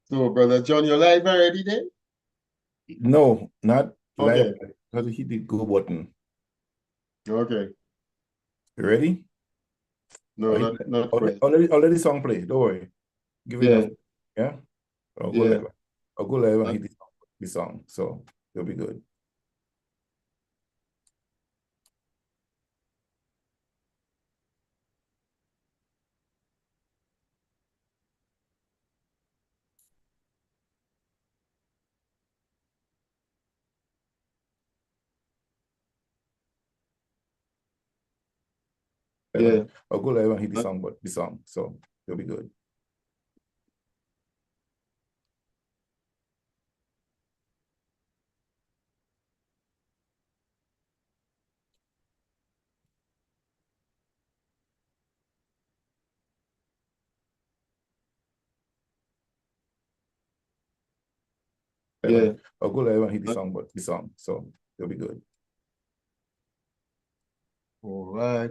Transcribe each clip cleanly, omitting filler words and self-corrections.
So, Brother John, you're live already then? No, not live. Okay, How to hit the go button. okay. You ready? No, not quite. Already song play. Don't worry. Give it Yeah, enough. Yeah. I'll go yeah. live. I'll go live and Uh, hit the song. So you'll be good. yeah. I'll go live and hit Uh, the song. So you'll be good. yeah. I'll go live and hit Uh, the song. So you'll be good. all right.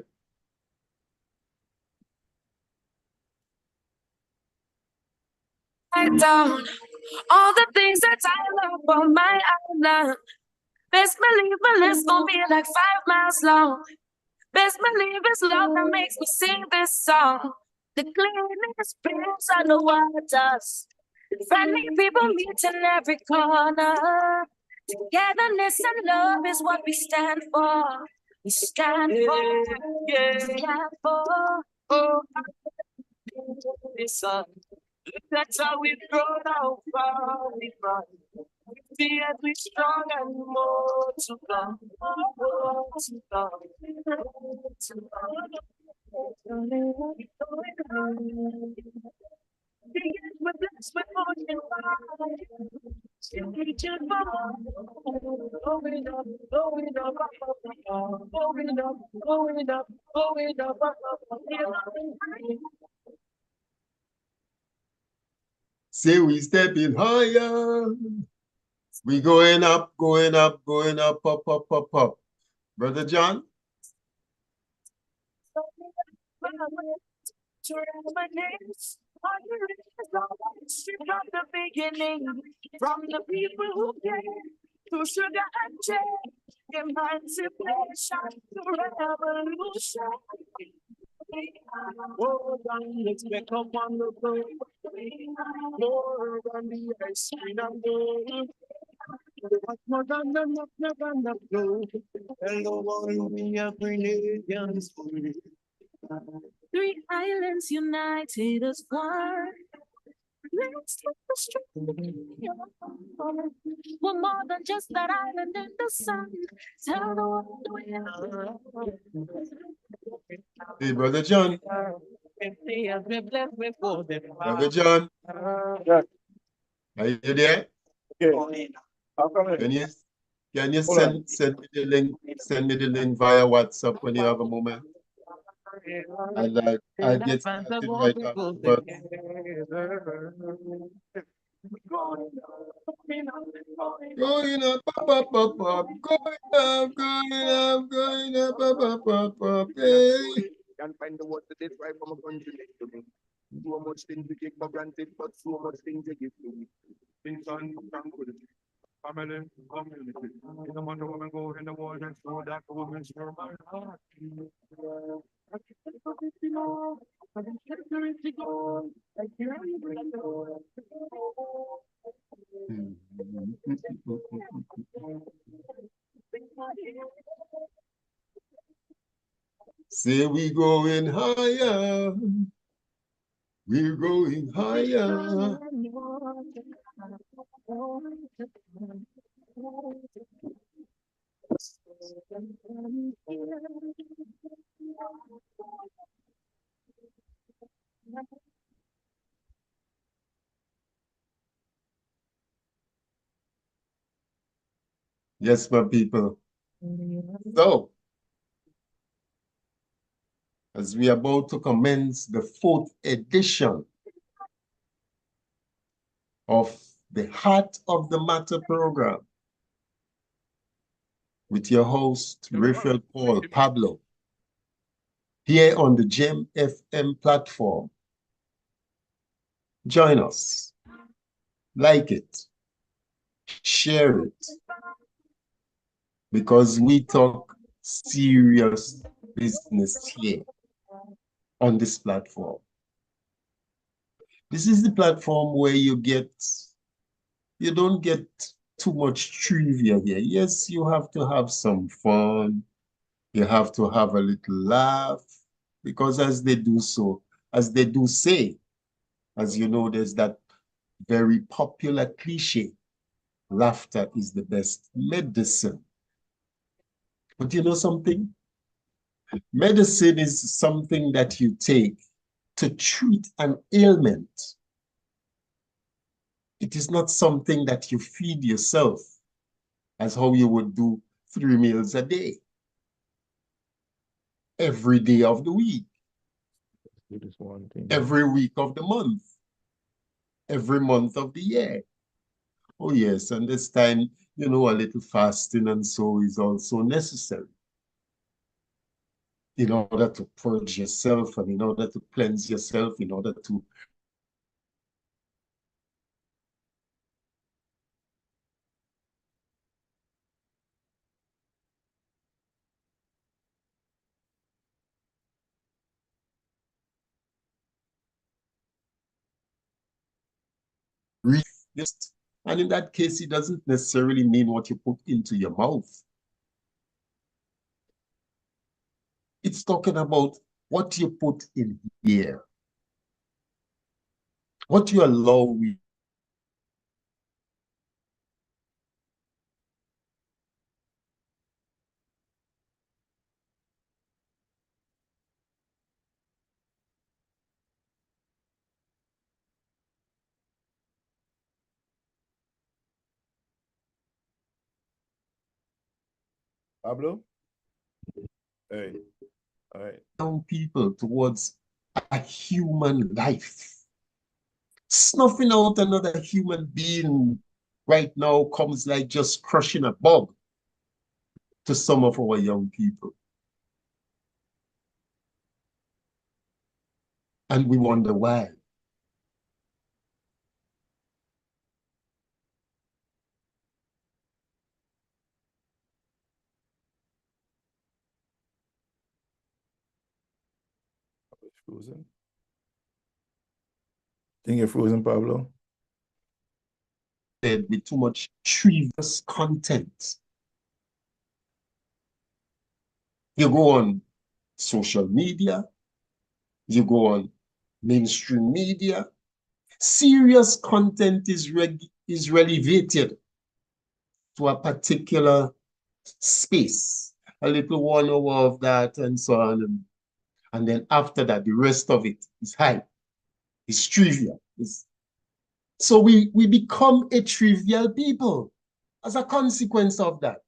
Down all the things that I love on my island. Best believe my list gon' be like 5 miles long. Best believe it's love that makes me sing this song. The cleanest pools on the waters. Friendly people meet in every corner. Togetherness and love is what we stand for. We stand for. We stand for. Oh, this song. That's how we've grown out far we from. See as we strong and more to come. More to come. More to come. We're blessed with fortune. Going up, going up, going up, going up, going up, Say we stepping higher. We going up, going up, going up, up, up, up, up. Brother John? From the beginning, from the people who came to sugar and jam, emancipation to revolution. More than let's make a wonderful, more than the ice cream and gold. More than enough gold. And the one we are Grenadians for. Three islands united as one. Let's take the strength. We're more than just that island in the sun. Tell the world we are. Hey, Brother John. Brother John, are you there? Okay. Can you can you Hold on. send me the link? Send me the link via WhatsApp when you have a moment. I'll get started right afterwards. Going up, up, up, up, up, going up, going up, going up, up, up, up, up, hey. Can't find the words to describe from a country next to me. So much things we take for granted, but so much things they give to me. Things on tranquility. Family, community. In the month women go in the world and show that woman's normal heart. Say we going higher. We're going higher. Yes, my people. So, as we are about to commence the 4th edition of the Heart of the Matter program with your host, Raphael Paul Pablo, here on the GEM FM platform. Join us like it, share it, because we talk serious business here on this platform. This is the platform where you don't get too much trivia here. Yes, you have to have some fun. You have to have a little laugh, because as they do say, as you know, there's that very popular cliche, laughter is the best medicine. But you know something? Medicine is something that you take to treat an ailment. It is not something that you feed yourself, as how you would do 3 meals a day, every day of the week, Do this one thing. every week of the month, every month of the year. Oh yes, and this time, you know, a little fasting and so is also necessary in order to purge yourself and in order to cleanse yourself, in order to just, and in that case, it doesn't necessarily mean what you put into your mouth. It's talking about what you put in here, what you allow. Pablo? Hey, all right. Young people towards a human life. Snuffing out another human being right now comes like just crushing a bug to some of our young people. And we wonder why. Pablo's frozen. Think you're frozen, Pablo? With too much trivial content. You go on social media, you go on mainstream media, serious content is relegated to a particular space, a little 1 hour of that and so on. And then after that, the rest of it is hype, it's trivial. So we become a trivial people as a consequence of that.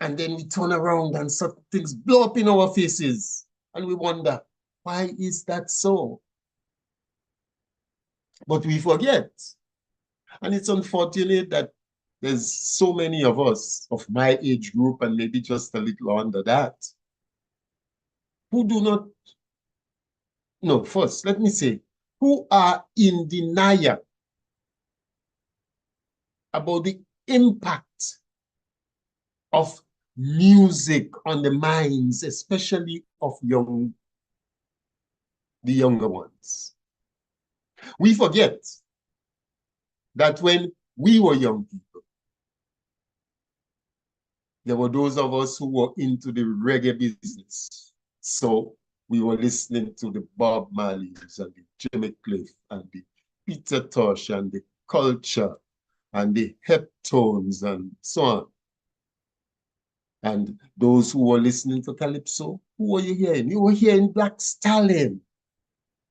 And then we turn around and certain things blow up in our faces. And we wonder, why is that so? But we forget. And it's unfortunate that there's so many of us of my age group and maybe just a little under that who do not, no, first, let me say, who are in denial about the impact of music on the minds, especially of the younger ones. We forget that when we were young people, there were those of us who were into the reggae business. So we were listening to the Bob Marleys and the Jimmy Cliff and the Peter Tosh and the Culture and the Heptones and so on. And those who were listening to Calypso, who were you hearing? You were hearing Black Stallion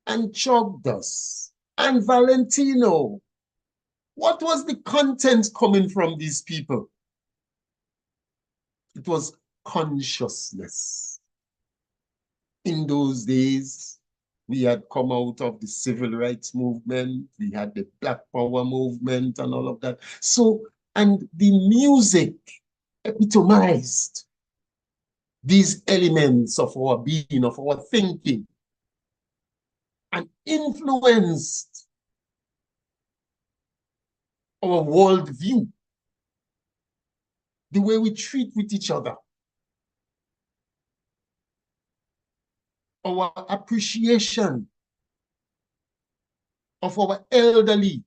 and Chogdus and Valentino. What was the content coming from these people? It was consciousness. In those days, we had come out of the civil rights movement, we had the Black Power movement and all of that. So, and the music epitomized these elements of our being, of our thinking, and influenced our world view, the way we treat with each other, our appreciation of our elderly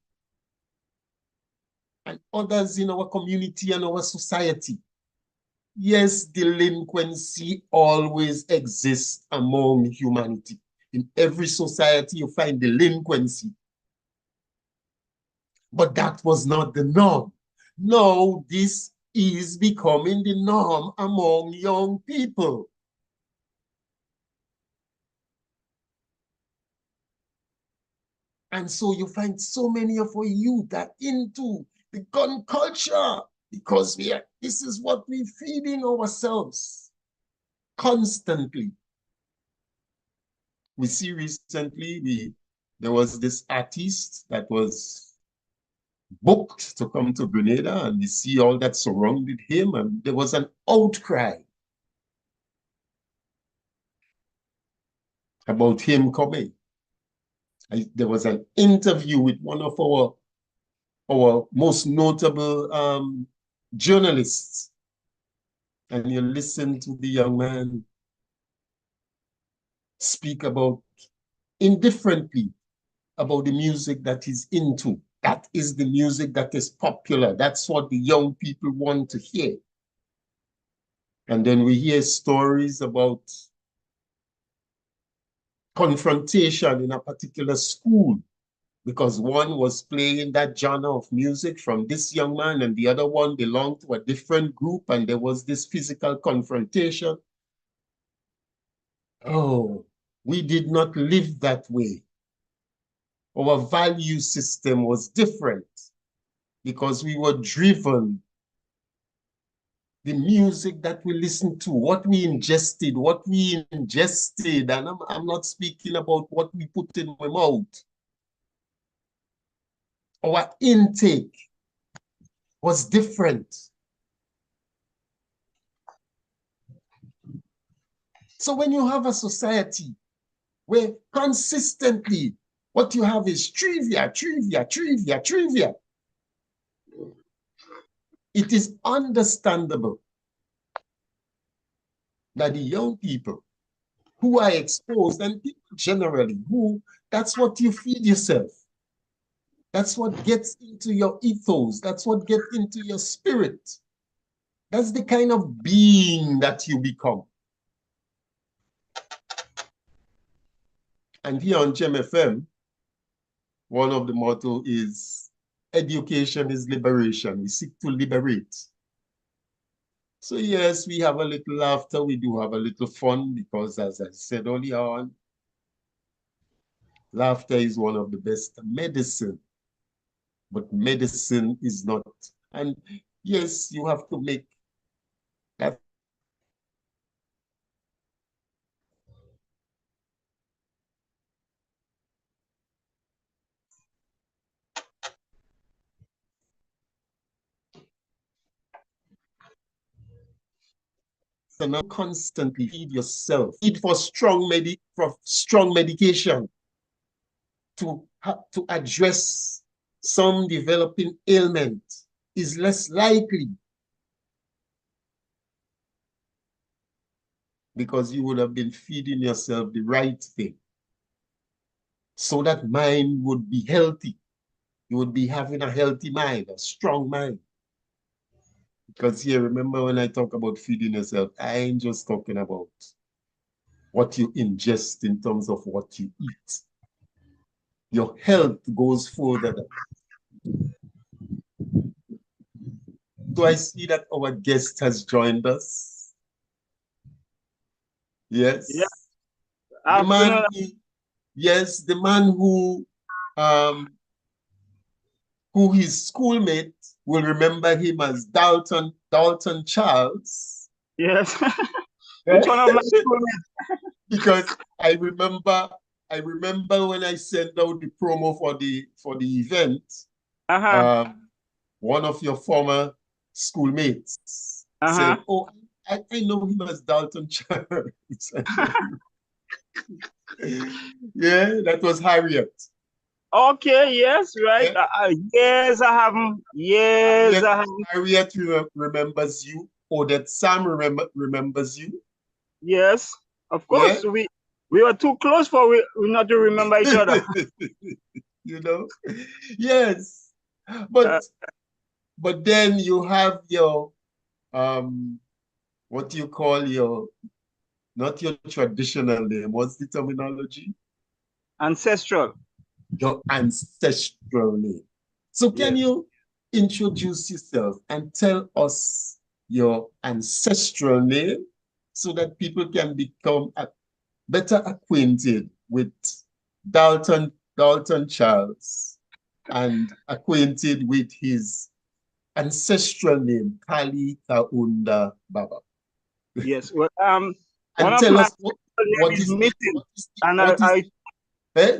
and others in our community and our society. Yes, delinquency always exists among humanity. In every society, you find delinquency. But that was not the norm. No, this is becoming the norm among young people. And so you find so many of our youth are into the gun culture because this is what we feed in ourselves constantly. We see recently, there was this artist that was booked to come to Grenada, and we see all that surrounded him, and there was an outcry about him coming. There was an interview with one of our most notable journalists, and you listen to the young man speak about indifferently about the music that he's into. That is the music that is popular. That's what the young people want to hear. And then we hear stories about confrontation in a particular school because one was playing that genre of music from this young man and the other one belonged to a different group, and there was this physical confrontation. Oh, we did not live that way. Our value system was different because we were driven. The music that we listened to, what we ingested, and I'm not speaking about what we put in our mouth. Our intake was different. So when you have a society where consistently what you have is trivia, it is understandable that the young people who are exposed, and people generally that's what you feed yourself. That's what gets into your ethos. That's what gets into your spirit. That's the kind of being that you become. And here on Gem FM, one of the motto is education is liberation. We seek to liberate. So yes, we have a little laughter. We do have a little fun because, as I said earlier on, laughter is one of the best medicine. But medicine is not. And yes, you have to make that. So now constantly feed yourself. Need for strong medication to address some developing ailment is less likely because you would have been feeding yourself the right thing. So that mind would be healthy. You would be having a healthy mind, a strong mind. Because here, remember when I talk about feeding yourself, I ain't just talking about what you ingest in terms of what you eat. Your health goes further than that. So I see that our guest has joined us. Yes. Yeah. The man who his schoolmate will remember him as Dalton Charles. Yes. Which one of my schoolmates? Because I remember when I sent out the promo for the event. One of your former schoolmates said, "Oh, I know him as Dalton Charles." Yeah, that was Harriet. Okay, yes, right. Yeah. Yes, I haven't. Yes, I haven't. Harriet remembers you. Odette Sam remembers you. Yes, of Yeah. course. We were too close for we not to remember each other. You know? Yes. Uh, But then you have your what you call your not your traditional name. What's the terminology? Ancestral. Your ancestral name. So can Yes. you introduce yourself and tell us your ancestral name so that people can become better acquainted with Dalton Charles and acquainted with his ancestral name, Kali Kaunda Baba. Yes. Well, one And of tell my us name is missing, and what is I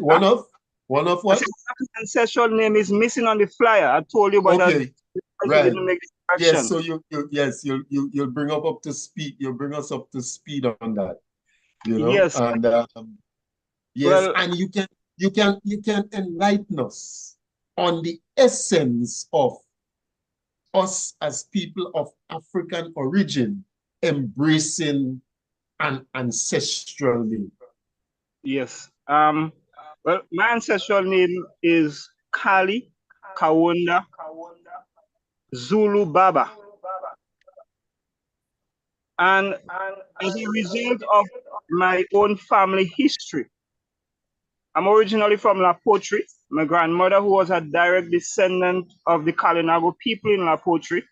one of I what? said my ancestral name is missing on the flyer. I told you about that. Okay, You right. didn't make the Yes, correction. so you'll bring up to speed. You'll bring us up to speed on that, Yes. and yes, Well, and you can enlighten us on the essence of us as people of African origin embracing an ancestral name. yes. Well, my ancestral name is Kali Kawunda Zulu Baba, and as a result of my own family history, I'm originally from La Poterie. My grandmother, who was a direct descendant of the Kalinago people in La Poterie,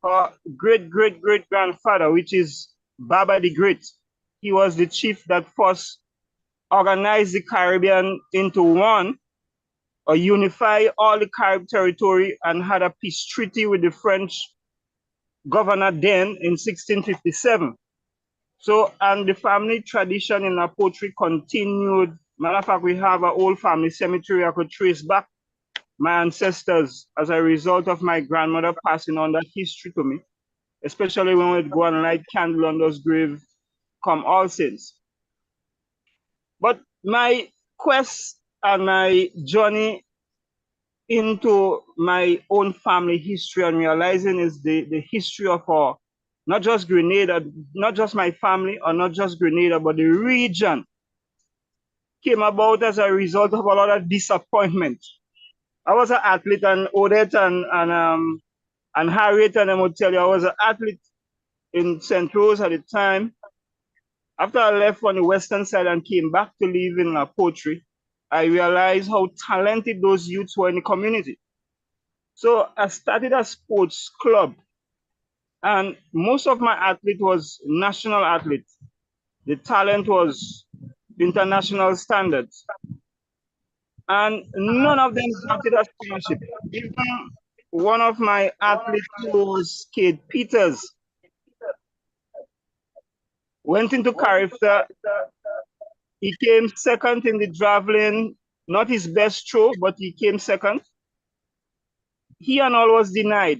her great great great grandfather, which is Baba the Great, he was the chief that first organized the Caribbean into one, or unify all the Carib territory, and had a peace treaty with the French governor then in 1657. So, and the family tradition in La Poterie continued. Matter of fact, we have an old family cemetery I could trace back my ancestors as a result of my grandmother passing on that history to me, especially when we'd go and light candle on those grave come All Saints. But my quest and my journey into my own family history and realizing is the history of our, not just Grenada, not just my family, or not just Grenada, but the region came about as a result of a lot of disappointment. I was an athlete, and Odette and Harriet and I would tell you I was an athlete in St. Rose at the time. After I left on the western side and came back to live in La Poterie, I realized how talented those youths were in the community. So I started a sports club, and most of my athlete was national athletes. The talent was international standards, and none of them wanted a scholarship. Even one of my athletes, who was Kate Peters, went into character. He came second in the javelin, not his best throw, but he came second. He and all was denied.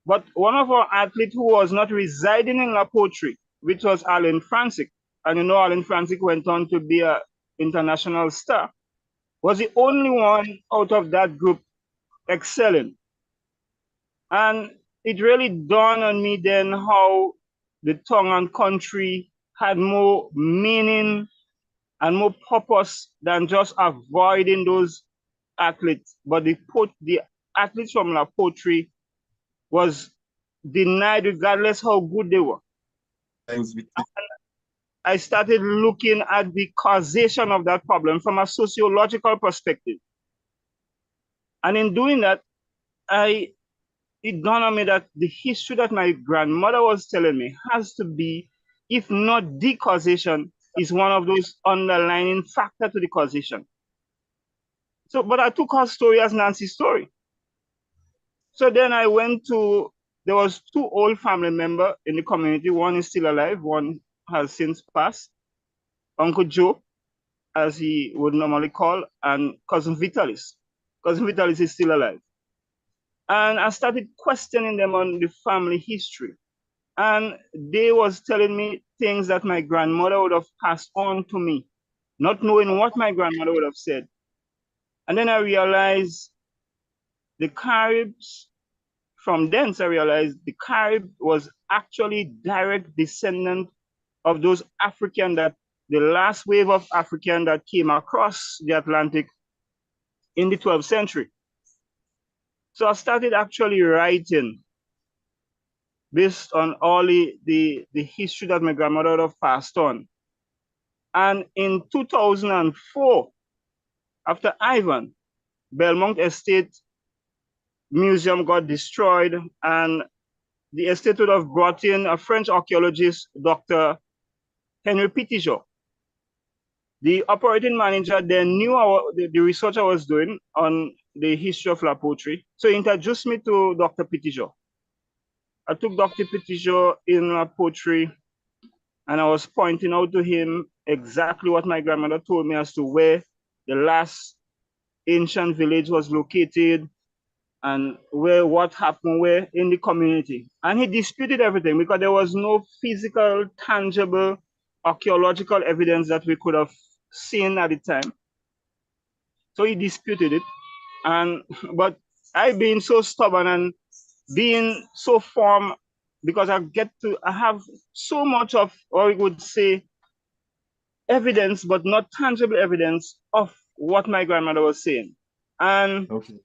But one of our athletes who was not residing in La Poterie, which was Alan Francis, and you know Alan Francis went on to be an international star, was the only one out of that group excelling. And it really dawned on me then how the tongue and country had more meaning and more purpose than just avoiding those athletes. But the athletes from La Poterie was denied regardless how good they were. I started looking at the causation of that problem from a sociological perspective. And in doing that, it dawned on me that the history that my grandmother was telling me has to be, if not the causation, is one of those underlying factor to the causation. So, but I took her story as Nancy's story. So then I went to, there was two old family members in the community. One is still alive, one has since passed. Uncle Joe, as he would normally call, and Cousin Vitalis. Cousin Vitalis is still alive. And I started questioning them on the family history. And they was telling me things that my grandmother would have passed on to me, not knowing what my grandmother would have said. And then I realized the Caribs, from thence I realized the Carib was actually direct descendant of those African that the last wave of African that came across the Atlantic in the 12th century. So I started actually writing based on all the history that my grandmother would have passed on. And in 2004, after Ivan, Belmont Estate Museum got destroyed, and the estate would have brought in a French archaeologist, Dr. Henry Petitjean. The operating manager then knew the research I was doing on the history of La Poterie, so he introduced me to Dr. Petitjean. I took Dr. Petitjean in La Poterie, and I was pointing out to him exactly what my grandmother told me as to where the last ancient village was located and what happened where in the community. And he disputed everything because there was no physical, tangible, archaeological evidence that we could have seen at the time. So he disputed it. But I being so stubborn and being so firm, because I have so much of, or we would say, evidence, but not tangible evidence of what my grandmother was saying. And Okay.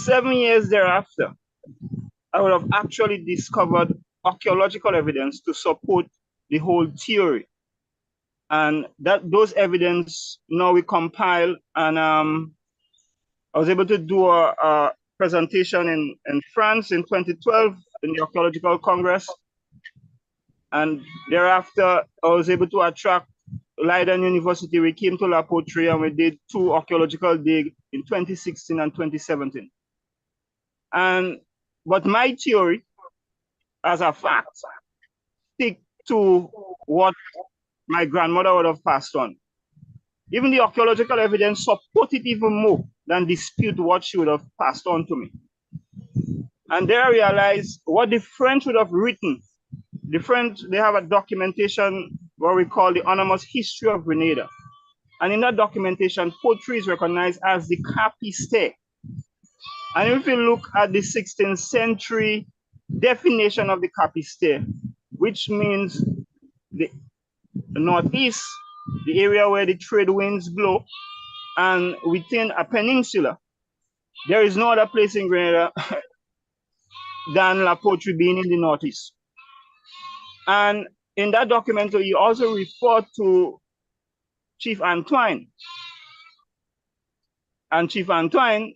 7 years thereafter, I would have actually discovered archaeological evidence to support the whole theory. And those evidence now we compile, and I was able to do a presentation in France in 2012 in the Archaeological Congress. And thereafter, I was able to attract Leiden University. We came to La Poterie and we did 2 archaeological digs in 2016 and 2017. But my theory, as a fact, stick to what my grandmother would have passed on. Even the archaeological evidence support it even more than dispute what she would have passed on to me. And there I realized what the French would have written. The French, they have a documentation, what we call the Anonymous History of Grenada. And in that documentation, Poterie is recognized as the Capiste. And if you look at the 16th century definition of the Capiste, which means the northeast, the area where the trade winds blow, and within a peninsula, there is no other place in Grenada than La Poterie being in the northeast. And in that document, he also referred to Chief Antoine. And Chief Antoine,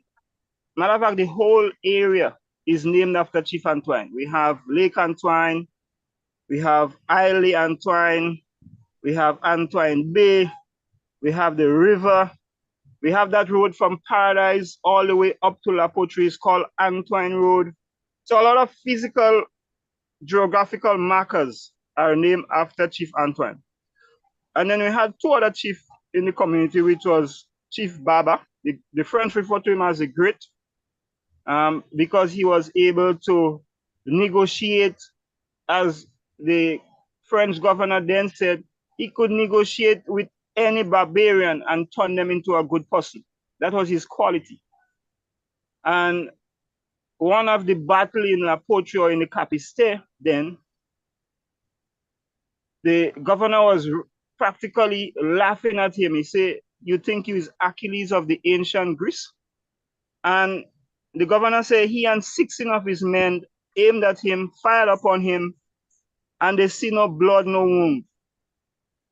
matter of fact, the whole area is named after Chief Antoine. We have Lake Antoine, we have Isle Antoine, we have Antoine Bay, we have the river, we have that road from Paradise all the way up to La Poterie is called Antoine Road. So a lot of physical, geographical markers are named after Chief Antoine. And then we had 2 other chiefs in the community, which was Chief Baba. The French refer to him as the Great, because he was able to negotiate, as the French governor then said, he could negotiate with any barbarian and turn them into a good person. That was his quality. And one of the battle in La Poterie or in the Capiste, then, the governor was practically laughing at him. He said, "You think he is Achilles of the ancient Greece?" And the governor said he and 16 of his men aimed at him, fired upon him, and they see no blood, no wound.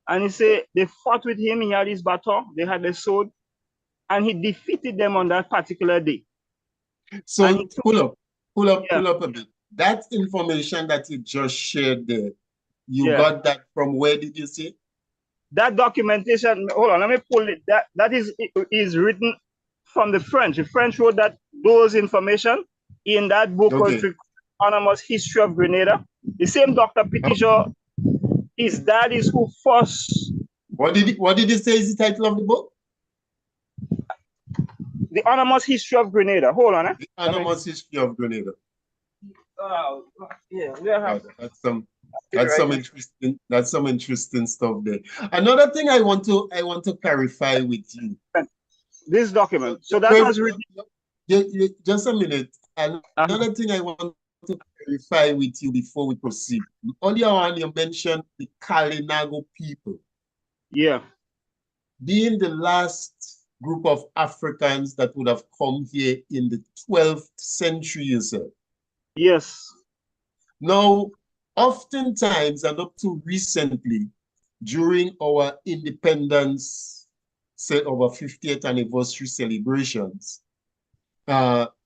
And he said they fought with him, he had his baton, they had the sword, and he defeated them on that particular day. So pull up a bit. That information that you just shared there, you got that from where did you say? That documentation, hold on, let me pull it. That is written from the French. The French wrote those information in that book called Anonymous History of Grenada. The same Dr. Petitjean, his dad is who first. What did he say is the title of the book? The Anonymous History of Grenada. Hold on. The Anonymous History of Grenada. That's some interesting stuff there. Another thing I want to clarify with you. this document. So that Wait, was written. just a minute. Another thing I want to clarify with you before we proceed. Earlier on, you mentioned the Kalinago people Yeah. being the last group of Africans that would have come here in the 12th century, you said. Yes. Now, oftentimes and up to recently, during our independence, say our 50th anniversary celebrations,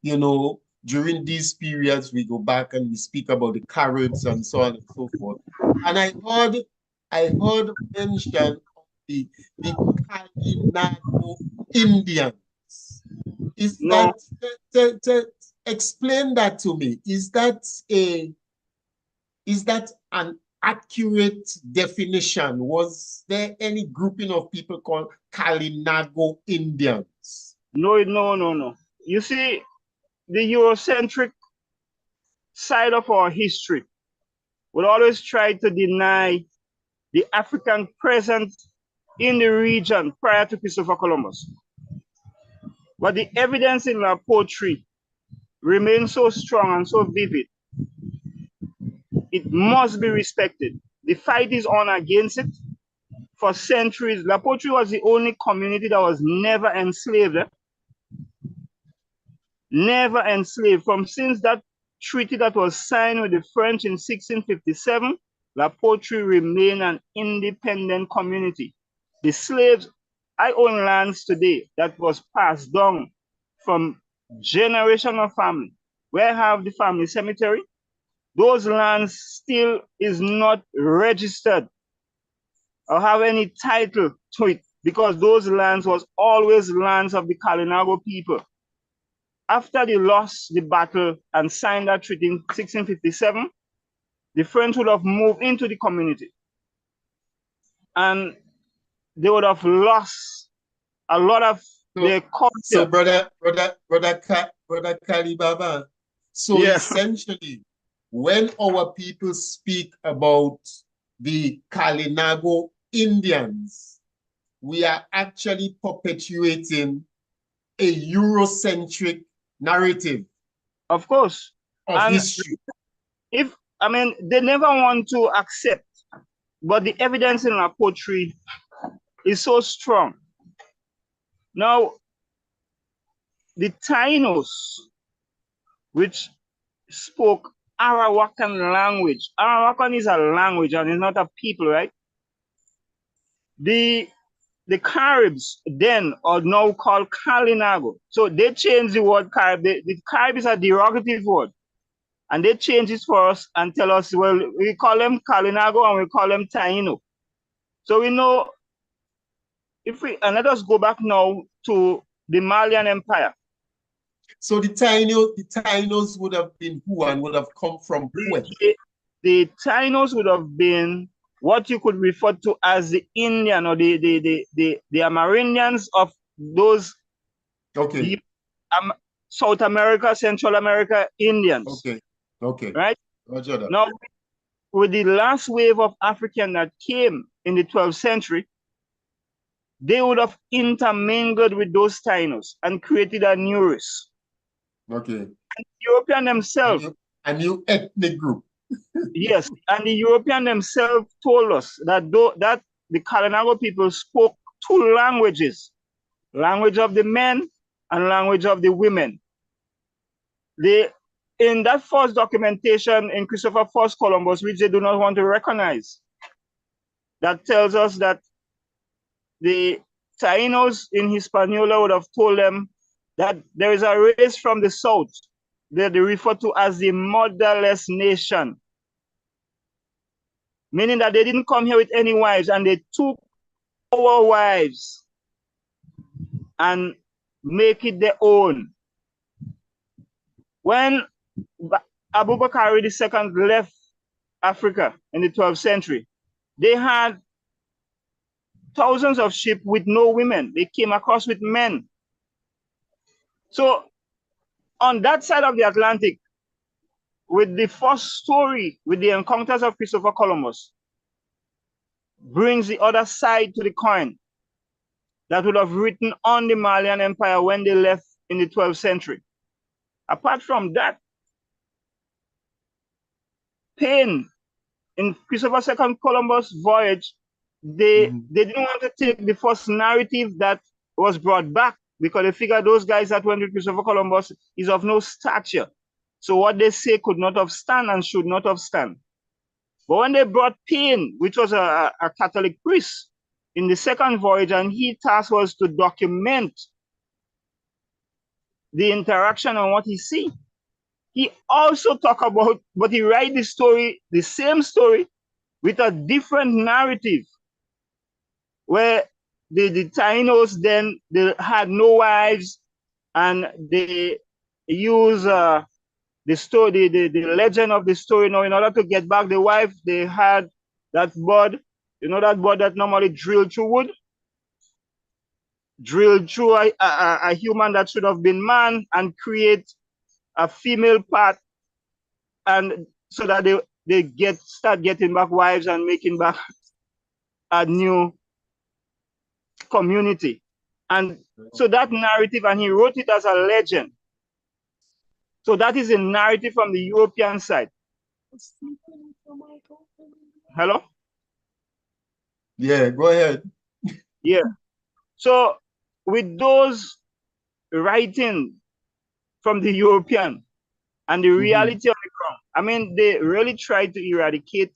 you know, during these periods, we go back and we speak about the Caribs and so on and so forth. And I heard mention of the Kalinago Indians. Is No. that explain that to me? Is that an accurate definition? Was there any grouping of people called Kalinago Indians? No. You see, the Eurocentric side of our history would always try to deny the African presence in the region prior to Christopher Columbus. But the evidence in our poetry remains so strong and so vivid. It must be respected. The fight is on against it for centuries. La Poterie was the only community that was never enslaved. Never enslaved. Since that treaty that was signed with the French in 1657, La Poterie remained an independent community. The slaves, I own lands today that was passed down from generational family. Where I have the family cemetery, those lands still is not registered or have any title to it because those lands was always lands of the Kalinago people. After they lost the battle and signed that treaty in 1657, the French would have moved into the community. And they would have lost a lot of their culture. So brother Kalibaba, so Yeah. essentially, when our people speak about the Kalinago Indians, we are actually perpetuating a Eurocentric narrative. Of course. Of history. They never want to accept, but the evidence in our poetry is so strong. Now, the Tainos, which spoke Arawakan language. Arawakan is a language and it's not a people, right? The Caribs then are now called Kalinago. So they changed the word Carib. The Carib is a derogative word. And they change it for us and tell us, well, we call them Kalinago and we call them Taino. So we know, and let us go back now to the Malian Empire. So the Tainos would have been who and would have come from where? The Tainos would have been what you could refer to as the Indian or the Amerindians of those South America, Central America Indians. Okay. Right? Roger that. Now, with the last wave of African that came in the 12th century, they would have intermingled with those Tainos and created a new race. Okay. And the European themselves. A new ethnic group. Yes, and the European themselves told us that the Kalinago people spoke two languages, language of the men and language of the women. In that first documentation in Christopher First Columbus, which they do not want to recognize, that tells us that the Tainos in Hispaniola would have told them that there is a race from the south that they refer to as the motherless nation, meaning that they didn't come here with any wives and they took our wives and make it their own. When Abubakar II left Africa in the 12th century, they had thousands of ships with no women. They came across with men. So on that side of the Atlantic, with the first story, with the encounters of Christopher Columbus, brings the other side to the coin. that would have written on the Malian Empire when they left in the 12th century. Apart from that, Paine, in Christopher II Columbus' voyage, they didn't want to take the first narrative that was brought back because they figured those guys that went with Christopher Columbus is of no stature. So what they say could not have stand and should not have stand. But when they brought Paine, which was a Catholic priest, in the second voyage, and his task was to document the interaction and what he see. He also talk about, but he write the story, the same story, with a different narrative, where the Tainos then they had no wives, and they use the story, the legend of the story now in order to get back the wife. They had that bird, you know, that bird that normally drill through wood, drill through a human that should have been man and create a female part, and so that they start getting back wives and making back a new community. And so that narrative, and he wrote it as a legend. So that is a narrative from the European side. Hello? Yeah, go ahead. Yeah. So with those writing from the European and the reality on the ground, I mean, they really tried to eradicate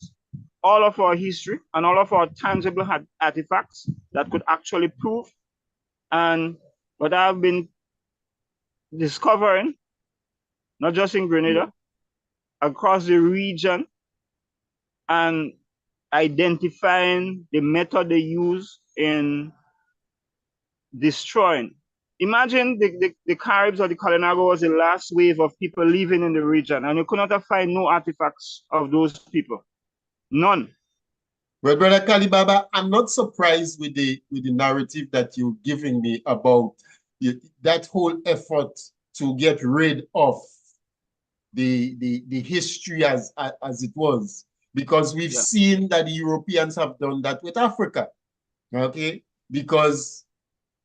all of our history and all of our tangible artifacts that could actually prove. And what I've been discovering, not just in Grenada, across the region, and identifying the method they use in destroying. Imagine the Caribs or the Kalinago was the last wave of people living in the region, and you could not find no artifacts of those people. None. Well, Brother Kalibaba, I'm not surprised with the narrative that you're giving me about that whole effort to get rid of the history as it was, because we've seen that the Europeans have done that with Africa. Okay, because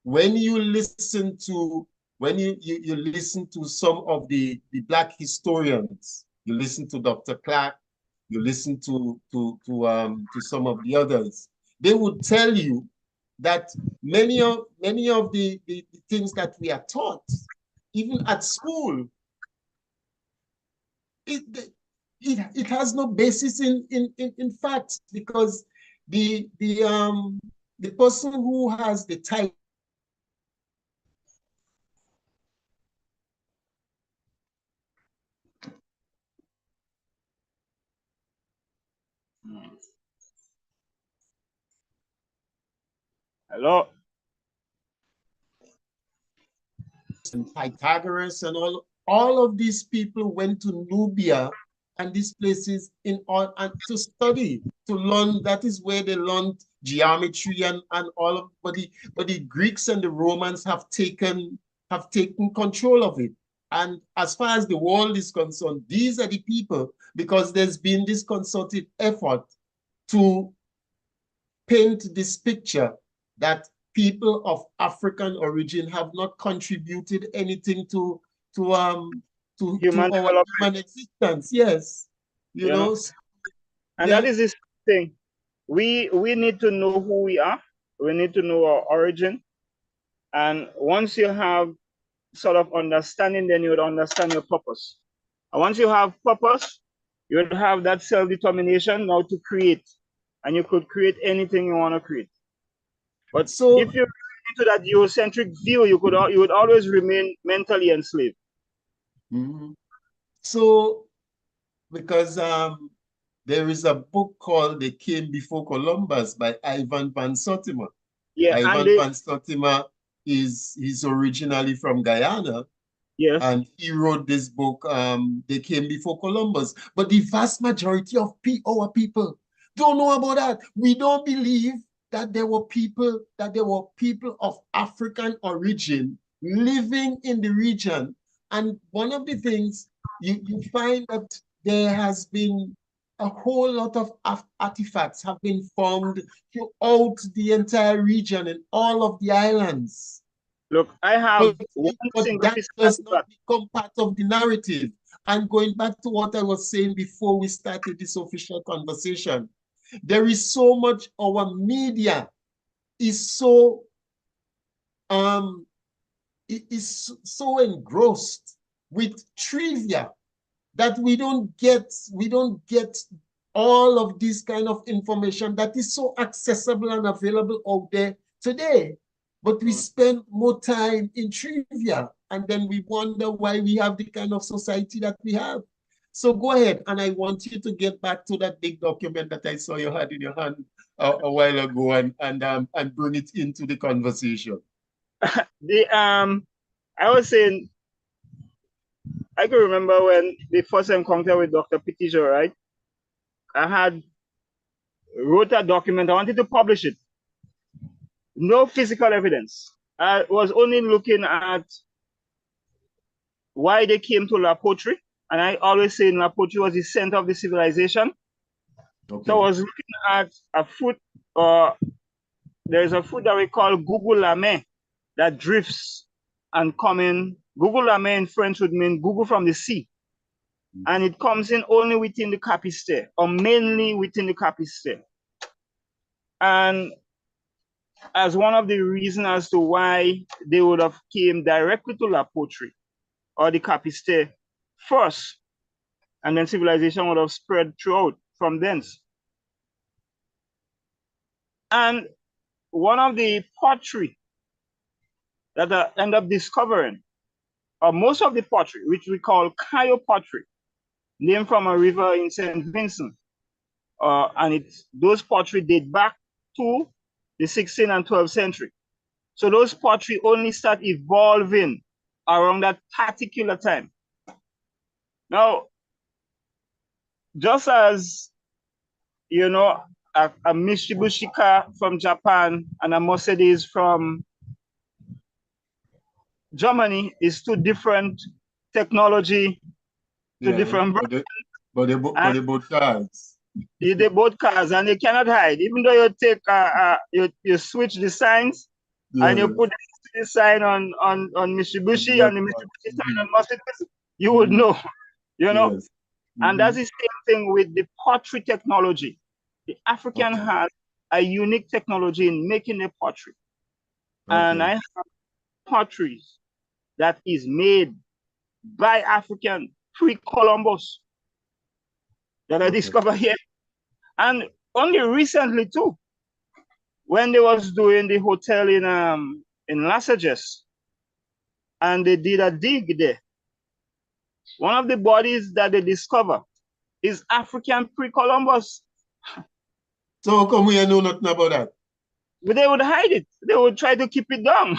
when you listen to you listen to some of the Black historians, you listen to Dr. Clark, you listen to some of the others, they would tell you that many of the things that we are taught, even at school, it has no basis in fact, because the person who has the title Hello? and Pythagoras and all of these people went to Nubia and these places and to study, to learn. That is where they learned geometry and all of, but the Greeks and the Romans have taken control of it. And as far as the world is concerned, these are the people, because there's been this concerted effort to paint this picture that people of African origin have not contributed anything to Human our human existence. Yes, you know. And that is this thing. We need to know who we are. We need to know our origin. And once you have sort of understanding, then you would understand your purpose. And once you have purpose, you would have that self-determination now to create. And you could create anything you want to create. But so, if you're into that Eurocentric view, you would always remain mentally enslaved. So, because there is a book called They Came Before Columbus by Ivan Van Sertima. Yeah, Ivan Van Sertima he's originally from Guyana. Yes. And he wrote this book, They Came Before Columbus. But the vast majority of our people don't know about that. We don't believe that there were people of African origin living in the region. And one of the things you find that there has been a whole lot of artifacts have been found throughout the entire region and all of the islands. Look, I have one But single that piece of does not artifact. become part of the narrative. And going back to what I was saying before we started this official conversation, there is so much, our media is so engrossed with trivia that we don't get all of this kind of information that is so accessible and available out there today. But we spend more time in trivia, and then we wonder why we have the kind of society that we have. So go ahead, and I want you to get back to that big document that I saw you had in your hand a while ago, and bring it into the conversation. I was saying, I can remember when the first encounter with Dr. Petijo, right? I wrote a document. I wanted to publish it. No physical evidence. I was only looking at why they came to La Poterie. And I always say La Poterie was the center of the civilization. Okay. So I was looking at a fruit, there's a fruit that we call gougou la mer that drifts and come in. Gougou la mer in French would mean gougou from the sea. And it comes in only within the Capistaire, or mainly within the Capistaire. And as one of the reasons as to why they would have came directly to La Poterie or the Capistaire first, and then civilization would have spread throughout from thence. And one of the pottery that I end up discovering, or most of the pottery, which we call Cayo pottery, named from a river in St. Vincent, and those pottery date back to the 16th and 12th century. So those pottery only start evolving around that particular time. Now, just as, you know, a Mitsubishi car from Japan and a Mercedes from Germany is two different technology, two different brands. But they both cars. They both cars, and they cannot hide. Even though you take you switch the signs, and you put the sign on Mitsubishi and the Mitsubishi sign on Mercedes, you would know, you know. Yes. And that's the same thing with the pottery technology. The African has a unique technology in making the pottery. And I have potteries that is made by African pre-Columbus that I discovered here. And only recently too, when they was doing the hotel in Las Vegas, and they did a dig there, one of the bodies that they discovered is African pre-Columbus. So how come we know nothing about that? But they would hide it. They would try to keep it down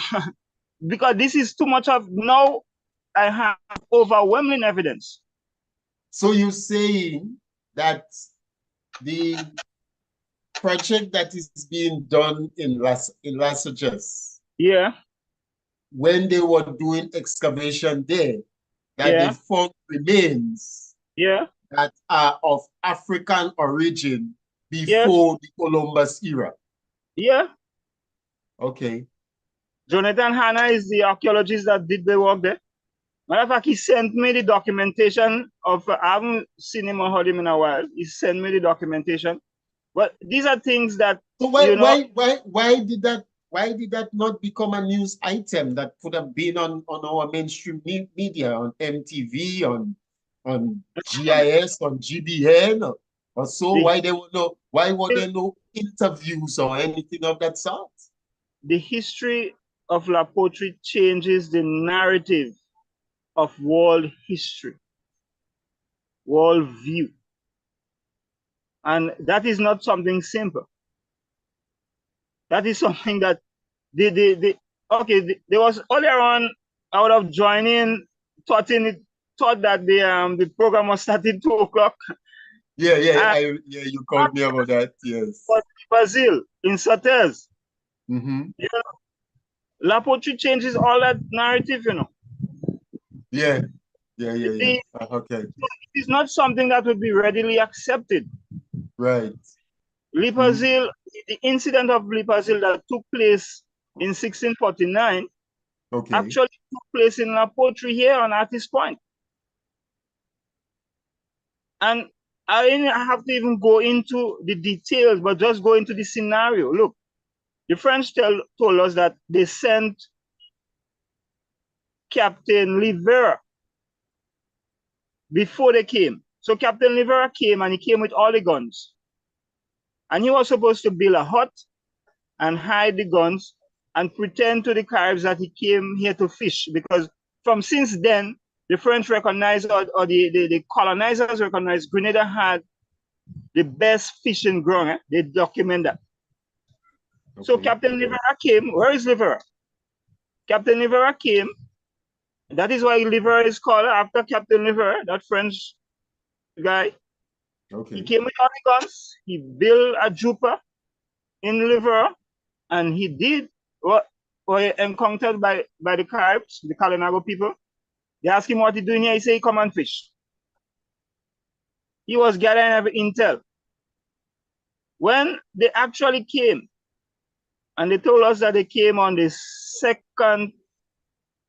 because this is too much of, now I have overwhelming evidence. So you're saying that the project that is being done in Las Vegas, yeah, when they were doing excavation there, that they found remains that are of African origin before the Columbus era. Yeah. Okay. Jonathan Hanna is the archaeologist that did the work there. Matter of fact, he sent me the documentation of, I haven't seen him or heard him in a while. He sent me the documentation. But these are things that, so why did that not become a news item that could have been on our mainstream media, on MTV, on GIS, on GBN, or so? Why were there no interviews or anything of that sort? The history of La Poterie changes the narrative of world history, world view. And that is not something simple. That is something that there was earlier on, I would have joined in, thought that the program was starting 2 o'clock. Yeah, you called me about that, yes. But Brazil, in Sauteurs, you know, La Poterie changes all that narrative, you know. Yeah. Okay. is not something that would be readily accepted. Right. Libreville, the incident of Libreville that took place in 1649 Okay. actually took place in La Poterie here on Artist Point. And I didn't have to even go into the details, but just go into the scenario. Look, the French told us that they sent Captain Livera before they came. So Captain Livera came, and he came with all the guns. And he was supposed to build a hut and hide the guns and pretend to the Caribs that he came here to fish, because since then, the French recognized, or the colonizers recognized, Grenada had the best fishing ground. They document that. Okay. So Captain Livera came. Where is Livera? Captain Livera came. That is why Livera is called after Captain Livera, that French guy. Okay. He came with all the guns. He built a jupa in Livera, and he did what he encountered by the Caribs, the Kalinago people. They asked him what he's doing here. He said, he come and fish. He was gathering every intel. When they actually came, and they told us that they came on the second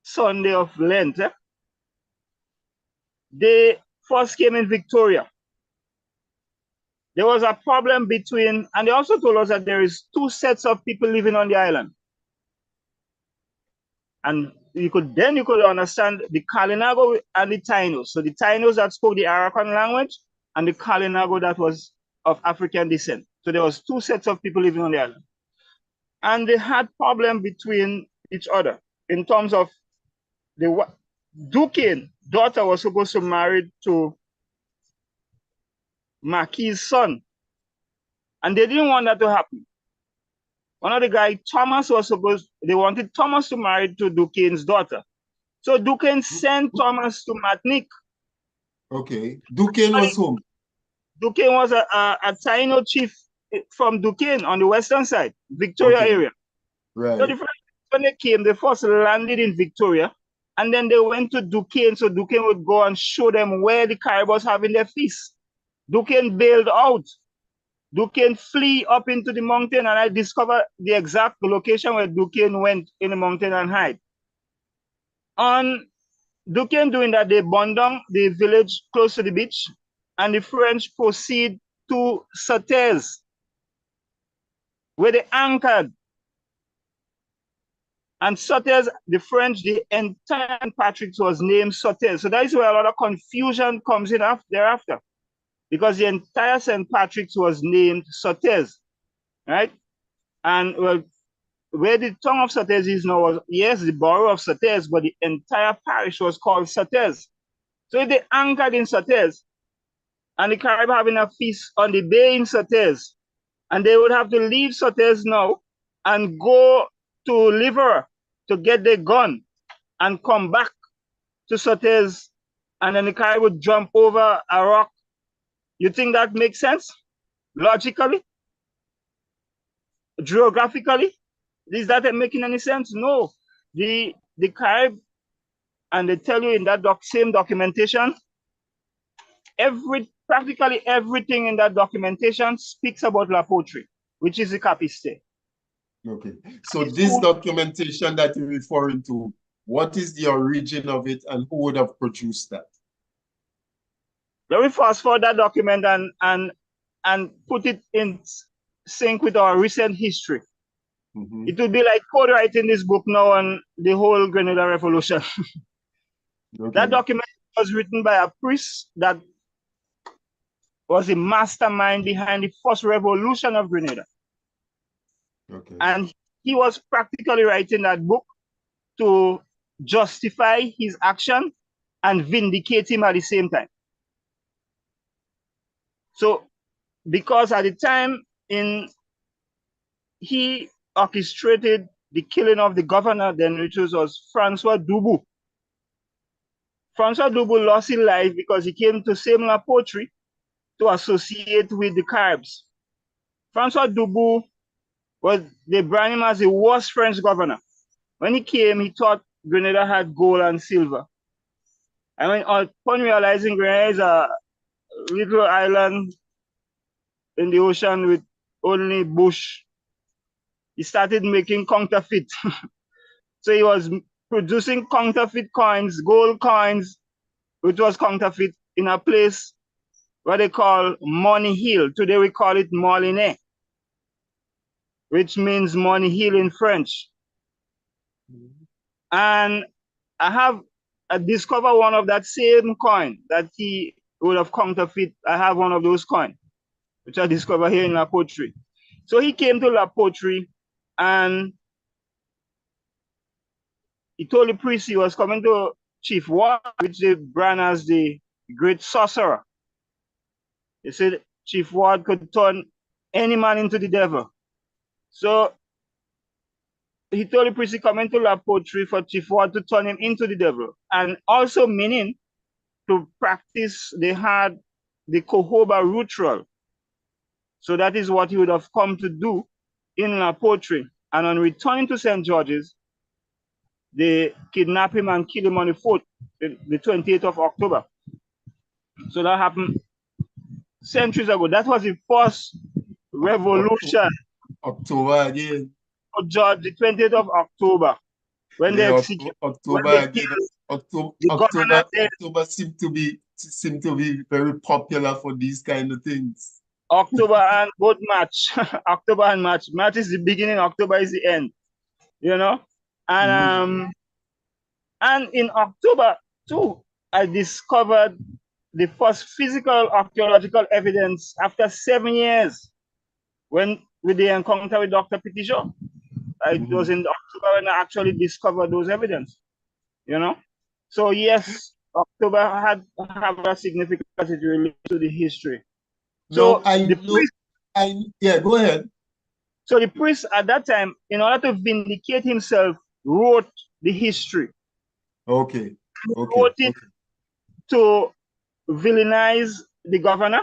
Sunday of Lent, they first came in Victoria. There was a problem between, and they also told us that there is two sets of people living on the island. And you could understand the Kalinago and the Tainos. So the Tainos that spoke the Arakan language, and the Kalinago that was of African descent. So there was two sets of people living on the island. And they had problem between each other in terms of the Duquesne daughter was supposed to marry to Marquis' son. And they didn't want that to happen. One of the guys, Thomas, they wanted Thomas to marry to Duquesne's daughter. So Duquesne sent Thomas to Martinique. Okay. Duquesne was whom? Duquesne was a Taino chief from Duquesne on the western side, Victoria area. Right. So when they came, they first landed in Victoria, and then they went to Duquesne, so Duquesne would go and show them where the Caribs was having their feast. Duquesne bailed out. Duquesne flee up into the mountain, and I discovered the exact location where Duquesne went in the mountain and hide. On Duquesne doing that, they burned down the village close to the beach, and the French proceed to Sautez, where they anchored. And Sautez, the French, the entire St. Patrick's was named Sautez. So that is where a lot of confusion comes in thereafter, because the entire St. Patrick's was named Sautez, right? And well, where the town of Sautez is now was, yes, the borough of Sautez, but the entire parish was called Sautez. So if they anchored in Sautez, and the Caribs having a feast on the bay in Sautez, and they would have to leave Sautez now and go to Livera to get their gun and come back to Sautez, and then the Caribs would jump over a rock. You think that makes sense? Logically? Geographically? Is that making any sense? No. The Caribs, and they tell you in that same documentation, practically everything in that documentation speaks about La Poterie, which is the Capiste. Okay. So this documentation that you're referring to, what is the origin of it, and who would have produced that? Let me fast forward that document and put it in sync with our recent history. Mm-hmm. It would be like co-writing this book now on the whole Grenada Revolution. Okay. That document was written by a priest that was the mastermind behind the first revolution of Grenada. Okay. And he was practically writing that book to justify his action and vindicate him at the same time. So, because at the time he orchestrated the killing of the governor then, which was Francois Dubout. Francois Dubout lost his life because he came to same La Poterie to associate with the Caribs. Francois Dubout they brand him as the worst French governor. When he came, he thought Grenada had gold and silver. I mean, upon realizing Grenada is a little island in the ocean with only bush, he started making counterfeit. So he was producing counterfeit coins, gold coins, which was counterfeit in a place what they call Money Hill. Today we call it Molinet, which means Money Hill in French. And I discovered one of that same coin that he would have counterfeit. I have one of those coins, which I discovered here in La Poterie. So he came to La Poterie and he told the priest he was coming to Chief Ward, which they brand as the great sorcerer. He said Chief Ward could turn any man into the devil. So he told the priest he coming to La Poterie for Chief Ward to turn him into the devil. And also meaning to practice, they had the Cohoba ritual. So that is what he would have come to do in La Poterie. And on returning to St. George's, they kidnapped him and killed him on the 4th, the 28th of October. So that happened centuries ago. That was the first revolution. October again. George, the 20th of October, when they executed October seemed to be very popular for these kind of things. October and both March. October and March. March is the beginning, October is the end. You know? And in October too, I discovered the first physical archaeological evidence after 7 years with the encounter with Dr. Petition. It was in October when I actually discovered those evidence. You know? So yes, October have a significance as it relates to the history. So yeah, go ahead. So the priest at that time, in order to vindicate himself, wrote the history. Okay. Wrote it to villainize the governor.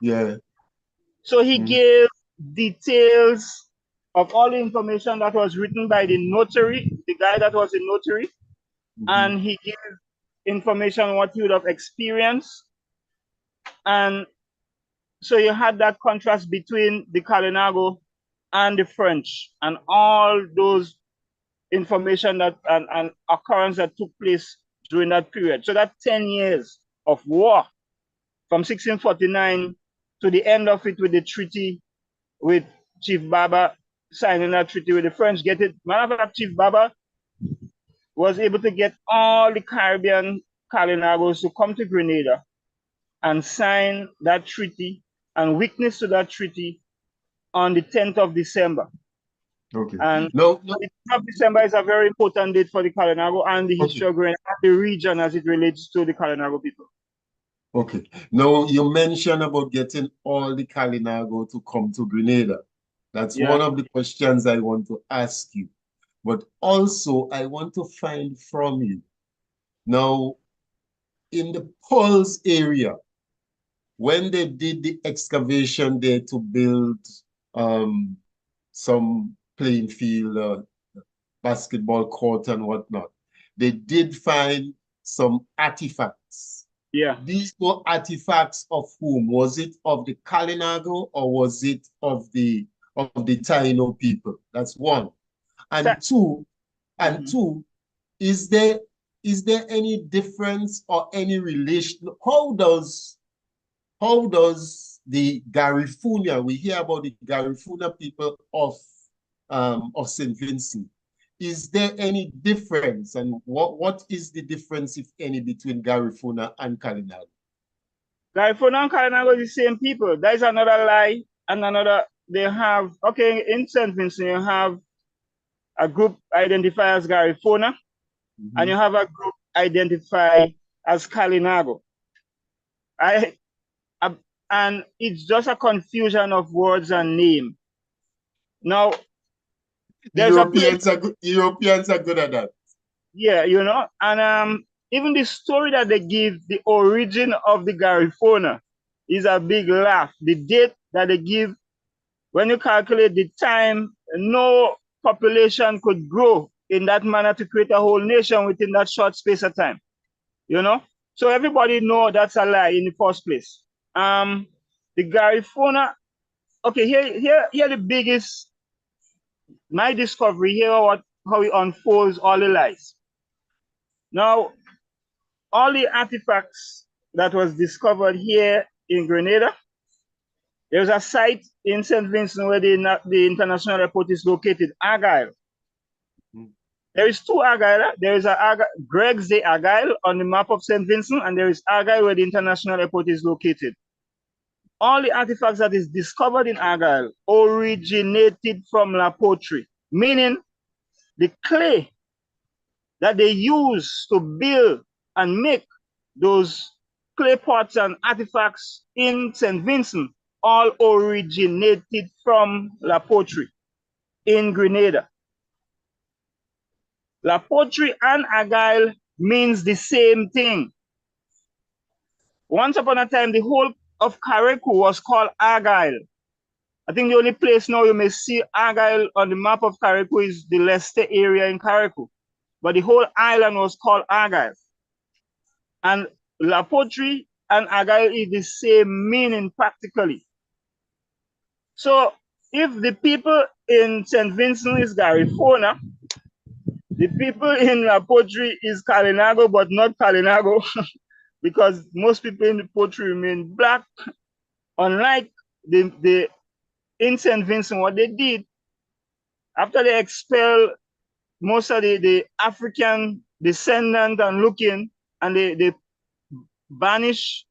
Yeah. So he gave details of all the information that was written by the notary, the guy that was the notary, and he gave information what he would have experienced. And so you had that contrast between the Kalinago and the French and all those information that and occurrence that took place during that period. So that 10 years of war from 1649 to the end of it with the treaty with Chief Baba signing that treaty with the French. Matter of fact, Chief Baba was able to get all the Caribbean Kalinagos to come to Grenada and sign that treaty and witness to that treaty on the 10th of December. Okay. And the 10th of December is a very important date for the Kalinago and the history of Grenada, the region as it relates to the Kalinago people. Okay. Now, you mentioned about getting all the Kalinago to come to Grenada. That's one of the questions I want to ask you. But also, I want to find from you. Now, in the Pulse area, when they did the excavation there to build some playing field, basketball court and whatnot, they did find some artifacts. Yeah. These were artifacts of whom? Was it of the Kalinago or was it of the Taino people? That's one. And two, is there any difference or any relation? How does the Garifuna, we hear about the Garifuna people of St. Vincent, is there any difference, and what is the difference, if any, between Garifuna and Kalinago? Garifuna and Kalinago are the same people. That is another lie, and another, they have, okay, in St. Vincent, you have a group identified as Garifuna, and you have a group identified as Kalinago. And it's just a confusion of words and name. Now, Europeans are good at that. Yeah, you know, and even the story that they give, the origin of the Garifuna, is a big laugh. The date that they give, when you calculate the time, no population could grow in that manner to create a whole nation within that short space of time, you know? So everybody know that's a lie in the first place. The Garifuna, okay, here the biggest, my discovery here, how it unfolds all the lies. Now, all the artifacts that was discovered here in Grenada, there's a site in St. Vincent where the international airport is located, Argyle. There is two Argyle. There is Greg's de Argyle on the map of St. Vincent, and there is Argyle where the international airport is located. All the artifacts that is discovered in Argyle originated from La Poterie, meaning the clay that they use to build and make those clay pots and artifacts in St. Vincent all originated from La Poterie in Grenada. La Poterie and Argyle means the same thing. Once upon a time, the whole of Carriacou was called Argyle. I think the only place now you may see Argyle on the map of Carriacou is the Leicester area in Carriacou. But the whole island was called Argyle. And La Poterie and Argyle is the same meaning practically. So if the people in St. Vincent is Garifuna, the people in La Poterie is Kalinago, but not Kalinago, because most people in the Poterie remain black. Unlike the in St. Vincent, what they did, after they expel most of the African descendant and looking, and they banish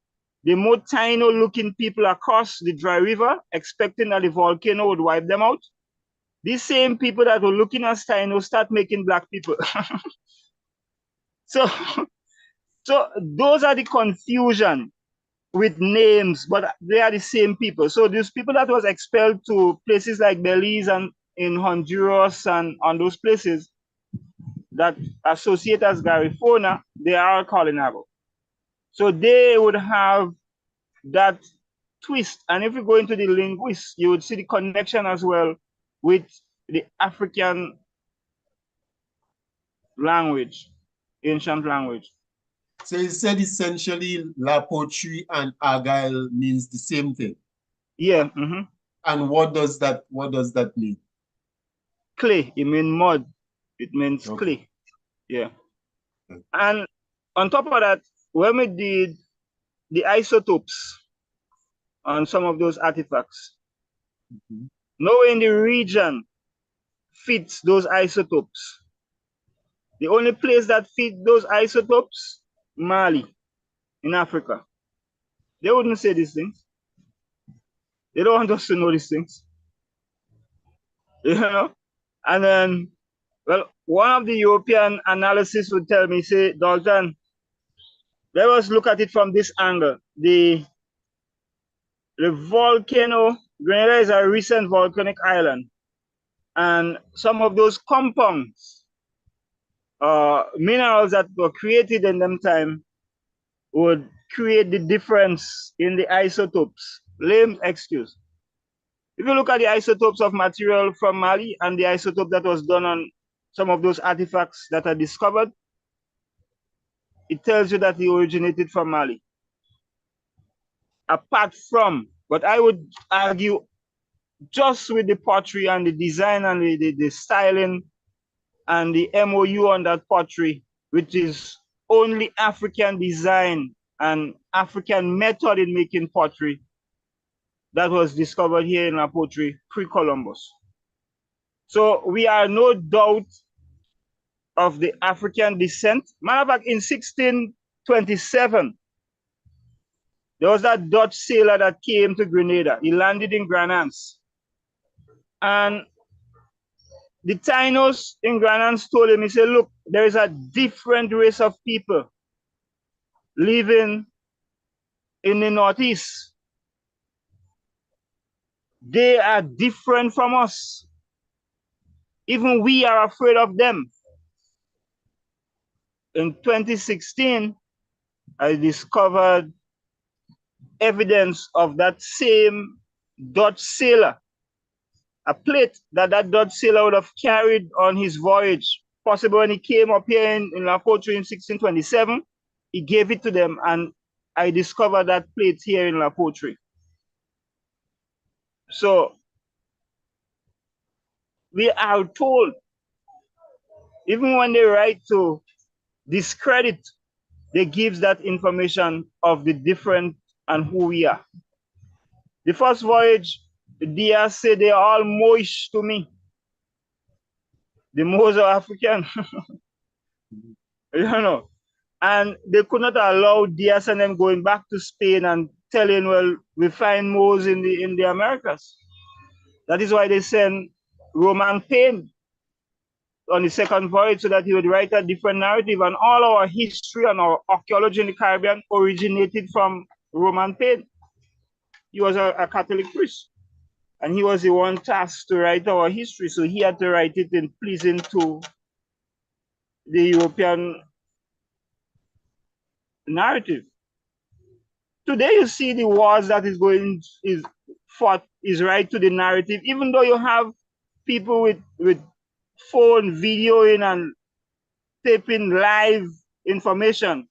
the more Taino looking people across the dry river, expecting that the volcano would wipe them out. These same people that were looking at Taino start making black people. So those are the confusion with names, but they are the same people. So these people that was expelled to places like Belize and in Honduras and on those places that associate as Garifuna, they are Kalinago. So they would have that twist. And if you go into the linguists, you would see the connection as well with the African language, ancient language. So you said essentially La Poterie and Argyle means the same thing. Yeah. And what does that mean? Clay, it means mud. It means clay. Yeah. And on top of that, when we did the isotopes on some of those artifacts, nowhere in the region fits those isotopes. The only place that fits those isotopes, Mali, in Africa. They wouldn't say these things. They don't want us to know these things. You know? And then, well, one of the European analysts would tell me, say, Dalton, let us look at it from this angle. The volcano, Grenada is a recent volcanic island. And some of those compounds, minerals that were created in them time would create the difference in the isotopes. Lame excuse. If you look at the isotopes of material from Mali and the isotope that was done on some of those artifacts that are discovered, it tells you that they originated from Mali. Apart from, but I would argue just with the pottery and the design and the styling and the MOU on that pottery, which is only African design and African method in making pottery, that was discovered here in La Poterie pre-Columbus. So we are no doubt of the African descent. Matter of fact, in 1627, there was that Dutch sailor that came to Grenada. He landed in Granans. And the Tainos in Granans told him, he said, look, there is a different race of people living in the Northeast. They are different from us. Even we are afraid of them. In 2016, I discovered evidence of that same Dutch sailor, a plate that Dutch sailor would have carried on his voyage, possibly when he came up here in La Poterie in 1627. he gave it to them, and I discovered that plate here in La Poterie. So we are told, even when they write to discredit, they give that information of the different and who we are. The first voyage, the Diaz said they're all Moish to me. The Moors are African. You know. And they could not allow Diaz and them going back to Spain and telling, well, we find Moors in the Americas. That is why they sent Roman Paine on the second voyage, so that he would write a different narrative. And all our history and our archaeology in the Caribbean originated from Roman Paine. He was a Catholic priest, and he was the one tasked to write our history. So he had to write it in pleasing to the European narrative. Today you see the wars that is fought is right to the narrative, even though you have people with phone videoing and taping live information.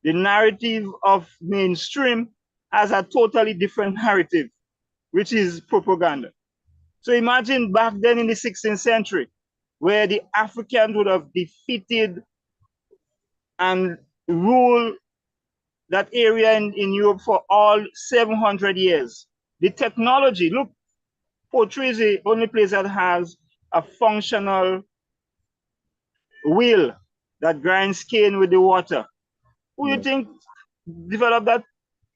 The narrative of mainstream has a totally different narrative, which is propaganda. So imagine back then in the 16th century, where the Africans would have defeated and ruled that area in Europe for all 700 years. The technology, look, Poterie is the only place that has a functional wheel that grinds cane with the water. Who you think developed that?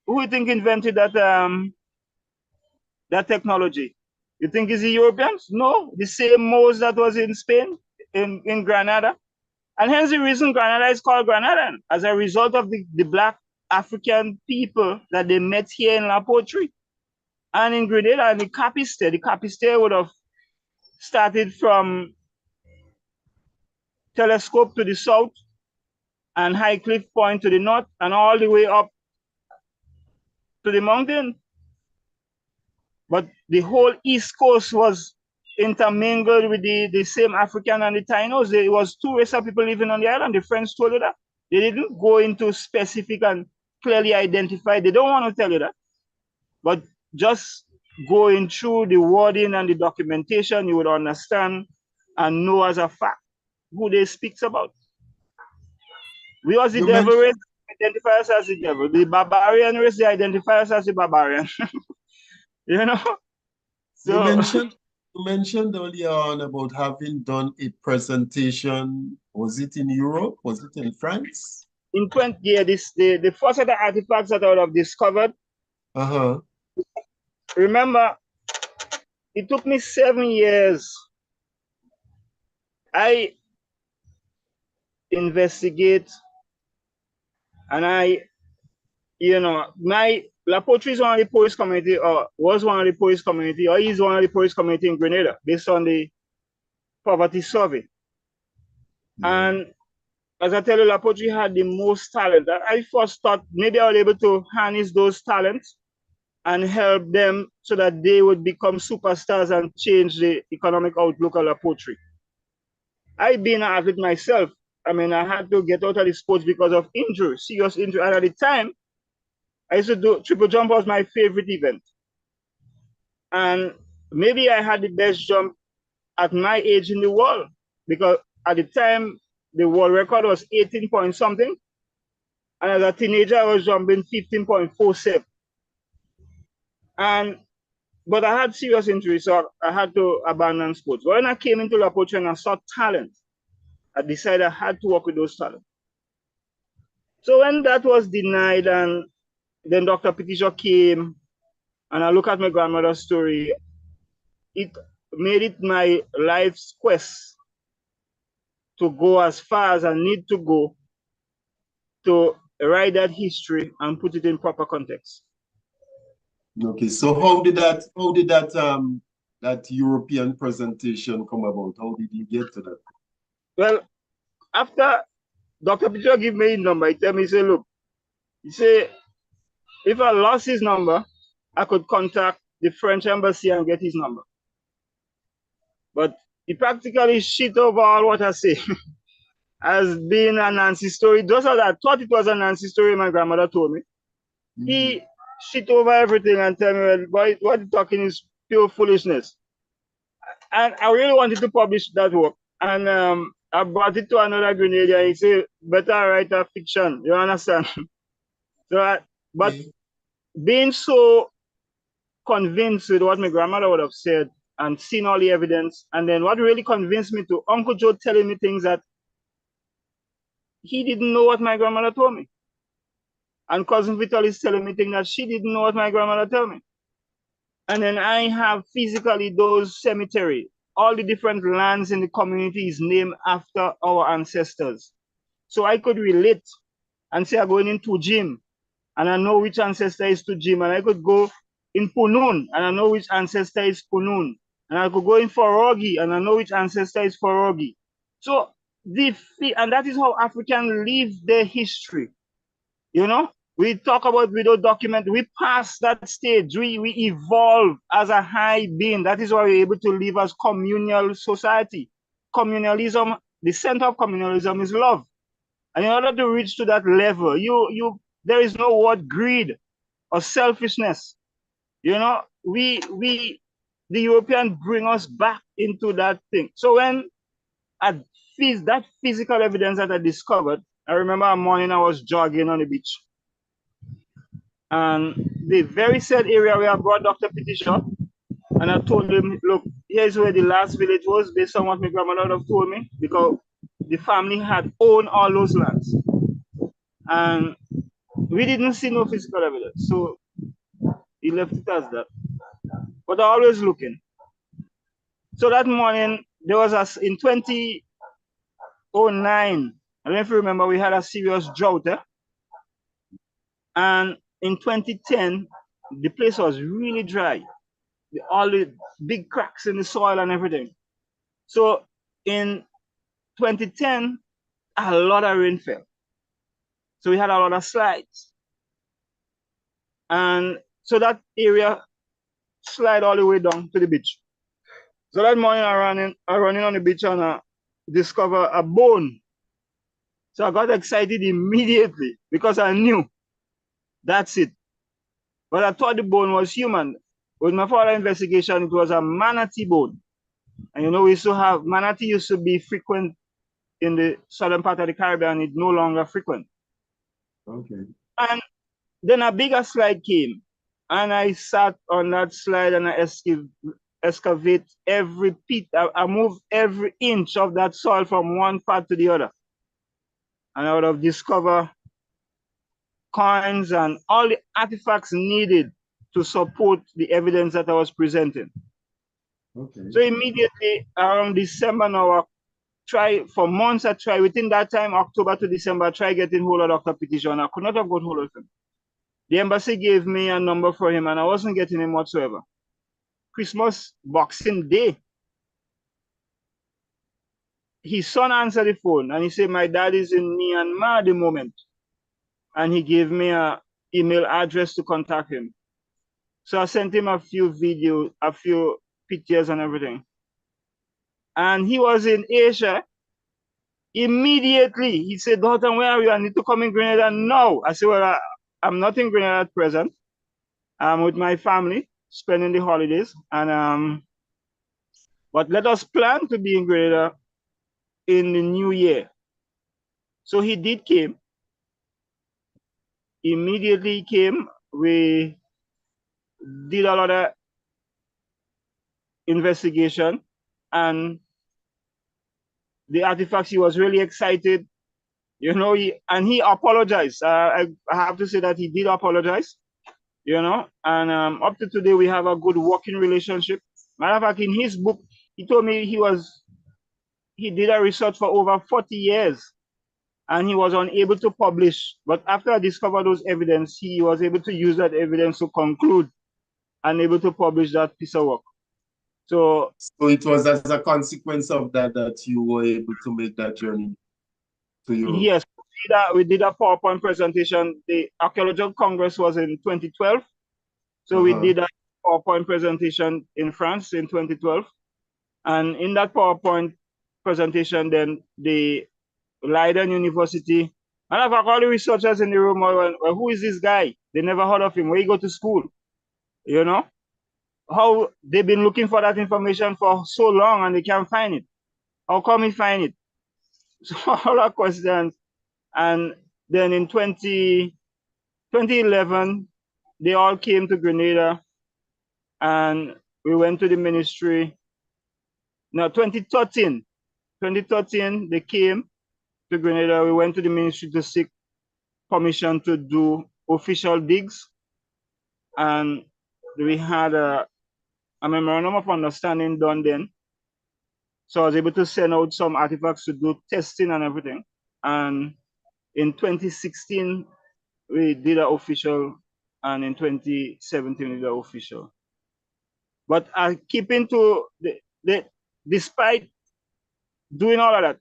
Who you think invented that that technology? You think it's the Europeans? No, the same Moors that was in Spain, in Granada. And hence the reason Granada is called Granada, as a result of the black African people that they met here in La Poterie. And in Grenada, and the Capister would have started from Telescope to the south and High Cliff Point to the north, and all the way up to the mountain. But the whole East Coast was intermingled with the same African and the Tainos. There was two races of people living on the island. The French told you that. They didn't go into specific and clearly identify. They don't want to tell you that. But just going through the wording and the documentation, you would understand and know as a fact who they speaks about. We was the You devil mentioned- race, they identify us as the devil. The barbarian race, they identify us as the barbarian. You know? You mentioned earlier on about having done a presentation. Was it in Europe? Was it in France? In 20 years, the first set of artifacts that I would have discovered, remember, it took me 7 years. I investigate, and my La Poterie is one of the poorest community, or was one of the poorest community, or is one of the poorest community in Grenada, based on the poverty survey. And as I tell you, La Poterie had the most talent. I first thought maybe I was able to harness those talents and help them so that they would become superstars and change the economic outlook of La Poterie. I've been an athlete myself. I mean, I had to get out of the sports because of injury, serious injury. And at the time, I used to do triple jump was my favorite event. And maybe I had the best jump at my age in the world, because at the time, the world record was 18 point something. And as a teenager, I was jumping 15.47. But I had serious injuries, so I had to abandon sports. But when I came into La Poterie and I saw talent, I decided I had to work with those talents. So when that was denied, and then Dr. Petitia came, and I look at my grandmother's story, it made it my life's quest to go as far as I need to go to write that history and put it in proper context. Okay, so how did that European presentation come about? How did you get to that? Well, after Dr. Petitia gave me his number, he told me, he said, look, he said, if I lost his number, I could contact the French embassy and get his number. But he practically shit over all what I say. as being a Nancy story. Just as I thought it was a Nancy story, my grandmother told me. He shit over everything and tell me, well, what you're talking is pure foolishness. And I really wanted to publish that work. And I brought it to another Grenadian. He said, better write a fiction. You understand? But being so convinced with what my grandmother would have said and seen all the evidence, and then what really convinced me to Uncle Joe telling me things that he didn't know what my grandmother told me. And Cousin Vital is telling me things that she didn't know what my grandmother told me. And then I have physically those cemeteries, all the different lands in the community is named after our ancestors. So I could relate and say I'm going into Jim, and I know which ancestor is to Jim, and I could go in Punun, and I know which ancestor is Punun, and I could go in Forogi, and I know which ancestor is Forogi. So and that is how Africans live their history. You know, we talk about widow document, we pass that stage, we evolve as a high being. That is why we're able to live as communal society. Communalism, the center of communalism is love. And in order to reach to that level, there is no word greed or selfishness. You know, the European bring us back into that thing. So when that physical evidence that I discovered, I remember a morning I was jogging on the beach. And the very said area where I brought Dr. Petisha, and I told him, look, here's where the last village was based on what my grandmother have told me, because the family had owned all those lands. And we didn't see no physical evidence. So he left it as that. But I'm always looking. So that morning, there was in 2009, I don't know if you remember, we had a serious drought. And in 2010, the place was really dry. All the big cracks in the soil and everything. So in 2010, a lot of rain fell. So we had a lot of slides. And so that area slide all the way down to the beach. So that morning I ran in on the beach and I discovered a bone. So I got excited immediately because I knew that's it. But I thought the bone was human. With my further investigation, it was a manatee bone. And you know, manatee used to be frequent in the southern part of the Caribbean. It's no longer frequent. Okay. And then a bigger slide came. And I sat on that slide and I excavate every pit. I moved every inch of that soil from one part to the other. And I would have discovered coins and all the artifacts needed to support the evidence that I was presenting. Okay. So immediately around December now, for months I tried, within that time, October to December, I tried getting hold of Dr. Petisha, and I could not have got hold of him. The embassy gave me a number for him and I wasn't getting him whatsoever. Christmas, Boxing Day, his son answered the phone and he said, my dad is in Myanmar at the moment. And he gave me an email address to contact him. So I sent him a few videos, a few pictures and everything. And he was in Asia. Immediately, he said, daughter, where are you? I need to come in Grenada now. I said, well, I'm not in Grenada at present. I'm with my family, spending the holidays. And but let us plan to be in Grenada in the new year. So he did came. Immediately he came. We did a lot of investigation, and the artifacts, he was really excited. You know, he apologized. I have to say that he did apologize, you know, and up to today, we have a good working relationship. Matter of fact, in his book, he told me he did a research for over 40 years and he was unable to publish. But after I discovered those evidence, he was able to use that evidence to conclude and able to publish that piece of work. So it was as a consequence of that you were able to make that journey to Europe? Yes, we did a PowerPoint presentation. The Archaeological Congress was in 2012. So we did a PowerPoint presentation in France in 2012. And in that PowerPoint presentation, then Leiden University. And I've got all the researchers in the room. Well, who is this guy? They never heard of him. Where he go to school? You know? How they've been looking for that information for so long and they can't find it. How come he find it? So all our questions. And then in 2011, they all came to Grenada and we went to the ministry. Now, 2013, they came to Grenada. We went to the ministry to seek permission to do official digs. And we had a memorandum of understanding done then. So I was able to send out some artifacts to do testing and everything. And in 2016, we did an official, and in 2017, we did an official. But keeping to despite doing all of that,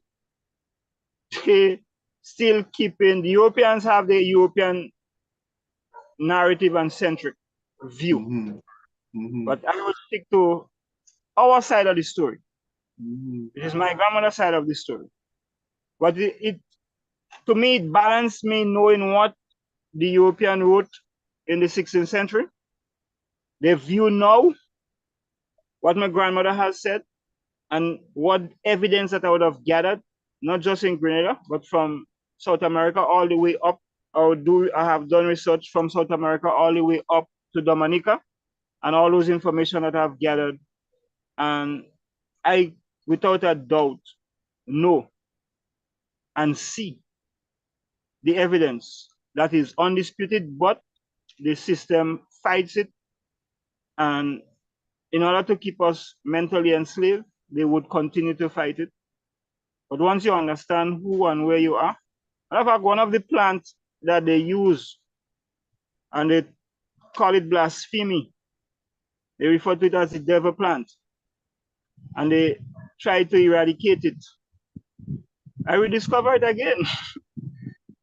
they still keeping, the Europeans have the European narrative and centric view. But I will stick to our side of the story. It is my grandmother's side of the story. But to me, it balanced me knowing what the European wrote in the 16th century, the view now, what my grandmother has said, and what evidence that I would have gathered, not just in Grenada, but from South America all the way up. I have done research from South America all the way up to Dominica, and all those information that I've gathered. And I, without a doubt, know and see the evidence that is undisputed, but the system fights it. And in order to keep us mentally enslaved, they would continue to fight it. But once you understand who and where you are, in fact, one of the plants that they use, and they call it blasphemy, they refer to it as the devil plant, and they try to eradicate it. I rediscover it again.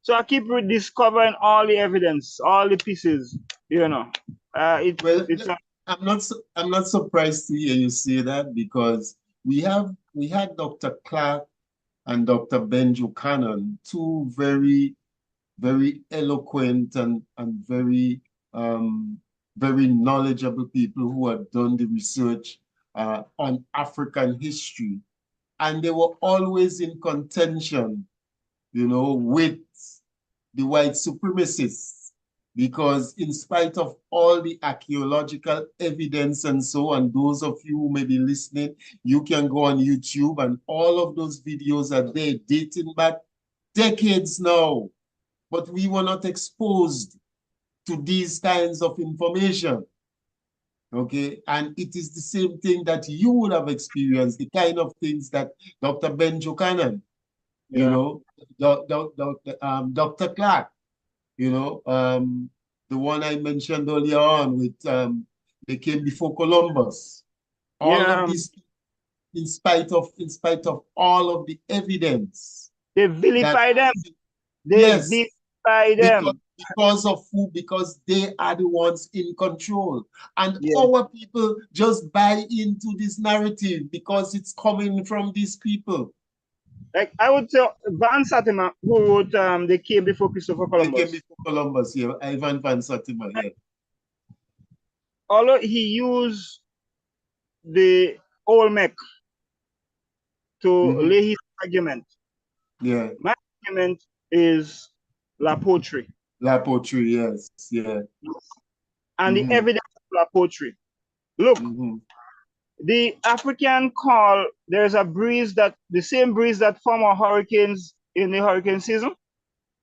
So I keep rediscovering all the evidence, all the pieces, you know. I'm not surprised to hear you say that, because we had Dr. Clark and Dr. Benjo-Cannon, two very, very eloquent and very very knowledgeable people who had done the research on African history, and they were always in contention, you know, with the white supremacists, because in spite of all the archaeological evidence and so on, those of you who may be listening, you can go on YouTube and all of those videos are there dating back decades now, but we were not exposed to these kinds of information. Okay, and it is the same thing that you would have experienced, the kind of things that Dr. Benjo-Cannon, you know, Dr. Clark, you know, the one I mentioned earlier on with they came before Columbus. All of this, in spite of all of the evidence. They vilify them. They vilify them. Because of who? Because they are the ones in control. And our people just buy into this narrative because it's coming from these people. Like I would say, Van Satima, who wrote They Came Before Christopher Columbus. They Came Before Columbus, yeah. Ivan Van Satima, yeah. Although he used the Olmec to lay his argument. Yeah. My argument is La Poterie. La Poterie, yes, yeah. And the evidence of La Poterie. Look, the African call, there's a breeze that, the same breeze that form our hurricanes in the hurricane season.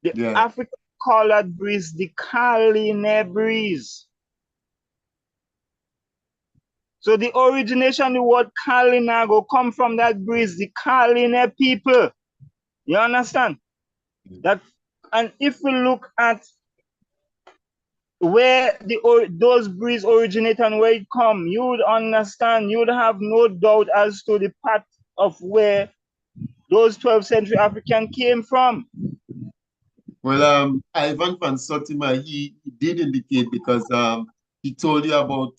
The African call that breeze the Caline breeze. So the origination, the word Kalinago come from that breeze, the Caline people. You understand? That, and if we look at where those breeds originate and where it come, you would understand, you would have no doubt as to the path of where those 12th century African came from. Well, Ivan Van Satima, he did indicate, because he told you about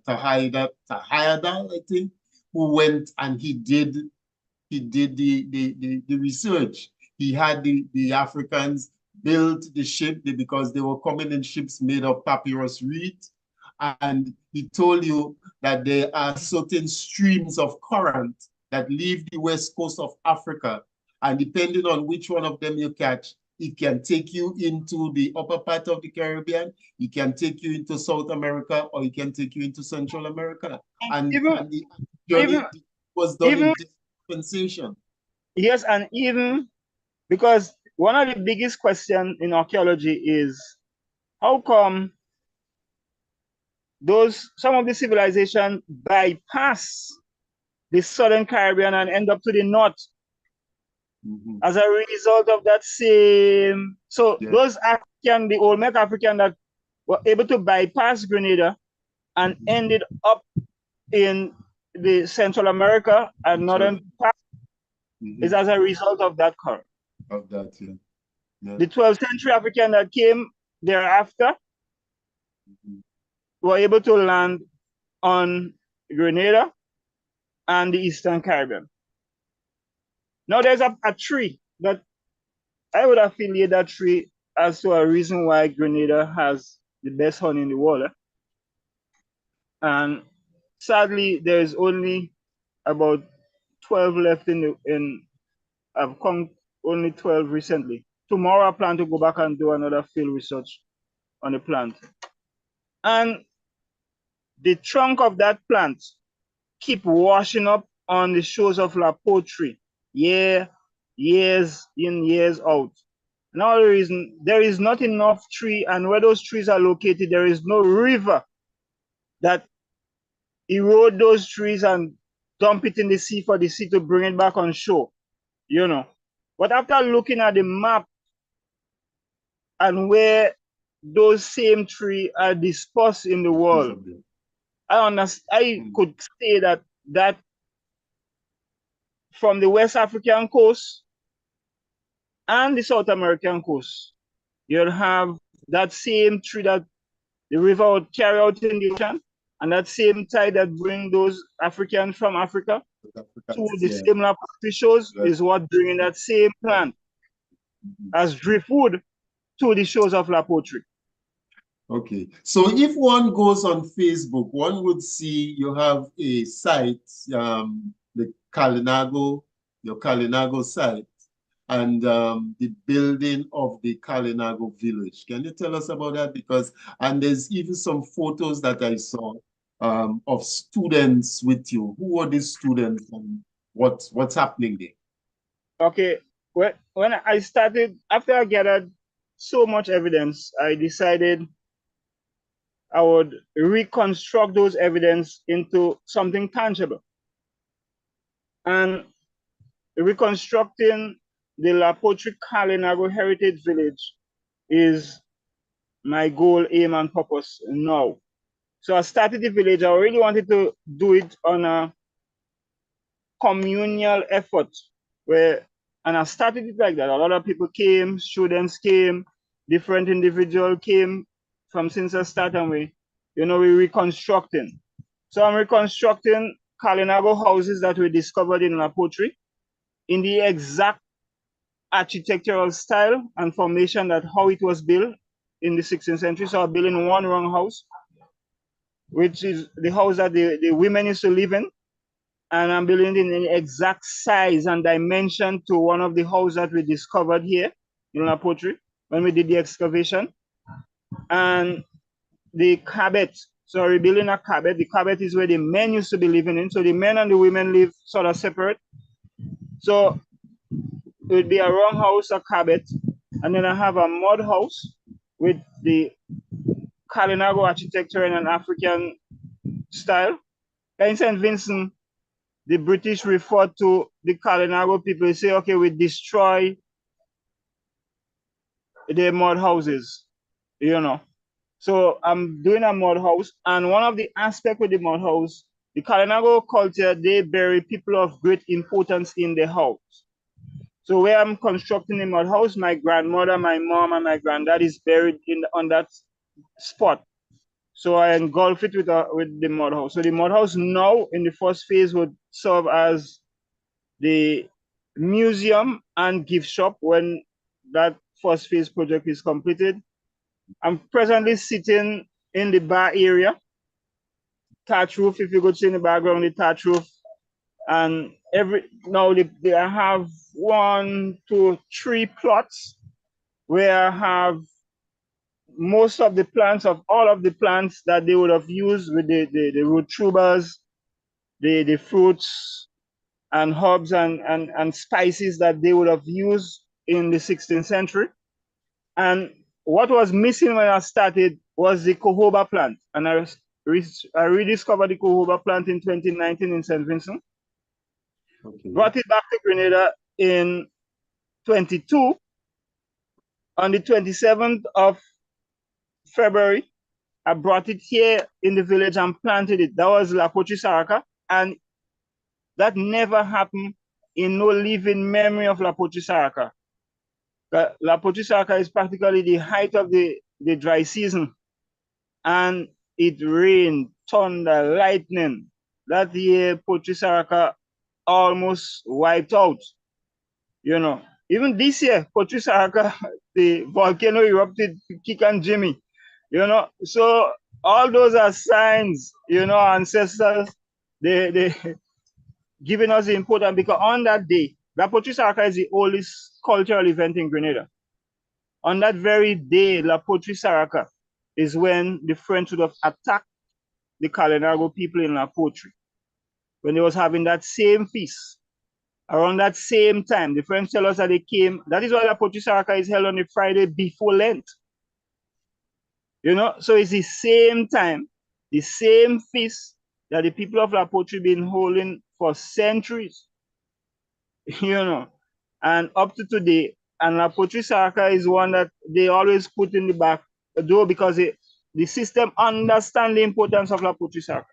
Tahayda, I think, who went and he did the research. he had the Africans build the ship because they were coming in ships made of papyrus reed. And he told you that there are certain streams of current that leave the west coast of Africa. And depending on which one of them you catch, it can take you into the upper part of the Caribbean, it can take you into South America, or it can take you into Central America. And the journey was done in dispensation. Yes, and even because one of the biggest questions in archaeology is how come some of the civilization bypass the southern Caribbean and end up to the north as a result of that same. So those African, the Olmec African that were able to bypass Grenada and ended up in the Central America and northern part is as a result of that current. Of that, yeah. The 12th century African that came thereafter were able to land on Grenada and the Eastern Caribbean. Now there's a tree that I would affiliate that tree as to a reason why Grenada has the best honey in the world. And sadly, there's only about 12 left I've come only 12 recently. Tomorrow I plan to go back and do another field research on the plant. And the trunk of that plant keep washing up on the shores of La Poterie, years in, years out. Now the reason there is not enough tree, and where those trees are located, there is no river that erode those trees and dump it in the sea for the sea to bring it back on shore, you know. But after looking at the map and where those same trees are dispersed in the world, I could say that from the West African coast and the South American coast, you'll have that same tree that the river would carry out in the ocean, and that same tide that bring those Africans from Africa to the similar shores is what bringing that same plant as driftwood to the shores of La Poterie. Okay, so if one goes on Facebook, one would see you have a site, the Kalinago, your Kalinago site, and the building of the Kalinago village. Can you tell us about that? And there's even some photos that I saw of students with you. Who are these students and what's happening there? Okay, when I started, after I gathered so much evidence, I decided I would reconstruct those evidence into something tangible. And reconstructing the La Poterie Kalinago Heritage Village is my goal, aim, and purpose now. So I started the village. I really wanted to do it on a communal effort and I started it like that. A lot of people came, students came, different individuals came from since I started, and we're reconstructing. So I'm reconstructing Kalinago houses that we discovered in La Poterie in the exact architectural style and formation that how it was built in the 16th century. So I'm building one wrong house, which is the house that the women used to live in. And I'm building in the exact size and dimension to one of the houses that we discovered here in La Poterie when we did the excavation. And the cabet, so we're building a cabet. The cabet is where the men used to be living in. So the men and the women live sort of separate. So it would be a wrong house, a cabet. And then I have a mud house with the Kalinago architecture in an African style. In St. Vincent, the British refer to the Kalinago people. They say, okay, we destroy the mud houses, So I'm doing a mud house. And one of the aspects with the mud house, the Kalinago culture, they bury people of great importance in the house. So where I'm constructing the mud house, my grandmother, my mom, and my granddad is buried on that spot. So I engulf it with the mud house. So the mud house now in the first phase would serve as the museum and gift shop when that first phase project is completed. I'm presently sitting in the bar area, thatch roof. If you could see in the background, the thatch roof. And now they have 1, 2, 3 plots where I have most of the plants of all of the plants that they would have used with the root tubers, the fruits and herbs and spices that they would have used in the 16th century. And what was missing when I started was the cohoba plant. And I rediscovered the cohoba plant in 2019 in St. Vincent. Okay. Brought it back to Grenada in 22. On the 27th of February, I brought it here in the village and planted it. That was La Pochissaraca, and that never happened in no living memory of La Pochissaraca. La Pochissaraca is practically the height of the dry season, and it rained, thunder, lightning. That year, Pochissaraca almost wiped out. You know, even this year, Pochissaraca, the volcano erupted, Kik and Jimmy. You know, so all those are signs, you know, ancestors, they giving us the importance, because on that day, La Pochissaraca is the oldest cultural event in Grenada. On that very day, La Pochissaraca is when the French would have attacked the Kalinago people in La Poterie, when they was having that same feast. Around that same time, the French tell us that they came. That is why La Pochissaraca is held on the Friday before Lent. You know, so it's the same time, the same feast that the people of La Poterie been holding for centuries. You know, and up to today, and La Pochissaraca is one that they always put in the back door because the system understands the importance of La Pochissaraca.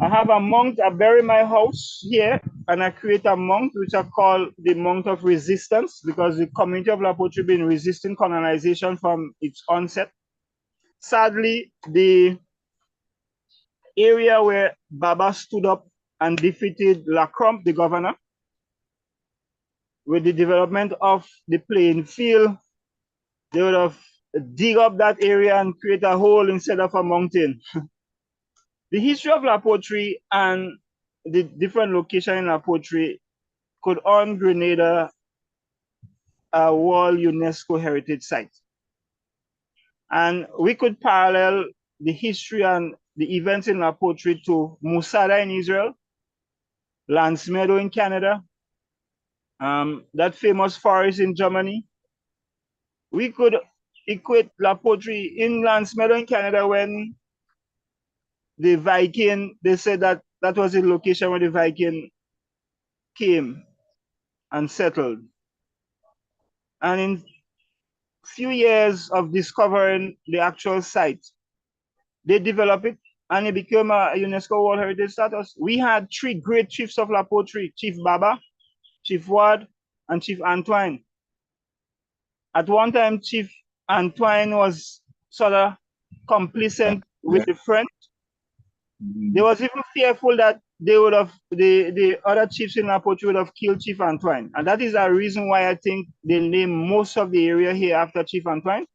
I have a mount, I bury my house here, and I create a mount which I call the Mount of Resistance, because the community of La Poterie been resisting colonization from its onset. Sadly, the area where Baba stood up and defeated Lacroix, the governor, with the development of the playing field, they would have dig up that area and create a hole instead of a mountain. The history of La Poterie and the different locations in La Poterie could earn Grenada a World UNESCO Heritage Site. And we could parallel the history and the events in La Poterie to Musada in Israel, Lance Meadow in Canada, that famous forest in Germany. We could equate La Poterie in Lance Meadow in Canada when the Viking, they said that that was the location where the Viking came and settled. And in few years of discovering the actual site, they developed it and it became a UNESCO World Heritage status. We had 3 great chiefs of La Poterie: Chief Baba, Chief Ward, and Chief Antoine. At one time, Chief Antoine was sort of complicit with the French. They was even fearful that they would have, the other chiefs in La Poterie would have killed Chief Antoine. And that is a reason why I think they named most of the area here after Chief Antoine.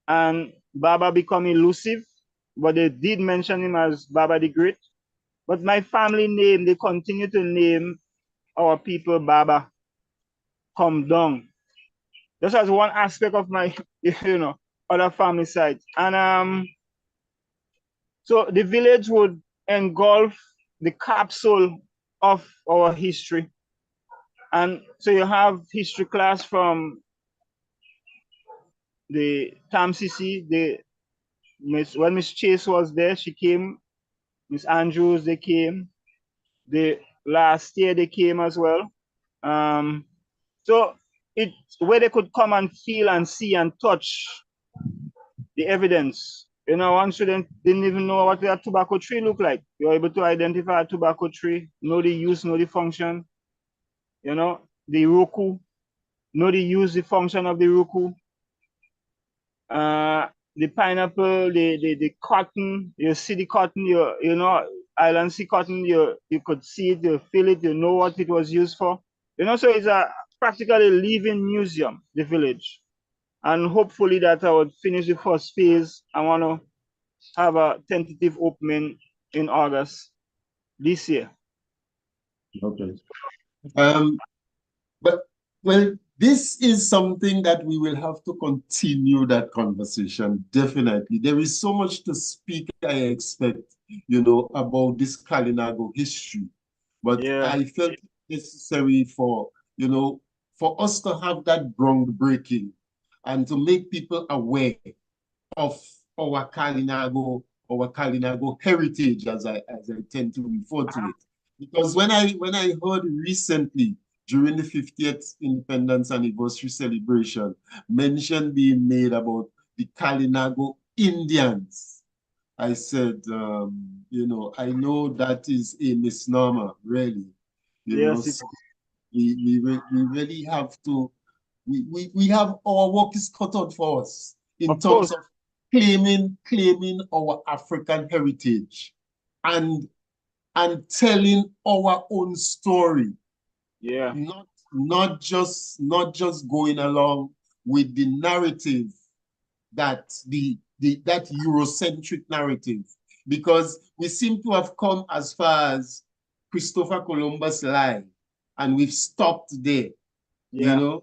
And Baba become elusive, but they did mention him as Baba the Great. But my family name, they continue to name our people Baba, come down. This is one aspect of my, you know, other family side. And so the village would engulf the capsule of our history. And so you have history class from the TAMCC, when Miss Chase was there, she came. Miss Andrews, they came. The last year they came as well. So it's where they could come and feel and see and touch the evidence. You know, one student didn't even know what a tobacco tree looked like. You're able to identify a tobacco tree, know the use, know the function. You know, the roku, know the use, the function of the roku. The pineapple, the cotton, you see the cotton, you know, island sea cotton, you could see it, you feel it, you know what it was used for. You know, so it's a practically living museum, the village. And hopefully that I would finish the first phase. I want to have a tentative opening in August this year. Okay. But well, this is something that we will have to continue that conversation. Definitely. There is so much to speak, I expect, about this Kalinago history. But Yeah. I felt it necessary for us to have that groundbreaking and to make people aware of our Kalinago heritage, as I tend to refer to it. Because when I heard recently during the 50th independence anniversary celebration, mention being made about the Kalinago Indians, I said, I know that is a misnomer, really. Yes, So we really have to, we have our work is cut out for us in of terms course. of claiming our African heritage and telling our own story. Yeah. Not just going along with the narrative that that Eurocentric narrative, because we seem to have come as far as Christopher Columbus lie, and we've stopped there. Yeah.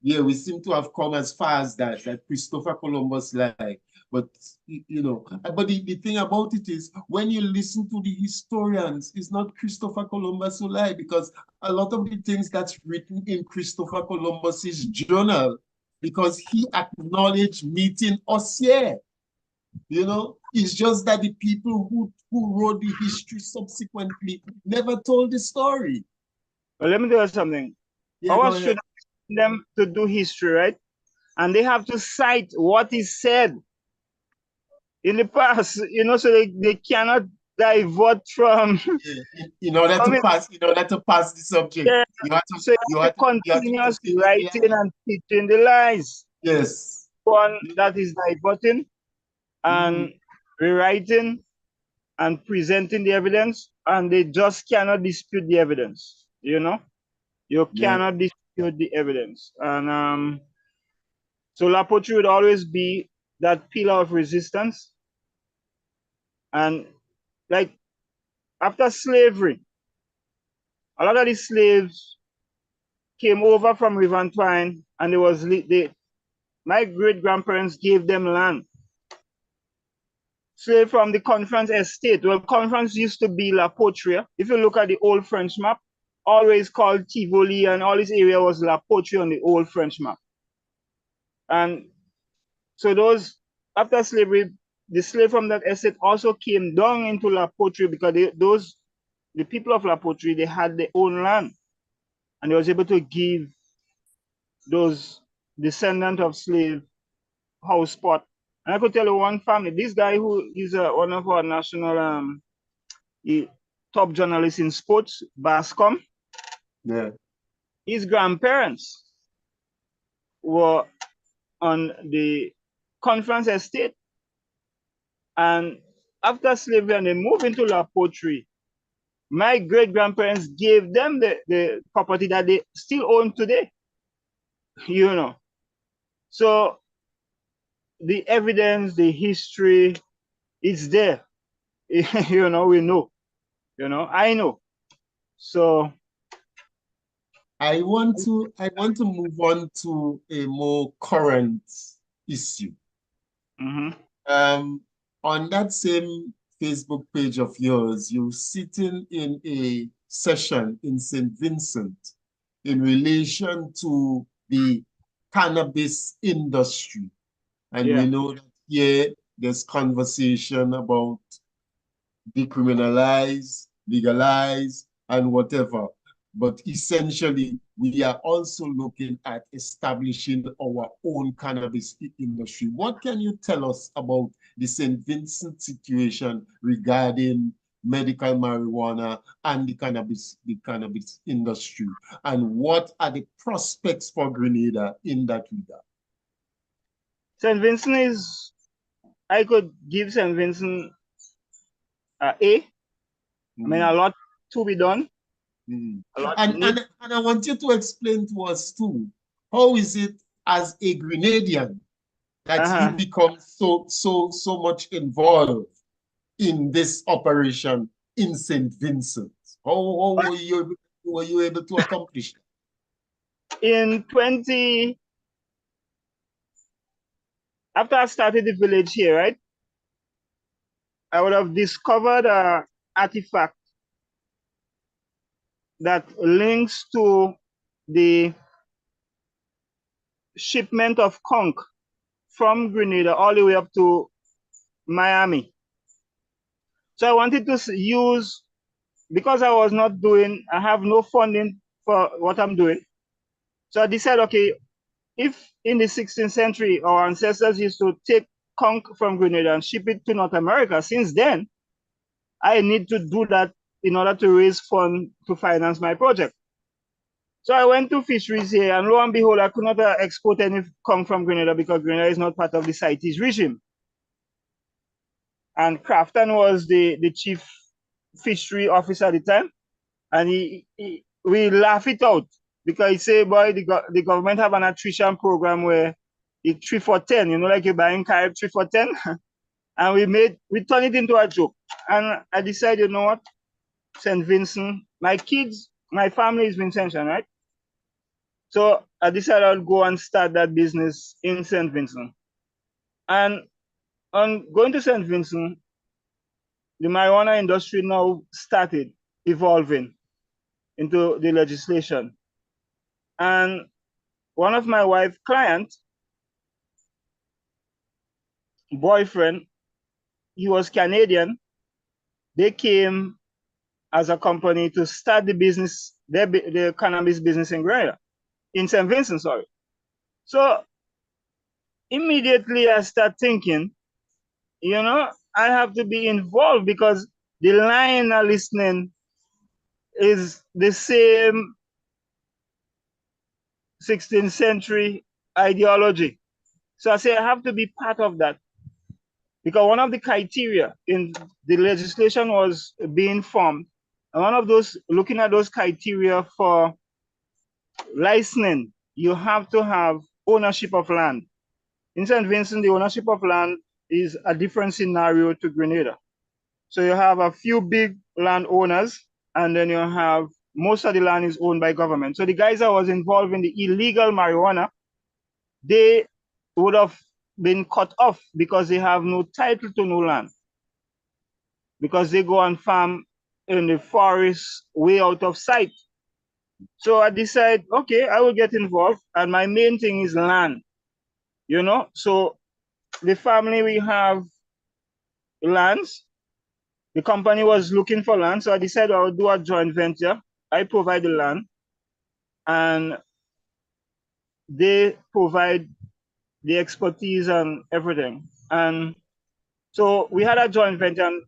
Yeah, we seem to have come as far as that Christopher Columbus lie. But the thing about it is, when you listen to the historians, it's not Christopher Columbus who lie, because a lot of the things that's written in Christopher Columbus's journal, because he acknowledged meeting us here. It's just that the people who wrote the history subsequently never told the story. Well, let me tell you something. Yeah, Our go ahead. students them to do history, right? And they have to cite what is said in the past, so they cannot divert from. In order to pass the subject, Yeah, you have so you the have to continuous continue. writing and teaching the lies. Yes. One that is diverting and rewriting and presenting the evidence, and they just cannot dispute the evidence. You cannot dispute the evidence. And so La Poterie would always be that pillar of resistance. And like after slavery, a lot of the slaves came over from River Antoine, and my great grandparents gave them land. Slave from the Conference estate. Well, Conference used to be La Poterie. If you look at the old French map, always called Tivoli, and all this area was La Poterie on the old French map. And so those, after slavery, the slave from that estate also came down into La Poterie, because the people of La Poterie, they had their own land, and they was able to give those descendants of slave house spot. And I could tell you one family, this guy who is one of our national top journalists in sports, Bascom. Yeah. His grandparents were on the Conference estate, and after slavery, and they moved into La Poterie, my great grandparents gave them the property that they still own today. So the evidence, the history, is there. We know. I know. So I want to move on to a more current issue. On that same Facebook page of yours, you're sitting in a session in St. Vincent in relation to the cannabis industry. And we know that here there's conversation about decriminalize, legalize, and whatever. But essentially, we are also looking at establishing our own cannabis industry. What can you tell us about the St. Vincent situation regarding medical marijuana and the cannabis industry? And what are the prospects for Grenada in that regard? St. Vincent I could give St. Vincent A. I mean, a lot to be done. Mm. A lot And, need- and I want you to explain to us too, how is it as a Grenadian that you become so much involved in this operation in St. Vincent? How were you able to accomplish that? in 20, after I started the village here, right? I would have discovered an artifact that links to the shipment of conch from Grenada all the way up to Miami. So I wanted to use, because I have no funding for what I'm doing. So I decided, okay, if in the 16th century our ancestors used to take conch from Grenada and ship it to North America, since then, I need to do that in order to raise funds to finance my project. So I went to fisheries here, and lo and behold, I could not export any conch from Grenada because Grenada is not part of the CITES regime. And Crafton was the chief fishery officer at the time, and we laugh it out because he say, boy, the government have an attrition program where it's 3 for 10, you know, like you're buying Carib 3 for 10. And we turned it into a joke. And I decided, you know what, St. Vincent, my family is Vincentian, right? So I decided I'll go and start that business in St. Vincent. And on going to St. Vincent, the marijuana industry now started evolving into the legislation. And one of my wife's clients, boyfriend, he was Canadian. They came as a company to start the business, the cannabis business in Grenada, in St. Vincent, sorry. So immediately I start thinking, you know, I have to be involved because the line of listening is the same 16th century ideology. So I say I have to be part of that because one of the criteria in the legislation was being formed. And one of those, looking at those criteria for licensing, you have to have ownership of land. In St. Vincent, the ownership of land is a different scenario to Grenada. So you have a few big landowners, and then you have most of the land is owned by government. So the guys that was involved in the illegal marijuana, they would have been cut off because they have no title to no land. Because they go and farm in the forest way out of sight. So I decided, okay, I will get involved. And my main thing is land, you know? So the family, we have lands. The company was looking for land. So I decided I would do a joint venture. I provide the land and they provide the expertise and everything. And so we had a joint venture, and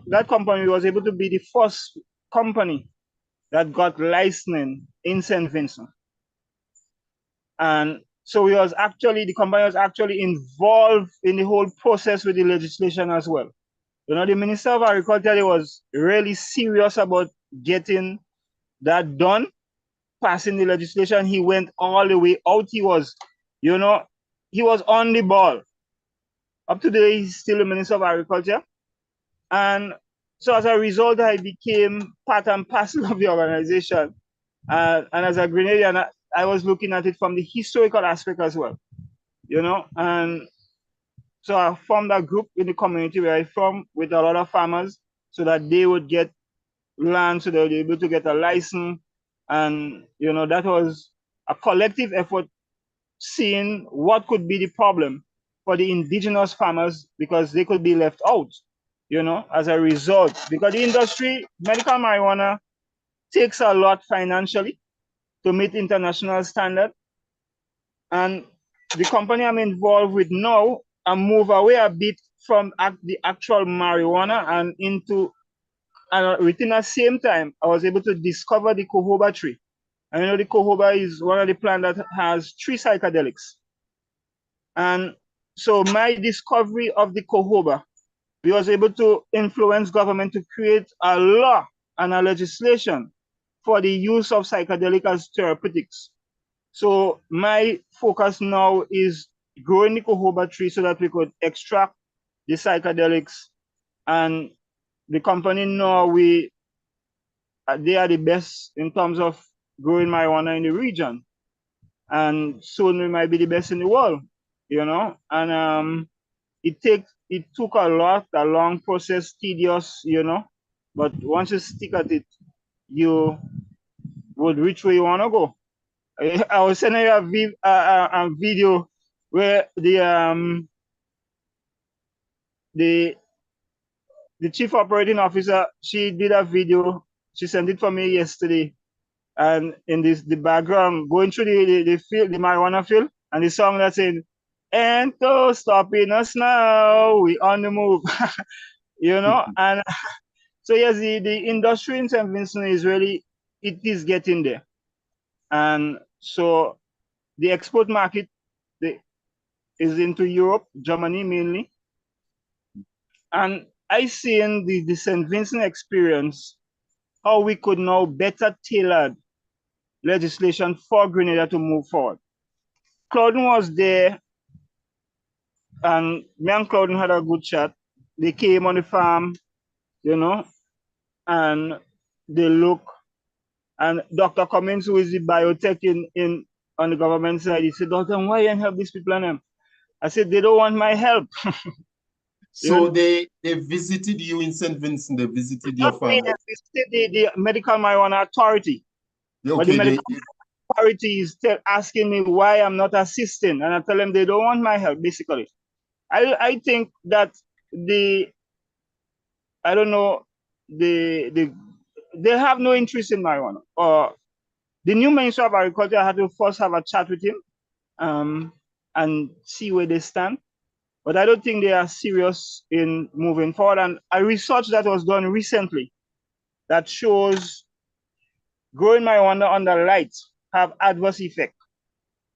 that company was able to be the first company that got licensing in St. Vincent. And so the company was actually involved in the whole process with the legislation as well. You know, the Minister of Agriculture was really serious about getting that done, passing the legislation. He went all the way out. He was on the ball. Up to today, he's still the Minister of Agriculture. And so as a result, I became part and parcel of the organization. And as a Grenadian, I was looking at it from the historical aspect as well, you know. And so I formed a group in the community where I'm from with a lot of farmers so that they would get land, so they would be able to get a license. And, you know, that was a collective effort seeing what could be the problem for the indigenous farmers because they could be left out, you know, as a result. Because the industry, medical marijuana, takes a lot financially to meet international standard. And the company I'm involved with now, I move away a bit from the actual marijuana and into, and within the same time, I was able to discover the cohoba tree. And you know, the cohoba is one of the plants that has 3 psychedelics. And so my discovery of the cohoba, we was able to influence government to create a law and a legislation for the use of psychedelic as therapeutics. So my focus now is growing the jojoba tree so that we could extract the psychedelics, and the company now they are the best in terms of growing marijuana in the region, and soon we might be the best in the world, you know. And it took a long process, tedious, you know, but once you stick at it, you would reach where you want to go. I was sending you a video where the chief operating officer, she did a video. She sent it for me yesterday, and in the background, going through the field, the marijuana field, and the song that's in, "Ain't no stopping us now, we on the move," you know. And so yes, the industry in St. Vincent is really, it is getting there, and so the export market is into Europe, Germany mainly, and I see in the St. Vincent experience how we could now better tailor legislation for Grenada to move forward. Claudine was there, and me and Claudine had a good chat. They came on the farm, you know, and they look. And Dr. Cummins, who is the biotech on the government side, he said, "Doctor, why you help these people and them?" I said, "They don't want my help." So they visited you in St. Vincent, they visited your family. They visited the medical marijuana authority. Okay, but the medical authority is still asking me why I'm not assisting, and I tell them they don't want my help, basically. I think that I don't know, they have no interest in marijuana. Or the new Minister of Agriculture, I had to first have a chat with him and see where they stand. But I don't think they are serious in moving forward. And a research that was done recently that shows growing marijuana under light have adverse effect.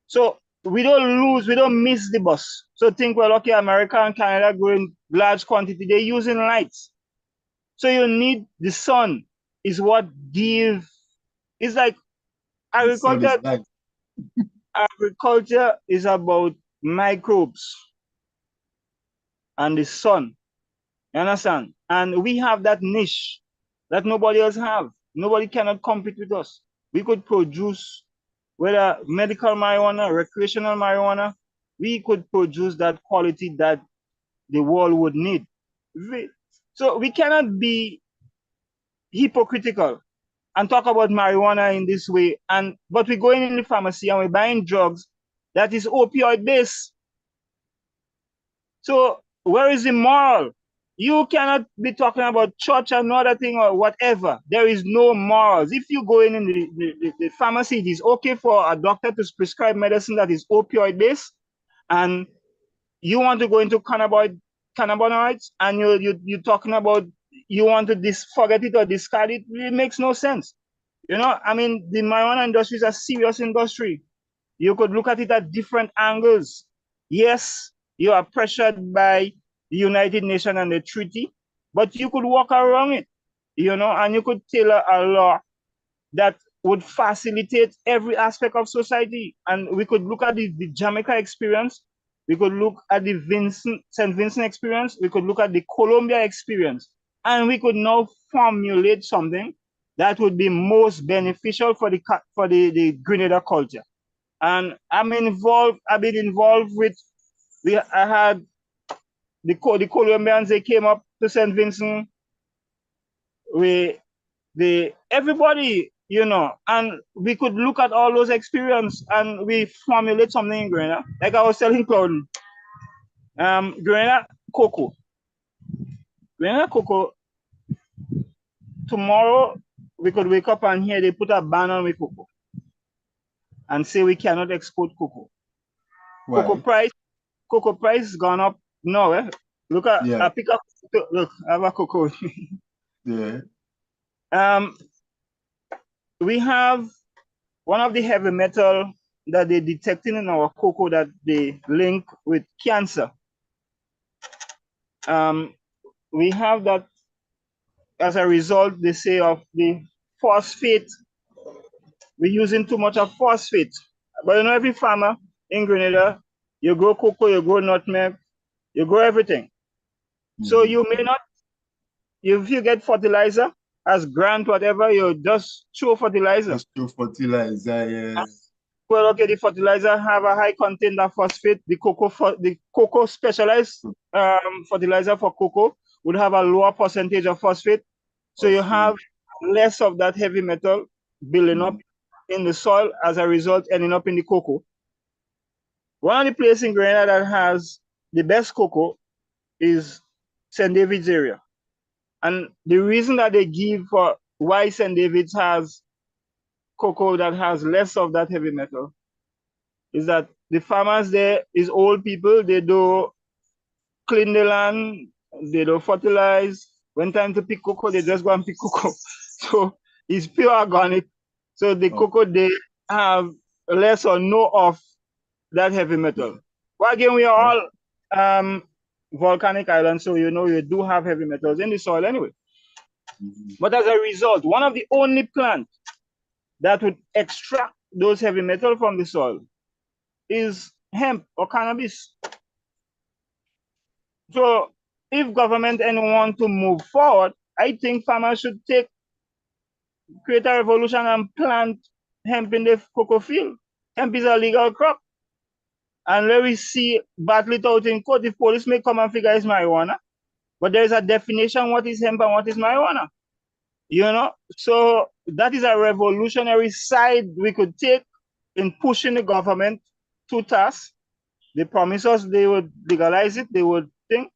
So we don't miss the bus. So think, well, okay, America and Canada growing large quantity, they're using lights. So you need the sun is what it's like agriculture. Agriculture is about microbes and the sun. You understand? And we have that niche that nobody else have. Nobody cannot compete with us. We could produce, whether medical marijuana, recreational marijuana, we could produce that quality that the world would need. So we cannot be hypocritical and talk about marijuana in this way, but we're going in the pharmacy and we're buying drugs that is opioid based. So where is the moral? You cannot be talking about church and other thing or whatever. There is no morals. If you go in the pharmacy, it is okay for a doctor to prescribe medicine that is opioid based, and you want to go into cannabinoids, and you're talking about you want to forget it or discard it. It makes no sense. You know, I mean, the marijuana industry is a serious industry. You could look at it at different angles. Yes, you are pressured by the United Nations and the treaty, but you could walk around it, you know, and you could tailor a law that would facilitate every aspect of society. And we could look at the Jamaica experience, we could look at the St. Vincent experience, we could look at the Colombia experience, and we could now formulate something that would be most beneficial for the Grenada culture. And I've been involved with, I had the Colombians, they came up to St. Vincent, everybody, you know, and we could look at all those experiences and we formulate something in Grenada. Like I was telling Claude, Grenada cocoa, tomorrow we could wake up and hear they put a ban on with cocoa and say we cannot export cocoa. Right. Cocoa price gone up now. Look at, I pick up, look, I have a cocoa. Yeah. We have one of the heavy metal that they detecting in our cocoa that they link with cancer. We have that as a result, they say, of the phosphate we're using too much of phosphate. But you know, every farmer in Grenada, you grow cocoa, you grow nutmeg, you grow everything. So you may not, if you get fertilizer as grant, whatever, you just throw fertilizer. Just throw fertilizer, yeah. Well, okay, the fertilizer have a high content of phosphate. The cocoa specialized fertilizer for cocoa would have a lower percentage of phosphate. So you have less of that heavy metal building up in the soil, as a result ending up in the cocoa. One of the places in Grenada that has the best cocoa is St. David's area. And the reason that they give for why St. David's has cocoa that has less of that heavy metal is that the farmers there is old people. They do clean the land, they do fertilize. When time to pick cocoa, they just go and pick cocoa. So it's pure organic. So the cocoa, they have less or no of that heavy metal. Well, again, we are all volcanic islands, so you know you do have heavy metals in the soil anyway. But as a result, one of the only plants that would extract those heavy metal from the soil is hemp or cannabis. So if government want to move forward, I think farmers should create a revolution and plant hemp in the cocoa field. Hemp is a legal crop. And let we see, battle it out in court. The police may come and figure it's marijuana, but there is a definition what is hemp and what is marijuana. You know, so that is a revolutionary side we could take in pushing the government to task. They promise us they would legalize it, they would think.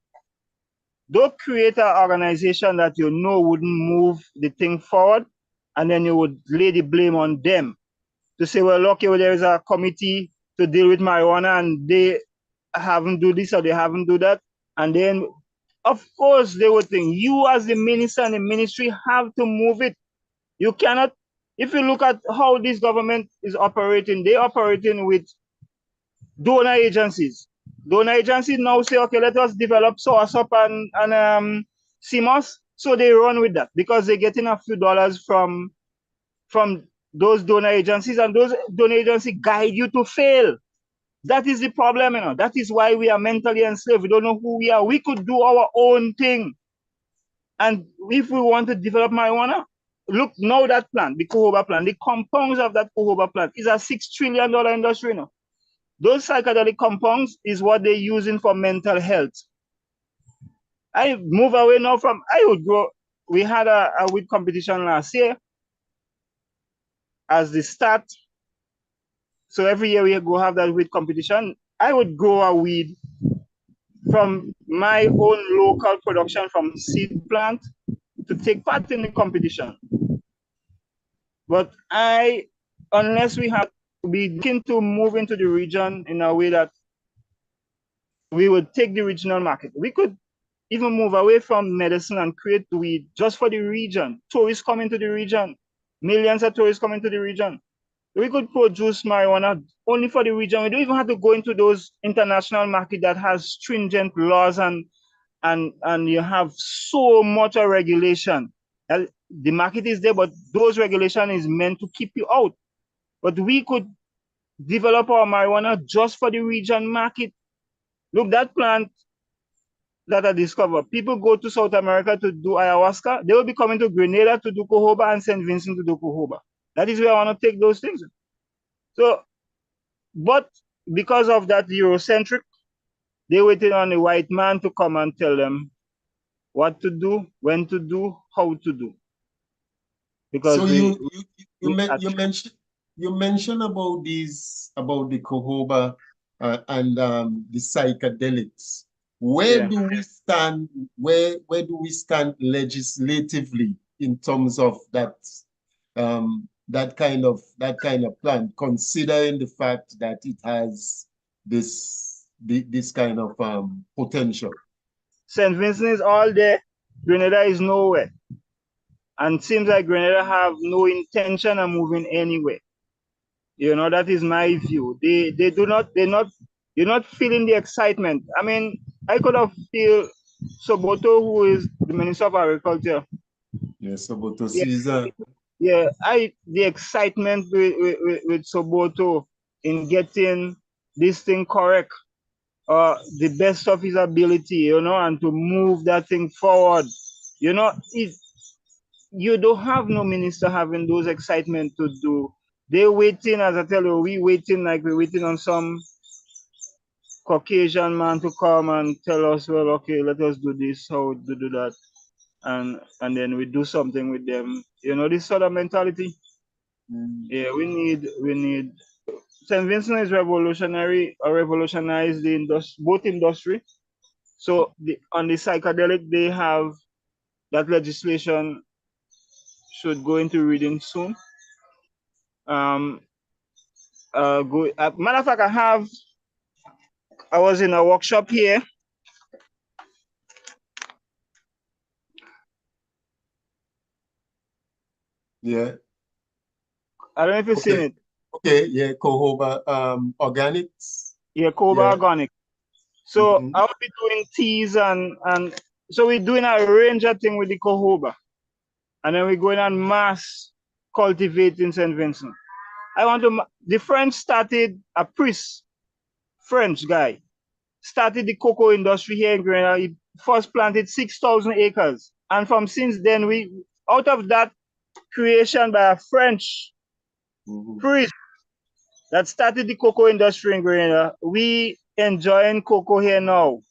Don't create an organization that you know wouldn't move the thing forward, and then you would lay the blame on them to say, well, okay, well, there is a committee to deal with marijuana and they haven't do this or they haven't do that. And then, of course, they would think you as the minister and the ministry have to move it. You cannot, if you look at how this government is operating, they're operating with donor agencies. Donor agencies now say, okay, let us develop Soursop and CMOS. So they run with that because they're getting a few dollars from those donor agencies, and those donor agencies guide you to fail. That is the problem, you know. That is why we are mentally enslaved. We don't know who we are. We could do our own thing. And if we want to develop marijuana, look, now that plant, the cohoba plant, the compounds of that cohoba plant is a $6 trillion industry, you know. Those psychedelic compounds is what they're using for mental health. I move away now from, I would go, we had a weed competition last year as the start. So every year we go have that weed competition. I would grow a weed from my own local production from seed plant to take part in the competition. But unless we have to be looking to move into the region in a way that we would take the regional market. We could even move away from medicine and create weed just for the region. Tourists coming to the region, millions of tourists coming to the region. We could produce marijuana only for the region. We don't even have to go into those international market that has stringent laws and you have so much regulation. The market is there, but those regulation is meant to keep you out. But we could develop our marijuana just for the region market. Look, that plant that I discovered, people go to South America to do ayahuasca. They will be coming to Grenada to do cohoba and St. Vincent to do cohoba. That is where I want to take those things. So, but because of that Eurocentric, they waited on the white man to come and tell them what to do, when to do, how to do. Because so you mentioned about the cohoba and the psychedelics. Where do we stand? Where do we stand legislatively in terms of that that kind of plant, considering the fact that it has this kind of potential? St. Vincent is all there. Grenada is nowhere. And it seems like Grenada have no intention of moving anywhere. You know, that is my view. You're not feeling the excitement. I mean, I could have feel Soboto, who is the Minister of Agriculture. Yes, Soboto Caesar. yeah, the excitement with Soboto in getting this thing correct, the best of his ability, you know, and to move that thing forward. You know, you don't have no minister having those excitement to do. They waiting, as I tell you, we waiting like we're waiting on some Caucasian man to come and tell us, well, okay, let us do this, how to do that, and then we do something with them. You know, this sort of mentality. Yeah, we need. St. Vincent is revolutionary or revolutionized the both industry. So on the psychedelic, they have that legislation should go into reading soon. Matter of fact, I was in a workshop here. Yeah. I don't know if you've seen it. Okay, yeah, Cohoba Organics. Yeah, Cohoba Yeah. Organic. So Mhm. I'll be doing teas and so we're doing a range of things with the Cohoba. And then we're going on mass cultivating St. Vincent. The French started, a priest, French guy, started the cocoa industry here in Grenada. He first planted 6,000 acres. And from since then, out of that creation by a French priest that started the cocoa industry in Grenada, we enjoying cocoa here now.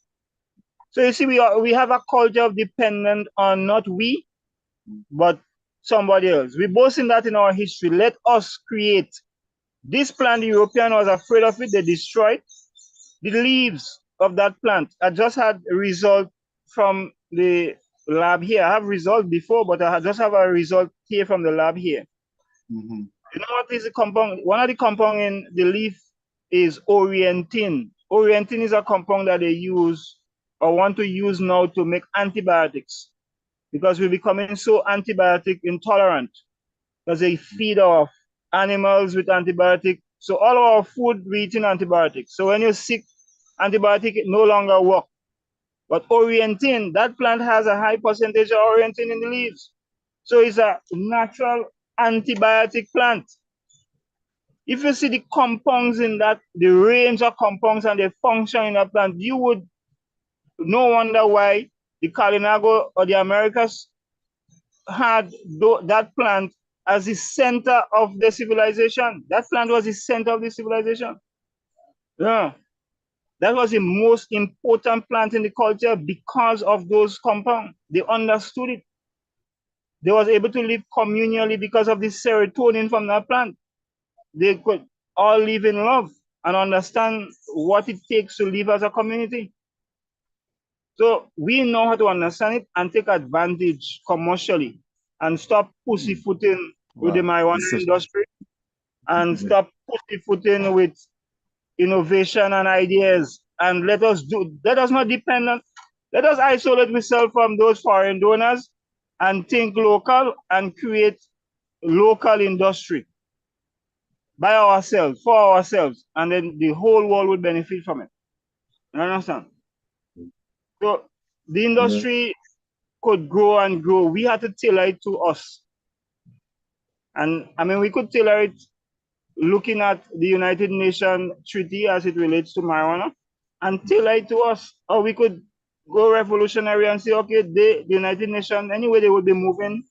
So you see, we have a culture of dependent on not we, but somebody else. We boast in that in our history. Let us create. This plant, the European was afraid of it. They destroyed the leaves of that plant. I just had a result from the lab here. I have result before, but I just have a result here from the lab here. You know what is the compound? One of the compound in the leaf is orientin. Orientin is a compound that they use or want to use now to make antibiotics, because we're becoming so antibiotic intolerant because they feed our animals with antibiotic. So all our food we eating antibiotics. So when you're sick, antibiotic no longer work. But orientin, that plant has a high percentage of orientin in the leaves. So it's a natural antibiotic plant. If you see the compounds in that, the range of compounds and the function in a plant, you would no wonder why the Kalinago or the Americas had that plant as the center of the civilization. That plant was the center of the civilization. Yeah. That was the most important plant in the culture because of those compounds. They understood it. They was able to live communally because of the serotonin from that plant. They could all live in love and understand what it takes to live as a community. So we know how to understand it and take advantage commercially and stop pussyfooting with the marijuana industry and stop pussyfooting with innovation and ideas. And let us not depend on, let us isolate ourselves from those foreign donors and think local and create local industry by ourselves, for ourselves, and then the whole world would benefit from it. You understand? So the industry could grow and grow. We had to tailor it to us. And I mean, we could tailor it looking at the United Nations Treaty as it relates to marijuana and tailor it to us. Or we could go revolutionary and say, okay, the United Nations, anyway, they will be moving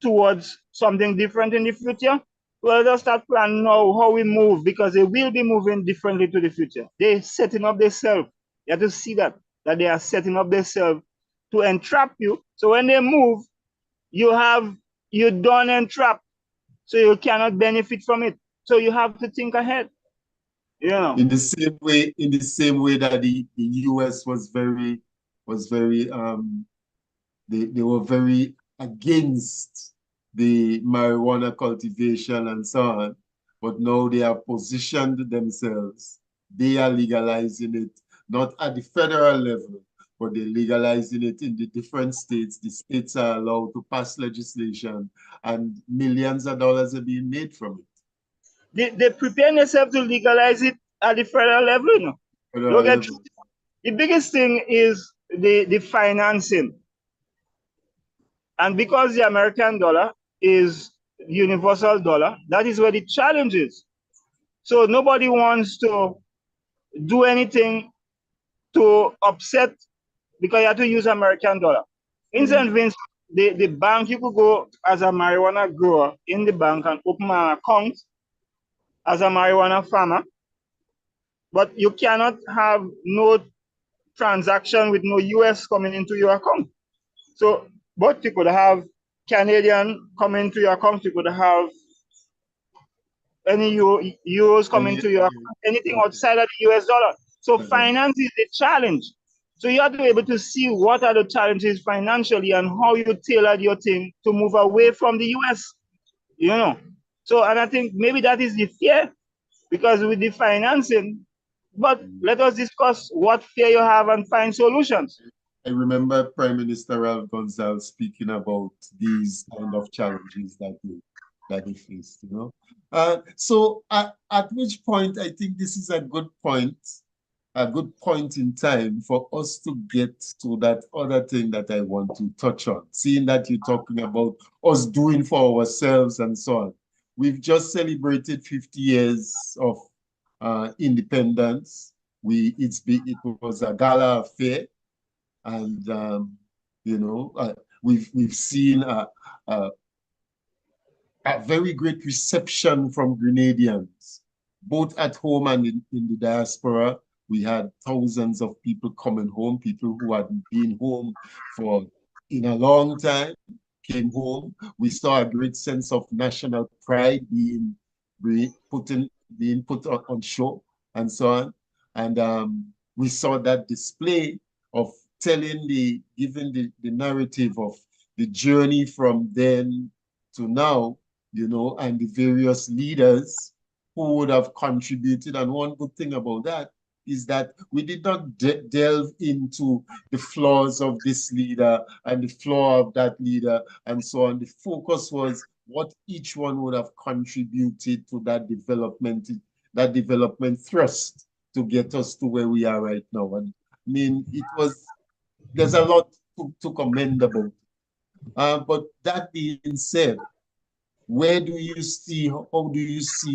towards something different in the future. Well, let's start planning now how we move, because they will be moving differently to the future. They're setting up themselves. You have to see that they are setting up themselves to entrap you. So when they move, you're done entrapped. So you cannot benefit from it. So you have to think ahead. You know. In the same way that the US was very they were very against the marijuana cultivation and so on, but now they have positioned themselves. They are legalizing it, not at the federal level, but they're legalizing it in the different states. The states are allowed to pass legislation, and millions of dollars are being made from it. They prepare themselves to legalize it at the federal level, you know. Federal level. The biggest thing is the financing. And because the American dollar is universal dollar. That is where the challenge is. So nobody wants to do anything to upset, because you have to use American dollar. In St. Vincent, the bank, you could go as a marijuana grower in the bank and open an account as a marijuana farmer, but you cannot have no transaction with no US coming into your account. So, but you could have Canadian coming into your account, you could have any euros coming to your account, anything outside of the US dollar. So finance is the challenge. So you have to be able to see what are the challenges financially and how you tailored your thing to move away from the US, you know. So, and I think maybe that is the fear, because with the financing, but let us discuss what fear you have and find solutions. I remember Prime Minister Ralph Gonsalves speaking about these kind of challenges that he faced, you know. So at which point, I think this is a good point in time for us to get to that other thing that I want to touch on, seeing that you're talking about us doing for ourselves and so on. We've just celebrated 50 years of independence. It was a gala affair, and you know, we've seen a very great reception from Grenadians, both at home and in the diaspora. We had thousands of people coming home, people who hadn't been home in a long time came home. We saw a great sense of national pride being put on show and so on. And we saw that display of giving the narrative of the journey from then to now, you know, and the various leaders who would have contributed. And one good thing about that is that we did not delve into the flaws of this leader and the flaw of that leader and so on. The focus was what each one would have contributed to that development thrust to get us to where we are right now. And I mean, there's a lot to commend about. But that being said, how do you see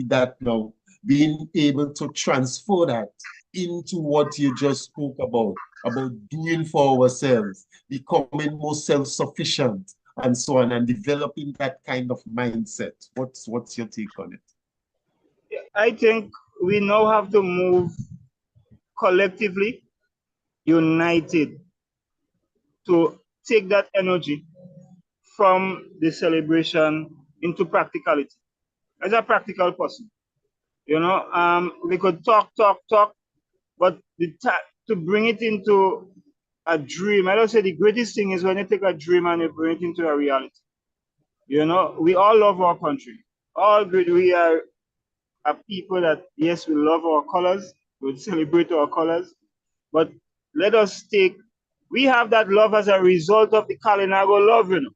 that now, being able to transfer that into what you just spoke about doing for ourselves, becoming more self-sufficient and so on, and developing that kind of mindset? What's your take on it? I think we now have to move collectively, united, to take that energy from the celebration into practicality. As a practical person, you know, we could talk, but to bring it into a dream, I don't say the greatest thing is when you take a dream and you bring it into a reality. You know, we all love our country. All good. We are a people that, yes, we love our colors, we celebrate our colors, but we have that love as a result of the Kalinago love, you know.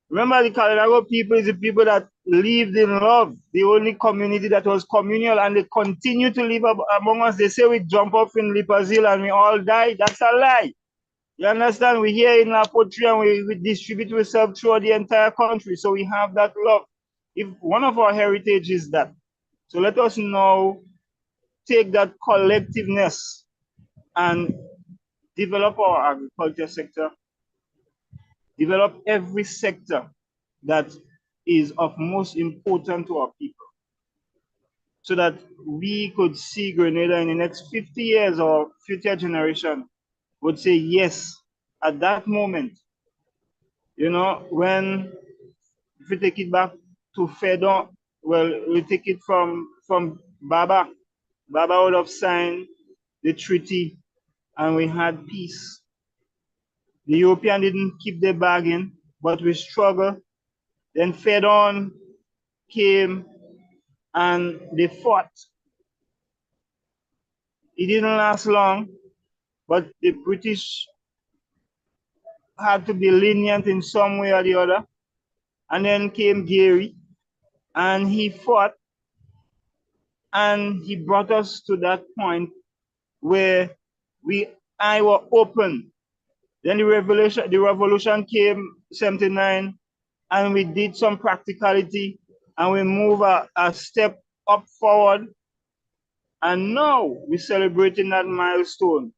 Remember, the Kalinago people is the people that lived in love, the only community that was communal, and they continue to live among us. They say we jump off in Lipazil and we all die. That's a lie. You understand? We here in La Poterie and we distribute ourselves throughout the entire country. So we have that love. If one of our heritage is that. So let us now take that collectiveness and develop our agriculture sector, develop every sector that is of most importance to our people, so that we could see Grenada in the next 50 years or future generation would say yes at that moment. You know, if we take it back to Fedon, well, we take it from Baba. Baba would have signed the treaty and we had peace. The European didn't keep their bargain, but we struggled. Then Fedon came and they fought. It didn't last long, but the British had to be lenient in some way or the other. And then came Gary, and he fought, and he brought us to that point where I were open. Then the revolution came, 79, and we did some practicality, and we move a step up forward. And now we're celebrating that milestone.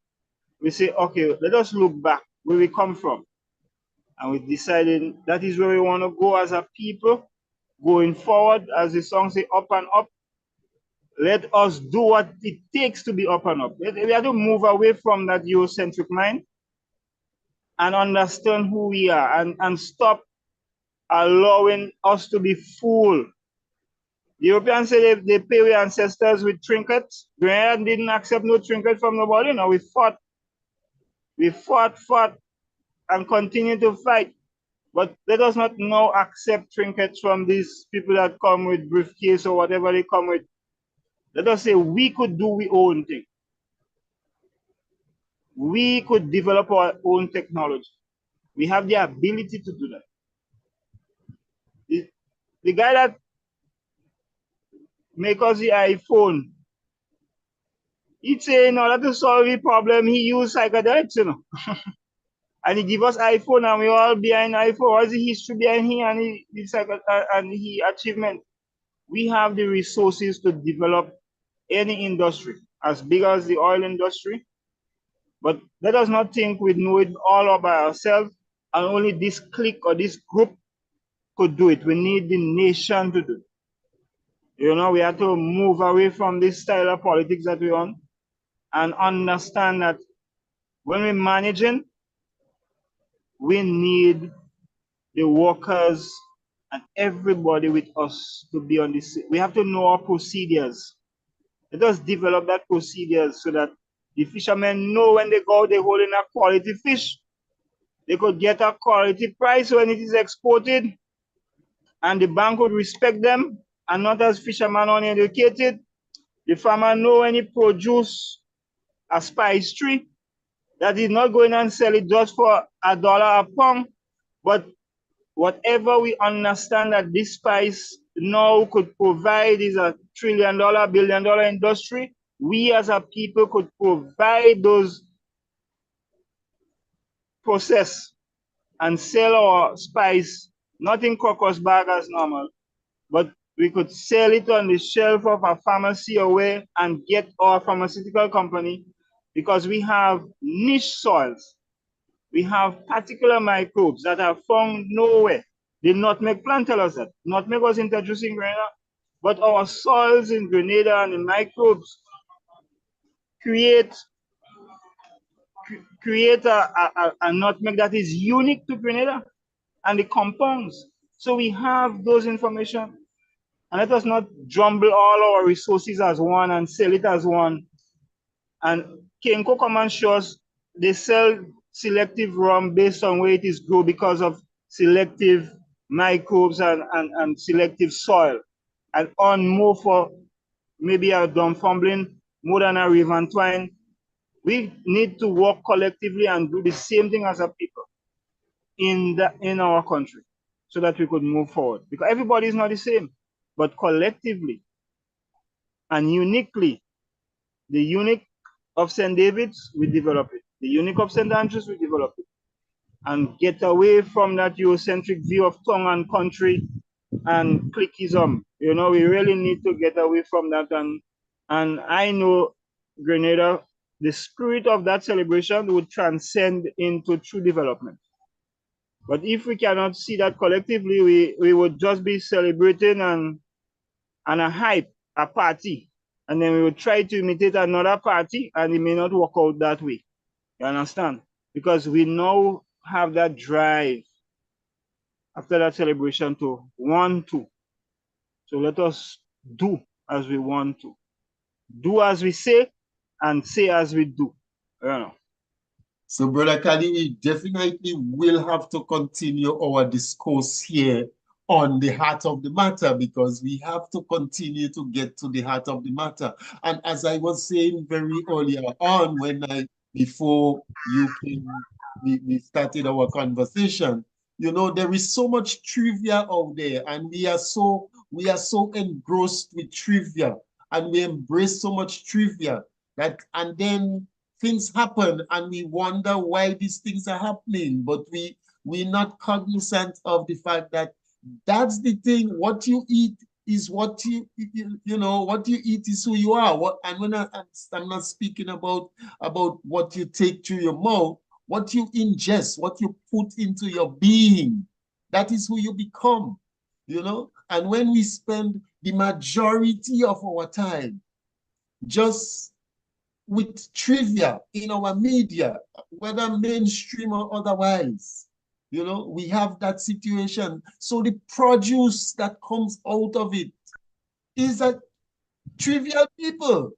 We say, okay, let us look back where we come from. And we decided that is where we want to go as a people, going forward, as the song say, up and up. Let us do what it takes to be up and up. We have to move away from that Eurocentric mind and understand who we are, and stop allowing us to be fooled. The Europeans say they pay our ancestors with trinkets. Grenada didn't accept no trinket from nobody. No, we fought, and continue to fight. But let us not now accept trinkets from these people that come with briefcase or whatever they come with. Let us say we could do our own thing. We could develop our own technology. We have the ability to do that. The guy that make us the iPhone, he'd say in order to solve the problem, he used psychedelics, you know. And he give us iPhone, and we all behind iPhone. What's the history behind him and the achievement? We have the resources to develop any industry, as big as the oil industry. But let us not think we know it all by ourselves, and only this clique or this group could do it. We need the nation to do it. You know, we have to move away from this style of politics that we're on, and understand that when we're managing, we need the workers and everybody with us to be on this. We have to know our procedures. Let us develop that procedures so that the fishermen know when they go, they're holding a quality fish. They could get a quality price when it is exported, and the bank would respect them, and not as fishermen uneducated. The farmer know when he produce a spice tree, that he's not going and sell it just for $1 a pound, but whatever we understand that this spice now could provide is a $1 trillion, $1 billion industry. We as a people could provide those process and sell our spice, not in crocus bag as normal, but we could sell it on the shelf of a pharmacy away and get our pharmaceutical company, because we have niche soils. We have particular microbes that are found nowhere. The nutmeg plant tell us that. Nutmeg was introduced in Grenada, but our soils in Grenada and the microbes create a nutmeg that is unique to Grenada and the compounds. So we have those information, and let us not jumble all our resources as one and sell it as one. And Kenko come and show us they sell selective rum based on where it is grown because of selective microbes and selective soil. And on more for maybe a Dunfermline more than a River Twine. We need to work collectively and do the same thing as a people in our country, so that we could move forward. Because everybody is not the same, but collectively and uniquely, the unique of St. David's, we develop it. The unique of St. Andrews, we develop it. And get away from that Eurocentric view of tongue and country and cliquism. You know, we really need to get away from that. And I know Grenada, the spirit of that celebration would transcend into true development. But if we cannot see that collectively, we would just be celebrating and a hype, a party. And then we would try to imitate another party, and it may not work out that way. You understand? Because we now have that drive after that celebration to want to. So let us do as we want to. Do as we say, and say as we do. You know. So, Brother Kali, we definitely will have to continue our discourse here on the heart of the matter, because we have to continue to get to the heart of the matter. And as I was saying very earlier on, before you came, we started our conversation, you know, there is so much trivia out there, and we are so engrossed with trivia, and we embrace so much trivia and then things happen, and we wonder why these things are happening, but we're not cognizant of the fact that That's the thing. What you eat is what you know, what you eat is who you are. And when I'm not speaking about what you take through your mouth, what you ingest, what you put into your being, that is who you become, you know. And when we spend the majority of our time just with trivia in our media, whether mainstream or otherwise, you know, we have that situation. So the produce that comes out of it is that trivial people,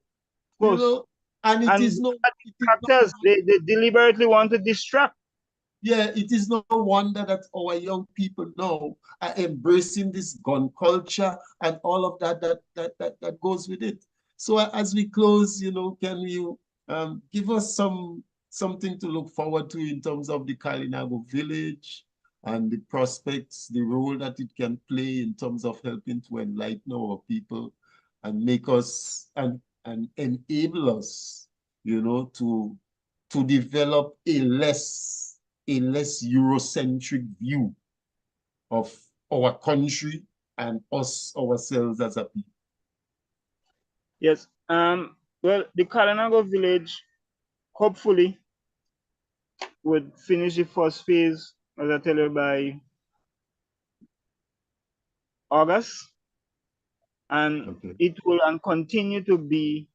you know, and it And is no, actors, they deliberately want to distract. yeah, it is no wonder that our young people now are embracing this gun culture and all of that goes with it. So as we close, you know, can you give us something to look forward to in terms of the Kalinago village and the prospects, the role that it can play in terms of helping to enlighten our people and make us and enable us, you know, to develop a less Eurocentric view of our country and us ourselves as a people. Yes. Well, the Kalinago village hopefully would finish the first phase, as I tell you, by August, and it will and continue to be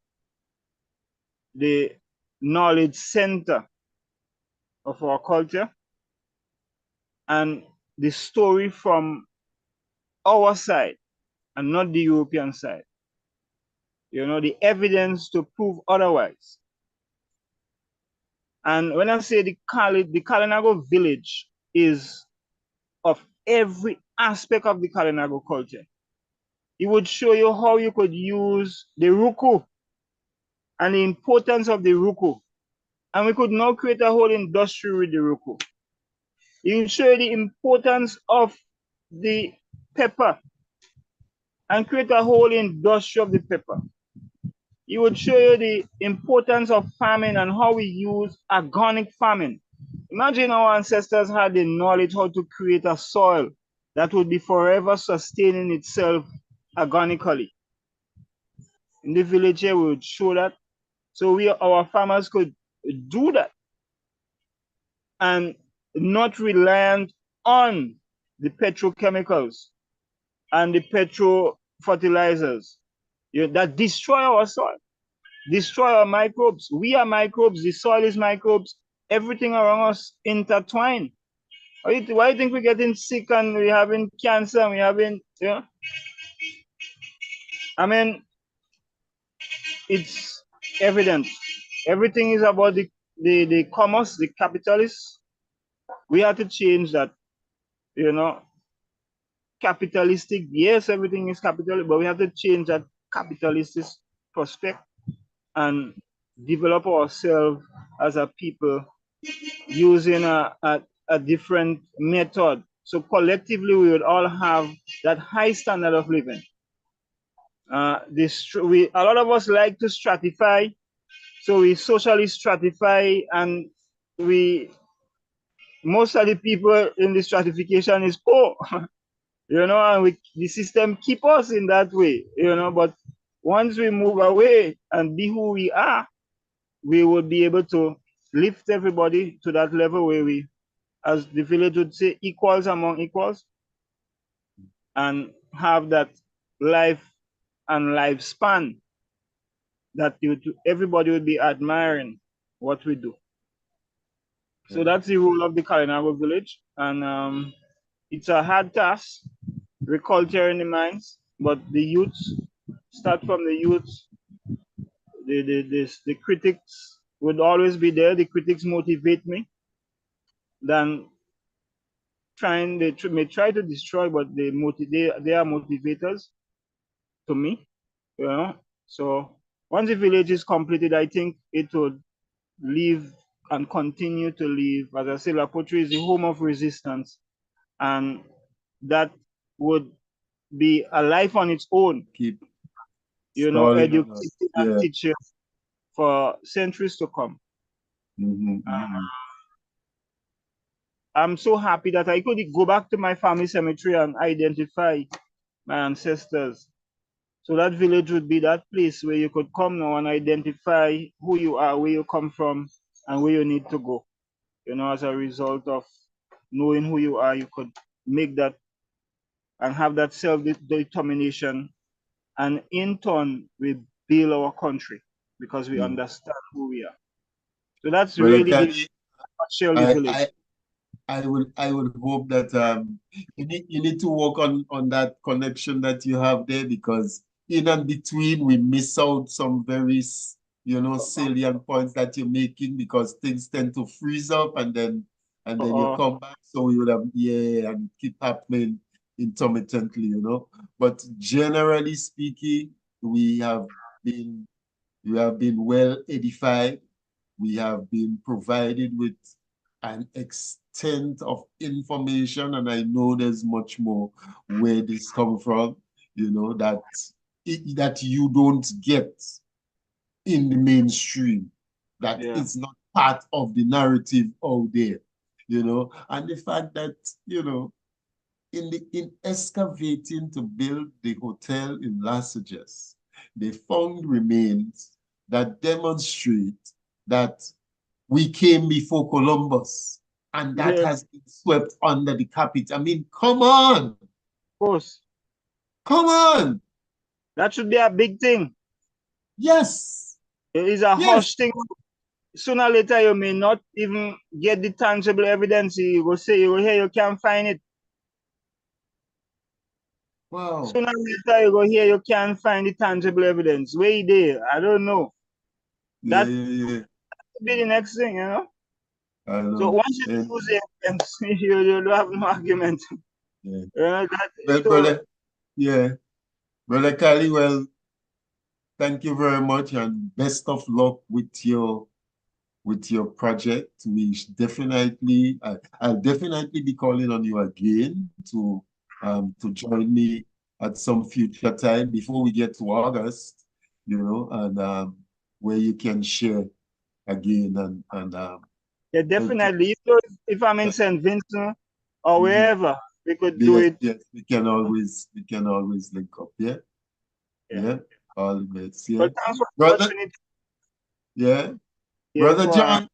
the knowledge center of our culture and the story from our side and not the European side. You know, the evidence to prove otherwise. And when I say the Kalinago village is of every aspect of the Kalinago culture. It would show you how you could use the ruku and the importance of the ruku. And we could now create a whole industry with the ruku. It will show you the importance of the pepper and create a whole industry of the pepper. It would show you the importance of farming and how we use organic farming. Imagine our ancestors had the knowledge how to create a soil that would be forever sustaining itself organically. In the village here, we would show that. So our farmers could do that and not reliant on the petrochemicals and the petro fertilizers that destroy our soil, destroy our microbes. We are microbes, the soil is microbes, everything around us intertwined. Why do you think we're getting sick and we're having cancer and we're having, you know? I mean, it's evident. Everything is about the commerce, the capitalists. We have to change that, you know. Capitalistic, yes, everything is capital, but we have to change that capitalistic prospect and develop ourselves as a people using a different method. So collectively, we would all have that high standard of living. A lot of us like to stratify, so we socially stratify, and most of the people in the stratification is poor, you know, and the system keep us in that way, you know. But once we move away and be who we are, we will be able to lift everybody to that level where we, as the village would say, equals among equals, and have that life and lifespan that everybody would be admiring what we do. So that's the role of the Kalinago village, and it's a hard task, reculturing the minds, but the youths start from the youths. The critics would always be there. The critics motivate me. Then they may try to destroy, but they are motivators to me, you know. So once the village is completed, I think it would live and continue to live. As I say, La Poterie is the home of resistance, and that would be a life on its own. Keep, you know, educating and teaching for centuries to come. I'm so happy that I could go back to my family cemetery and identify my ancestors. So that village would be that place where you could come now and identify who you are, where you come from, and where you need to go. You know, as a result of knowing who you are, you could make that and have that self-determination. And in turn, we build our country because we understand who we are. So that's Brother really the Kali, Shirley village. I would hope that you need to work on that connection that you have there, because in and between we miss out some very salient points that you're making, because things tend to freeze up and then you come back. So we would have and keep happening intermittently, you know. But generally speaking, we have been well edified. We have been provided with an extent of information, and I know there's much more where this comes from, you know, that you don't get in the mainstream, that it's not part of the narrative out there, you know. And the fact that, you know, in excavating to build the hotel in Las Vegas, they found remains that demonstrate that we came before Columbus, and that has been swept under the carpet. I mean, come on. Of course. Come on. That should be a big thing. Yes. It is a hush thing. Sooner or later, you may not even get the tangible evidence. You will say, you will hear, you can't find it. Wow. Sooner or later, you go here, you can't find the tangible evidence. Where there? I don't know. That yeah. be the next thing, you know. I know. So once you lose the evidence, you don't have no argument. Yeah. Brother Kali, well, thank you very much, and best of luck with your project. We definitely, I'll definitely be calling on you again to join me at some future time before we get to August, you know, and where you can share again and yeah, definitely. If I'm in St. Vincent or wherever, we could do it. Yes, we can always link up. Yeah. All the best. Yeah. But thanks for Brother. opportunity. Yeah. Brother John.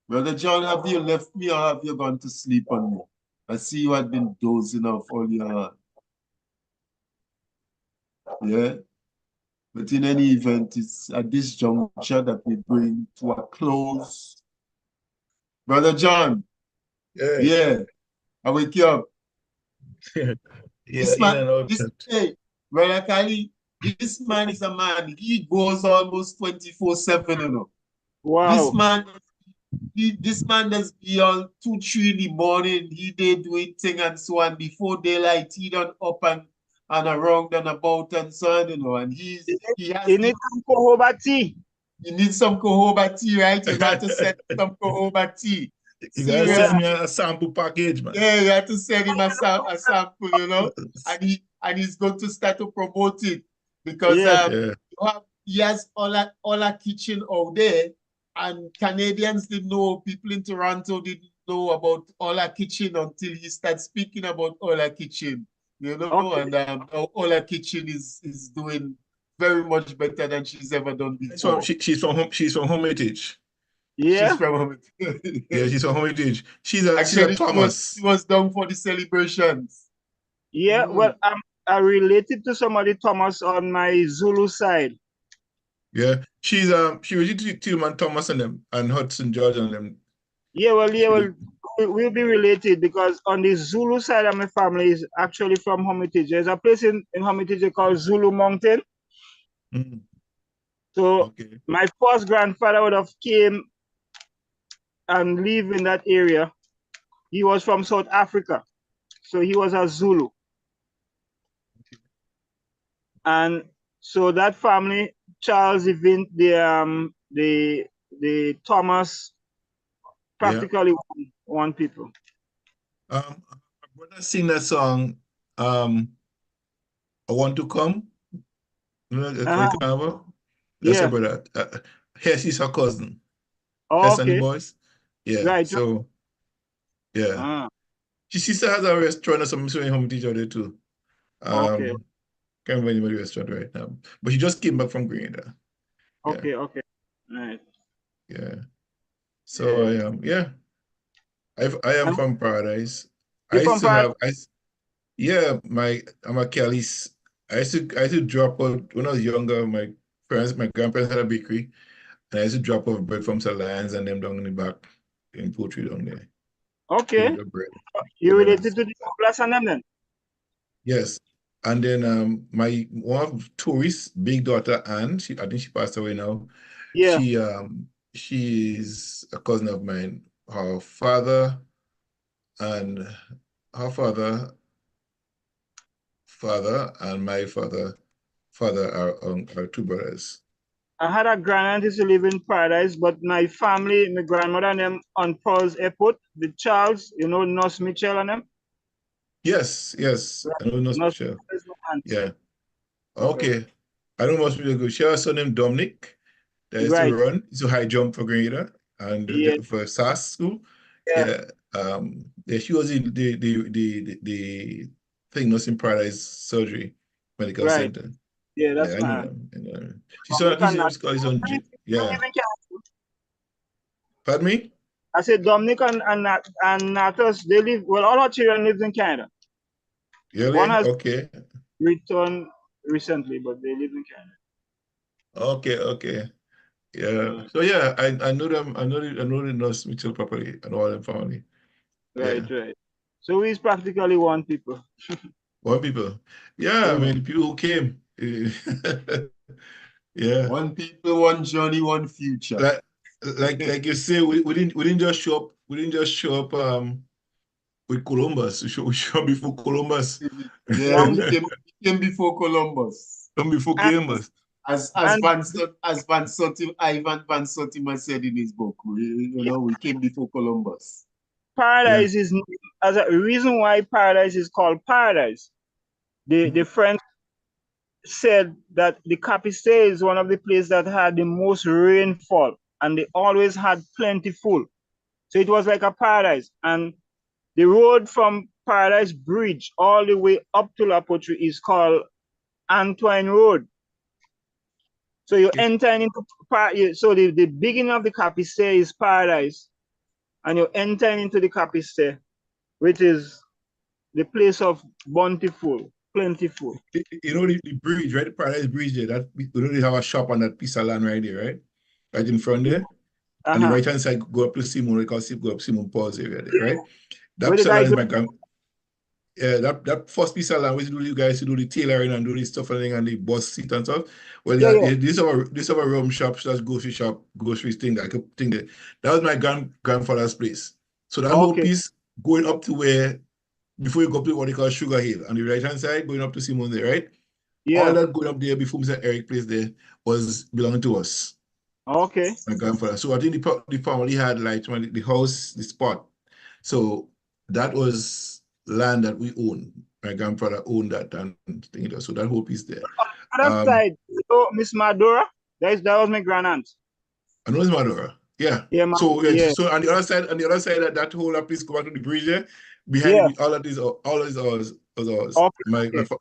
Brother John, have you left me or have you gone to sleep on me? I see you had been dozing off all your. Yeah. But in any event, it's at this juncture that we bring to a close. Brother John. Yeah. I wake you up. Hey, Brother Kali, this man is a man. He goes almost 24/7, you know. Wow. This man does be on 2, 3 in the morning. He did doing thing and so on. Before daylight, he done up and around and about and so on, you know. And he needs some cohoba tea. You need some cohoba tea, right? You got to send some cohoba tea. You got to send me a sample package, man. Yeah, you have to send him a sample, you know. And he's going to start to promote it, because he has Ola Kitchen out there, and Canadians didn't know, people in Toronto didn't know about Ola Kitchen until he started speaking about Ola Kitchen, you know. And Ola Kitchen is doing very much better than she's ever done before. She's from Hermitage. Yeah. She's from Hermitage. Yeah, she's from Hermitage. She's a Thomas. She was down for the celebrations. Yeah, well, I'm related to somebody Thomas on my Zulu side. Yeah, she related to Tillman Thomas and them, and Hudson George and them. Yeah, well, we'll be related, because on the Zulu side of my family is actually from Hermitage. There's a place in Hermitage called Zulu Mountain. So my first grandfather would have came and live in that area. He was from South Africa, so he was a Zulu. And so that family, Charles, the Thomas, practically one people. When I sing that song, I Want to Come. You know, Yes, brother. Here she's her cousin. Oh, and the okay. Boys. Yeah. Right. So yeah. Ah, She still has a restaurant or something, so home teacher there too. okay. Can't remember the name of the restaurant right now. But she just came back from Grenada. Yeah. Okay. Okay. Right. Yeah. So Yeah. I am And from Paradise. I you're used from to Paradise? have I'm a Cali's. I used to drop out when I was younger. My grandparents had a bakery, and I used to drop off bread from Salines and them down in the back in poultry down there. Okay. Deliver bread. You Yeah. related to the Douglas and them then? Yes. And then my one of Tori's big daughter Anne, I think she passed away now. Yeah. She's a cousin of mine. Her father and her father and my father are two brothers. I had a grandaunt used to live in Paradise, but my family, my grandmother and them on Paul's Airport, the Charles, you know, Nurse Mitchell and them. Yes. I know Nurse Nurse Michelle. Mitchell is my aunt. Yeah. Okay. I know Nurse Michelle good. She has a son named Dominic that used to Right. run. He's a high jump for Grenada and Yeah. for SAS school. Yeah. Yeah. She was in the thing Nursing Paradise Surgery Medical Right. Center. Yeah, that's Yeah, I my know aunt. them. I know them. She saw Dominic and his his own. They Yeah. live in Canada. Pardon me? I said Dominic and Natos, they live, well, all our children lives in Canada. One Really? has Okay. returned recently, but they live in Canada. Okay. Yeah. Mm. So yeah, I know them. I know the Nurse Mitchell properly and all them family. Right, Yeah. right. So he's practically one people. One people. Yeah, I Mm. mean people who came. Yeah. One people, one journey, one future. Like you say, we didn't just show up with Columbus. We show up before Columbus. Yeah, From we the, came before Columbus. Come before and, Columbus. As and Ivan Van Sotiman said in his book, we came before Columbus. Paradise is as a reason why Paradise is called Paradise. The French said that the Capistè is one of the places that had the most rainfall, and they always had plentiful. So it was like a paradise. And the road from Paradise Bridge all the way up to La Poterie is called Antoine Road. So you're entering into so the beginning of the Capistè is Paradise, and you're entering into the Capistè, which is the place of bountiful, plentiful. You know the bridge, right? The Paradise Bridge there. They have a shop on that piece of land right there, right? Right in front there. On the right hand side, go up to Simon, we call go up Simon Paul's area there, right? That Where piece the of guy land is go, my grand. Yeah, that first piece of land where you guys to do the tailoring and do the stuff and the bus seat and stuff. Well, yeah. this have a rum shop, slash grocery thing that I could think that. That was my grandfather's place. So that whole piece going up to where before you go up to what they call Sugar Hill on the right hand side, going up to Simon there, right? Yeah. All that going up there before Mr. Eric place there was belonging to us. Okay. My grandfather. So I think the family had like the house, the spot. So that was land that we own. My grandfather owned that and thing. So that whole piece there. On that side, so Miss Madura, that was my grandaunt. I know it's Madura. Yeah. Yeah, So on the other side, that whole piece go back to the bridge there. Behind it, all of this was ours. Okay.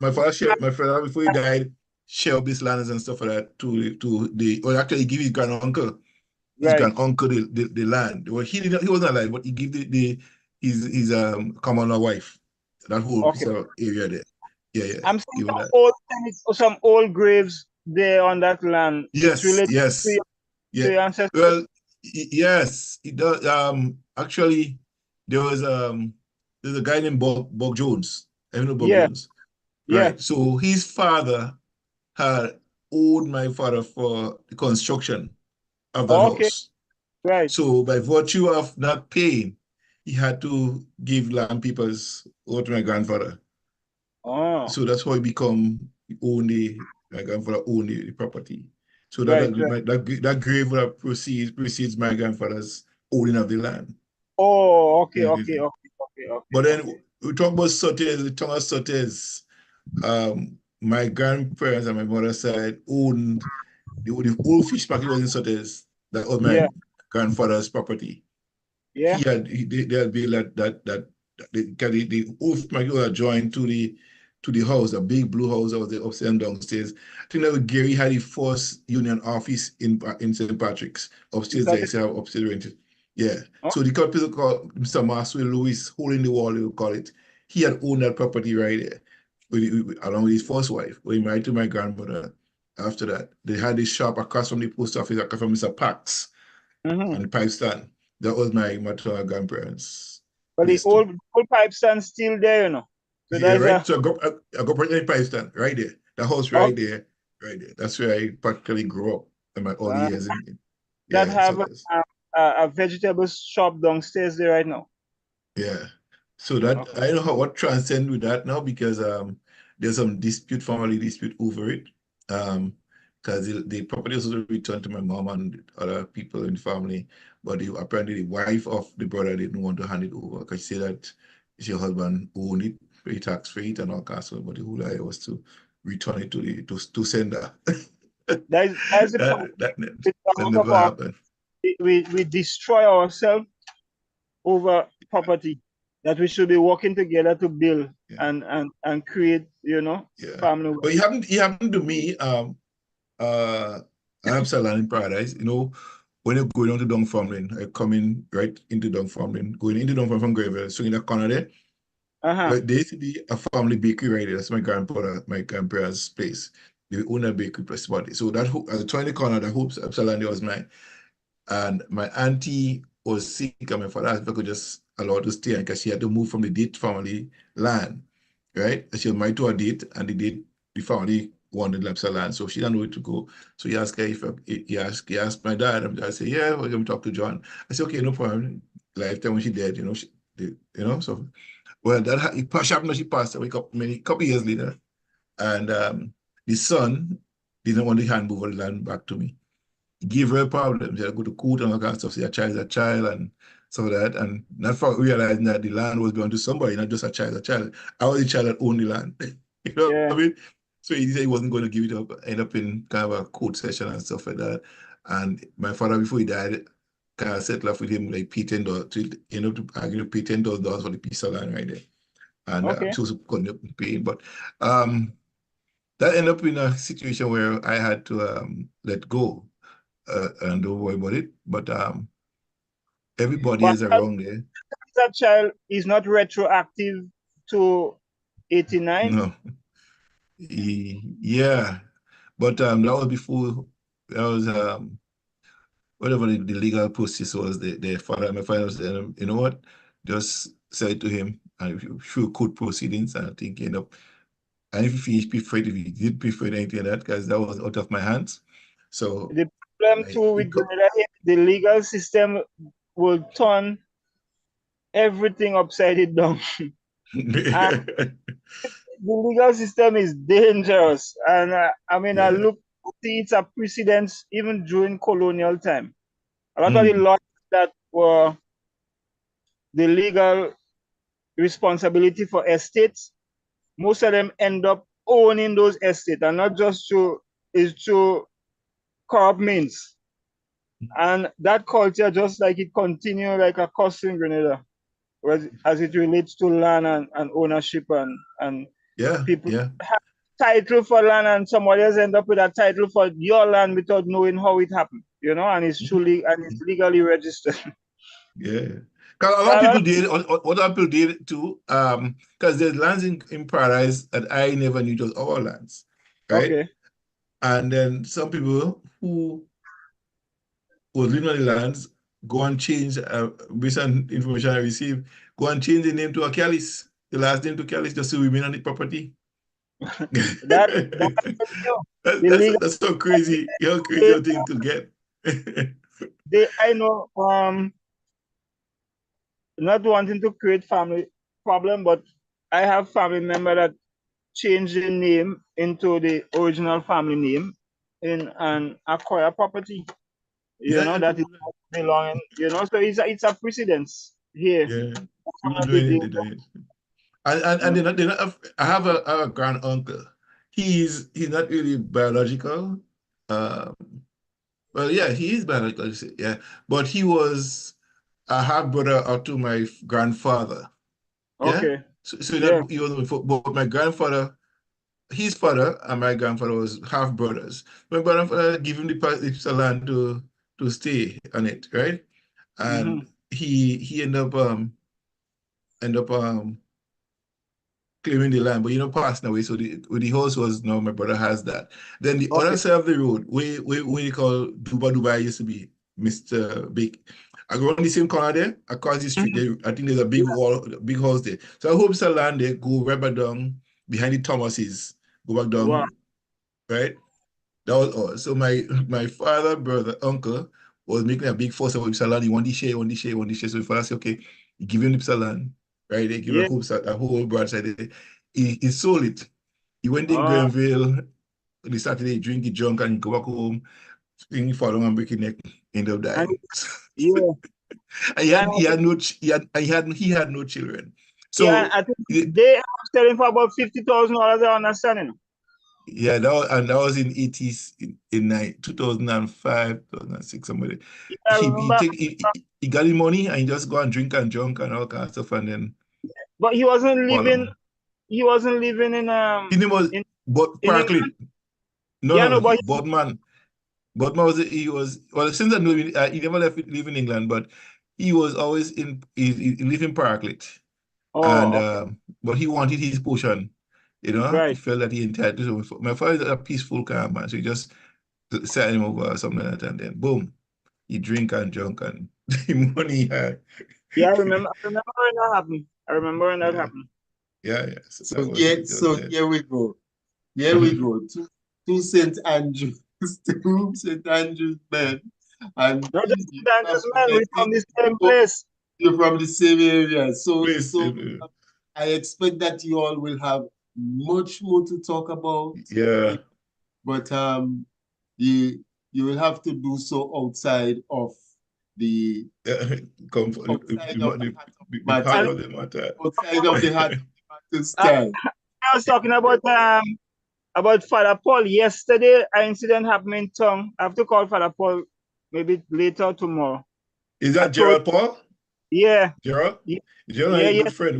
My father shared, my father before he died, shared this lands and stuff like that to actually give his granduncle. His granduncle the land. Well, he wasn't alive, but he gave his common law wife that whole piece of area there. Yeah. I'm seeing some old graves there on that land. Yes. To your ancestors. Well, yes, it does. Actually, there's a guy named Bob Jones. I know Bob Jones. Right. So his father had owed my father for the construction of the house. Right. So by virtue of not paying, he had to give land papers over to my grandfather. Oh. So that's how he become my grandfather owned the property. So that grave would precedes my grandfather's owning of the land. Oh, okay. But then we talk about Sotes, the tongue of Sotes. My grandparents on my mother's side owned the old fish market was in Sotes. That was my grandfather's property. Yeah. They'll be like that the roof might go joined to the house, a big blue house that was the upstairs and downstairs. I think that Gary had the first union office in St. Patrick's. Upstairs there, so upstairs rented. Yeah. Oh. So the people call Mr. Maxwell Lewis, hole in the wall, they would call it. He had owned that property right there, along with his first wife. When he married to my grandmother. After that, they had this shop across from the post office, across from Mr. Pax, on the pipe stand. That was my maternal grandparents. But the old pipe stand still there, you know. So yeah, right. So I go right in the pipe stand, right there. The house right there, right there. That's where I practically grew up in my early years. That have a vegetable shop downstairs there right now. Yeah. So that I don't know what transcend with that now, because there's some family dispute over it. Because the property was returned to my mom and other people in the family, but apparently the wife of the brother didn't want to hand it over because she said that her husband owned it, pay tax for it and all kinds of. But the whole idea was to return it to sender. that never happened. We destroy ourselves over property that we should be working together to build and create, family. But it happened to me. I have Salon in Paradise. When you're going on to Dunfermline, I come in right into Dunfermline, going into Dunfermline from Greenville, so in that corner there. But there used to be a family bakery right there. That's my grandparents' place. They own a bakery plus spot. So that as a 20 corner, the hoops Salon there was mine. And my auntie was sick, and my father asked if I could just allow her to stay because she had to move from the Date family land, right? She was married to a Date, and the family wanted Lepsa land, so she didn't know where to go. So he asked her he asked my dad, and I said, yeah, we're going to talk to John. I said, okay, no problem. Lifetime when she dead, so well, that happened. She passed away a couple years later, and the son didn't want to hand over the land back to me. He gave her a problem. She had to go to court and all that stuff. Say a child is a child and some of that, and not for realizing that the land was belonging to somebody, not just a child. I was the child that owned the land. What I mean? So he said he wasn't going to give it up, end up in kind of a court session and stuff like that. And my father, before he died, kind of settled up with him, like pay $10 to argue to pay $10,000 for the piece of land right there. And she was going to pay, but that ended up in a situation where I had to let go and don't worry about it. But everybody is around there. That child is not retroactive to 89? No. Yeah, but that was before. That was whatever the legal process was. My father was, you know what? Just said to him, and through court proceedings, and I think he ended up. And if he preferred, if he did prefer anything like that, because that was out of my hands. So the problem too with the legal system will turn everything upside down. The legal system is dangerous, and I see it's a precedence even during colonial time. A lot of the laws that were the legal responsibility for estates, most of them end up owning those estates, and not just through corrupt means. And that culture, just like it continue like a curse in Grenada, as it relates to land and ownership and people have title for land, and somebody else end up with a title for your land without knowing how it happened, and it's truly and it's legally registered. Yeah, because a lot of people did. Other people did too. Because there's lands in Paradise that I never knew it was our lands, right? Okay. And then some people who was living on the lands go and change, based on information I received, go and change the name to Acalis, the last name to Acalis, just to remain on the property. That's so crazy. How crazy a thing to get. I know, not wanting to create family problem, but I have family member that changed the name into the original family name in an acquire property. That is belonging. So it's a precedence here. Yeah, people doing it. And they not have, I have a grand uncle. He's not really biological, Well, yeah, he is biological, you say, yeah. But he was a half brother to my grandfather. Yeah. Okay. So Yeah. that he was but my grandfather, his father and my grandfather was half brothers. My grandfather gave him the piece of land to stay on it, right? And he end up claiming the land, but passing away. So the house was now my brother has that. Then the Okay. other side of the road, where you call Dubai used to be, Mr. Big. I go on the same corner there, across the street there. I think there's a big wall, big house there. So I hope Mr. Land there, go right back down behind the Thomases, go back down, Wow. right? That was all. So my father, brother, uncle was making a big fuss about Mr. Land. He want the share, he want the share, he want the share. So the father said, okay, you give him Mr. Land, right? They give Yeah. a whole branch side there. He sold it. He went in Oh, Grenville on the Saturday, drink, get drunk, and go back home, thing fall down and break his neck, end up and dying. yeah. And Yeah. he had no children. Yeah. So I think they are selling for about $50,000. I understand. yeah, that was in 80s, in 2005, 2006, somebody. Yeah, I remember. He got the money and he just go and drink and drunk and all kinds of stuff, and then But he wasn't fall living. down. He wasn't living in His name was in Parkley. England. No, Yeah, no, no, no. but Bodman. Bodman was well, since I know him, he never live in England, but he was always he lived in Parklet. And oh, okay, but he wanted his portion, he right. felt that he entitled to. So my father is a peaceful, calm man, so he just set him over or something like that, and then boom, he drink and drunk and the money he had. Yeah, I remember. I remember when that happened. I remember when that Yeah, happened. yeah, yeah. So So that was it. That was it. here we go. Here we go. To St. Andrews, to St. Andrews men. And Not just you that, have just man, we from forgetting the same place. you're from the same area. Please, I expect that you all will have much more to talk about. yeah. But you will have to do so outside of the The part And of the matter. outside of the Heart of the Matter I, style. I was talking about Father Paul yesterday. An incident happened in town. I have to call Father Paul maybe later tomorrow. Is that Gerald Paul? Yeah. Gerald? Yeah, Gerald yeah, is a yeah. good friend.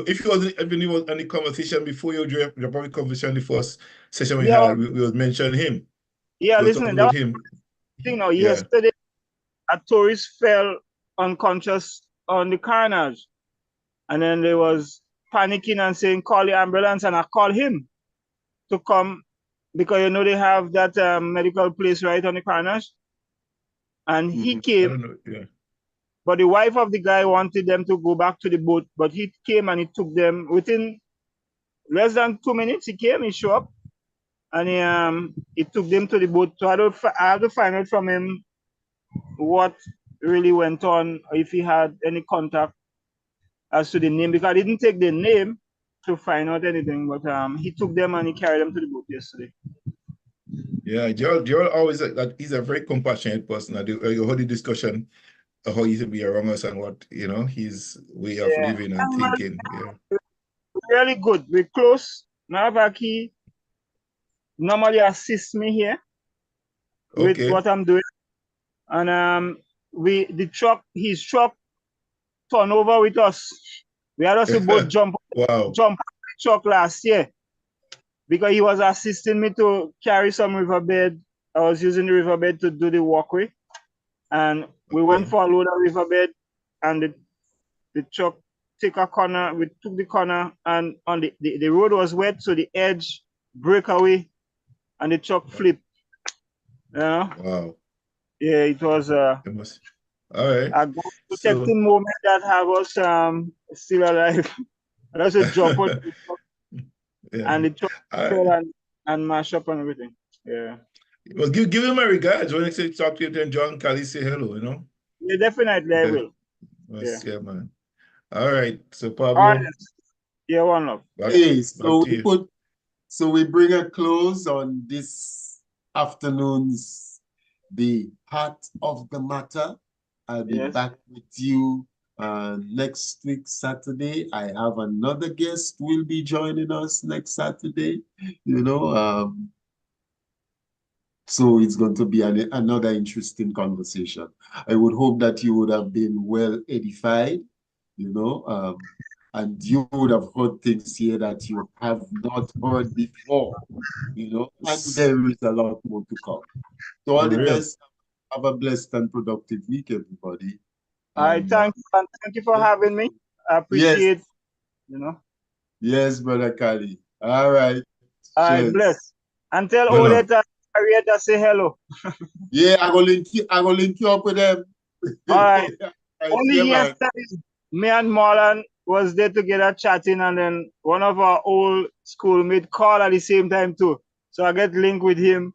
If he wasn't, if he was in the conversation before you probably conversation the first session we Yeah, had, we was mentioning him. yeah, We was listen, talking that about was him. the thing now. Yeah. Yesterday, a tourist fell unconscious on the carnage. And then they was panicking and saying, call the ambulance. And I called him to come because, they have that medical place right on the carnage. And he I came, don't know. Yeah. but the wife of the guy wanted them to go back to the boat. But he came and he took them within less than 2 minutes. He came, he showed up, and he took them to the boat. So I have to find out from him what really went on, if he had any contact as to the name, because I didn't take the name to find out anything, but he took them and he carried them to the boat yesterday. Yeah, Gerald always he's a very compassionate person. You heard the discussion of how he used to be around us and what, his way of Yeah, living and thinking. Yeah. really good. We're close. Navaki normally assists me here with Okay. what I'm doing, and his truck turned over with us. We had us to both jump Wow. on the truck last year because he was assisting me to carry some riverbed. I was using the riverbed to do the walkway, and we went for a load of riverbed, and the truck took a corner. We took the corner, and on the road was wet, so the edge break away, and the truck flipped. Wow. Yeah, it was All right. a protecting moment that have us still alive. And also jump on the truck, and the truck fell and mash up and everything. Yeah. Well, give him my regards. When I say talk to you, then John Cali say hello, Yeah, definitely I will. Yeah, man. All right. So Pablo. All right. Yeah, one love. Hey, so we bring a close on this afternoon's The Heart of the Matter. I'll be back with you next week, Saturday. I have another guest who will be joining us next Saturday. So it's going to be another interesting conversation. I would hope that you would have been well edified, you know, and you would have heard things here that you have not heard before, you know, and there is a lot more to come. So all the best. Have a blessed and productive week, everybody. All right, thank you for having me. I appreciate, yes. Yes, Brother Kali. All right. All right, bless. And tell Odetta Arietta say hello. Yeah, I go link you up with them. All right. Only yesterday, me and Marlon was there together chatting, and then one of our old schoolmates called at the same time too. So I get linked with him,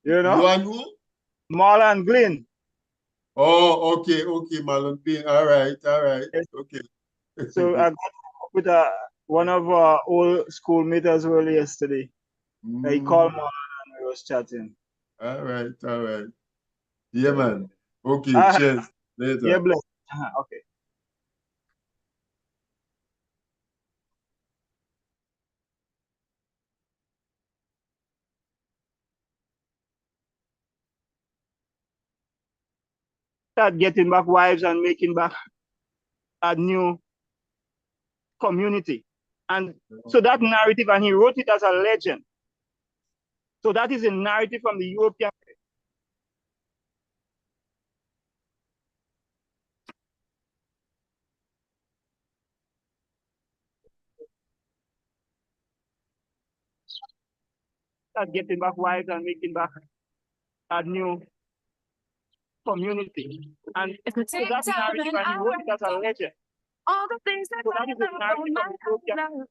you know. You and who? Marlon Glynn. Oh, okay, Marlon Glynn. All right, okay. So I got with one of our old schoolmates as well yesterday. He called Marlon and we was chatting. All right. Yeah, man. Okay, cheers. Later. Yeah, bless. Okay. Start getting back wives and making back a new community. And so that narrative, and he wrote it as a legend. So that is a narrative from the European. Start getting back wives and making back a new community. And so that narrative, and he wrote it as a legend. All the things that so that is a narrative from the European.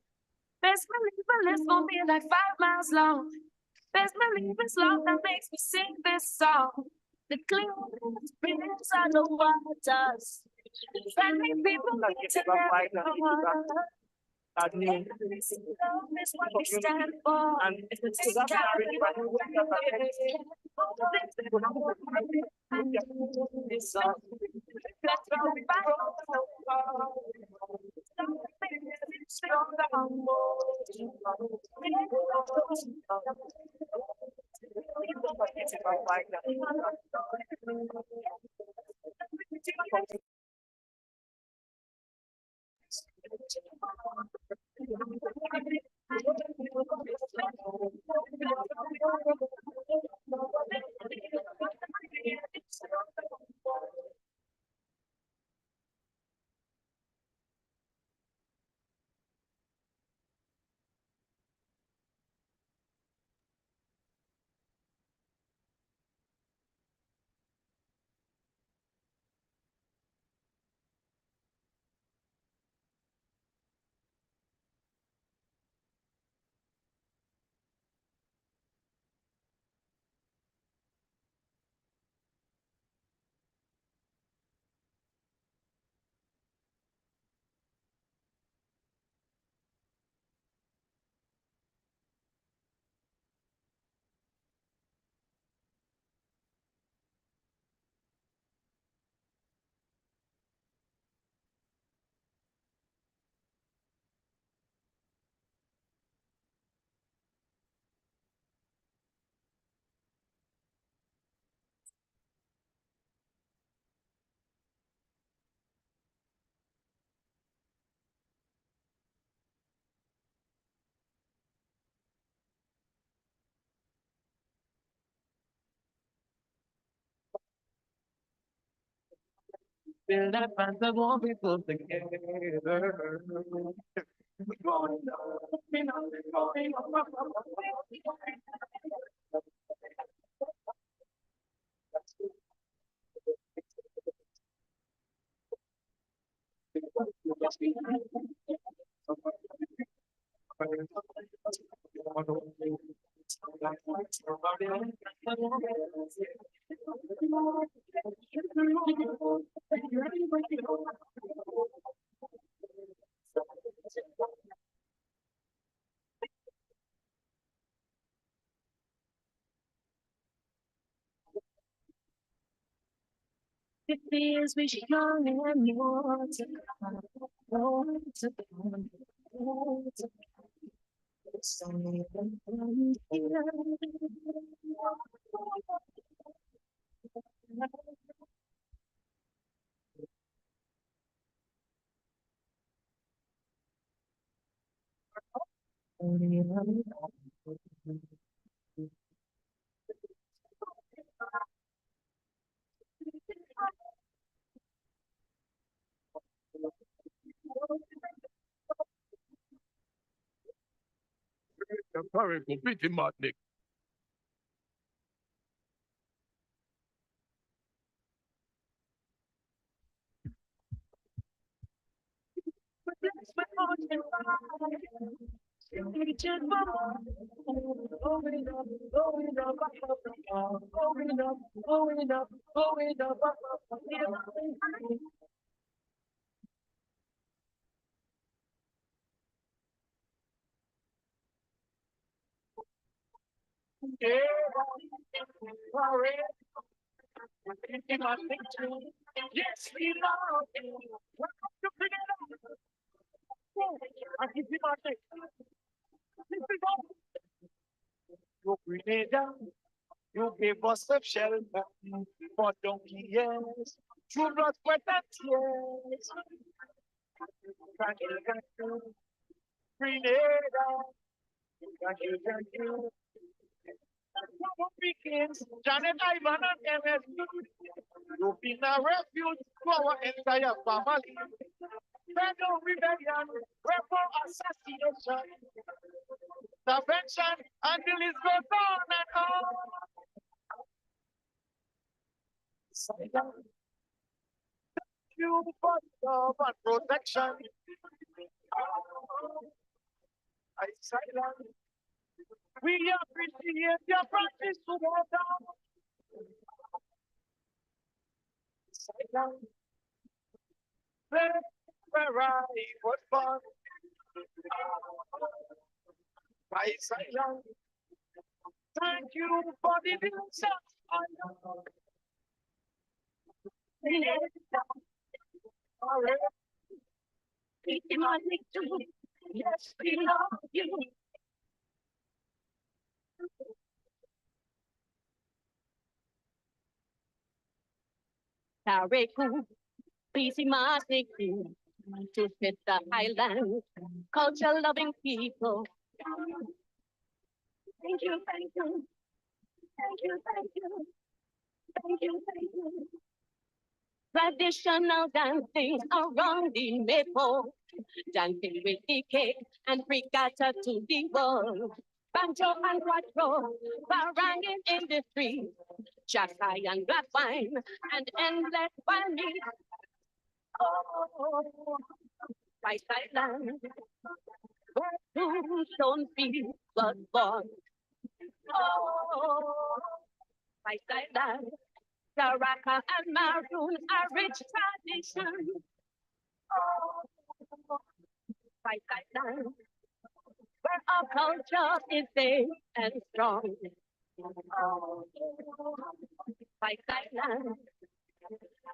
Best believe the list gonna be like 5 miles long. Best believe it's love that makes me sing this song. The clean spirits are the waters. Friendly people need to a new love is what we stand for. And so that narrative, and he wrote it as a legend. Build up and the more people together. Going It feels we young and more to come, more to come, more to come. It's only one here. Sorry, completely mad, Nick. Yes, we love you. Welcome to Grenada. I give you my name. You Grenada, you gave us a shelter for donkey years. True blood, sweat, and tears. Thank you, Grenada. Thank you. Begins, Janet, Ivan, and MS. You've been a refuge to our entire family. Federal rebellion, rebel assassination, intervention, and the list goes on and on. Silence. You for love and protection. I silence. We appreciate your practice to go down. Silence. Where I was born. By silence. Thank you for the news. Yes, we love you. Tariku, Pisimatic, to fit the highland, culture loving people. Thank you, thank you, thank you, thank you, thank you, thank you. Traditional dancing around the maple, dancing with the cake and fricata to the world. Banjo and quattro, barangin in the street, chasai and black wine, and endless wine. Oh, right island, where tombstone field was born. Oh, right island, Saraka and Maroon are rich tradition. Oh, right island, where our culture is safe and strong. Oh, right island,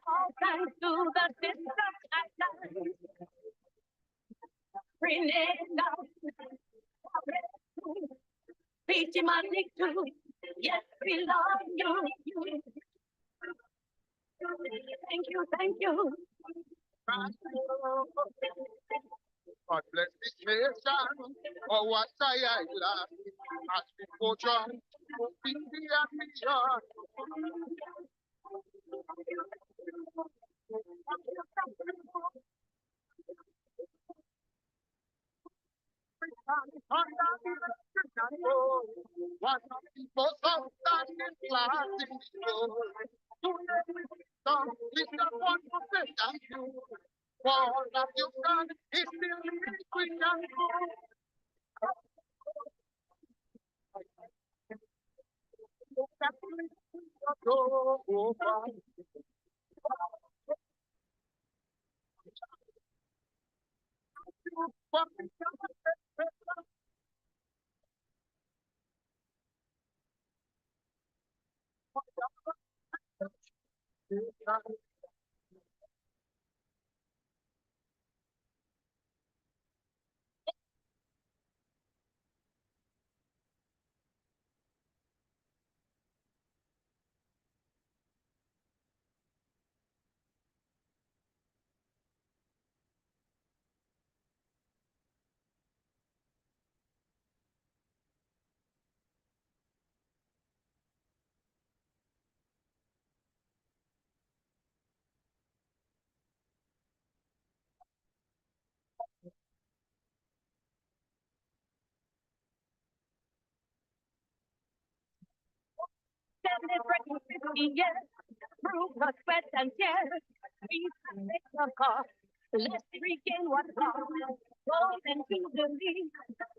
all thanks to the sister island. Grenada, Peachy Money too. Yes, we love you. Thank you, thank you. God bless this nation. Oh, what I love. As we go on, in the ambition. One of the most outstanding class in the world. To every song, we just want to say thank you. For all that you've done, it's still we can go. celebrating 50 years, through blood, sweat, and tears. We take the cost. Let's regain what's lost. Golden Jubilee.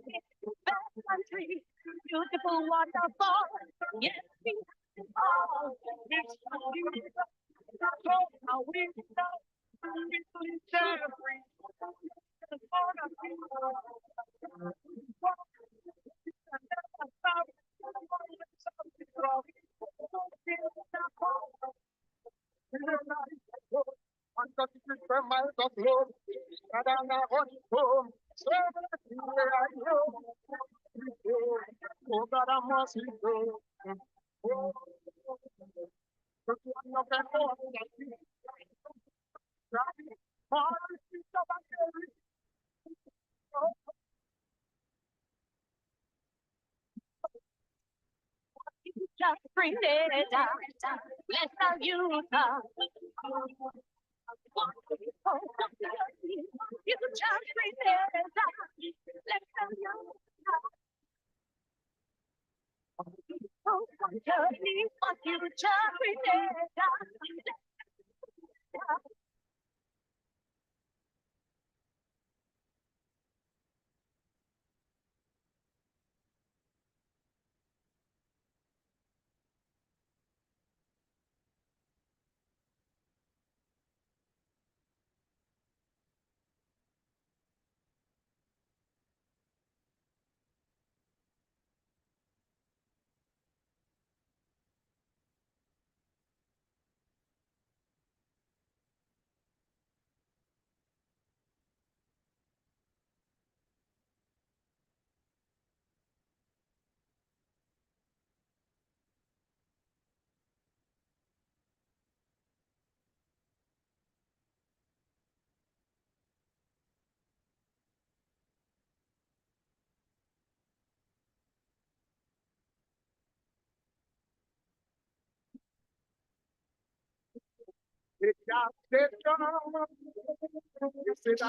It's the best country. Beautiful waterfall. Yes, we have it all. It's beautiful. How we love. It's Jeffrey. Oh God, I must be good. Just bring it down. Let's have you come. You just bring it down. Let's have you come. You just bring it down. It's just, you say that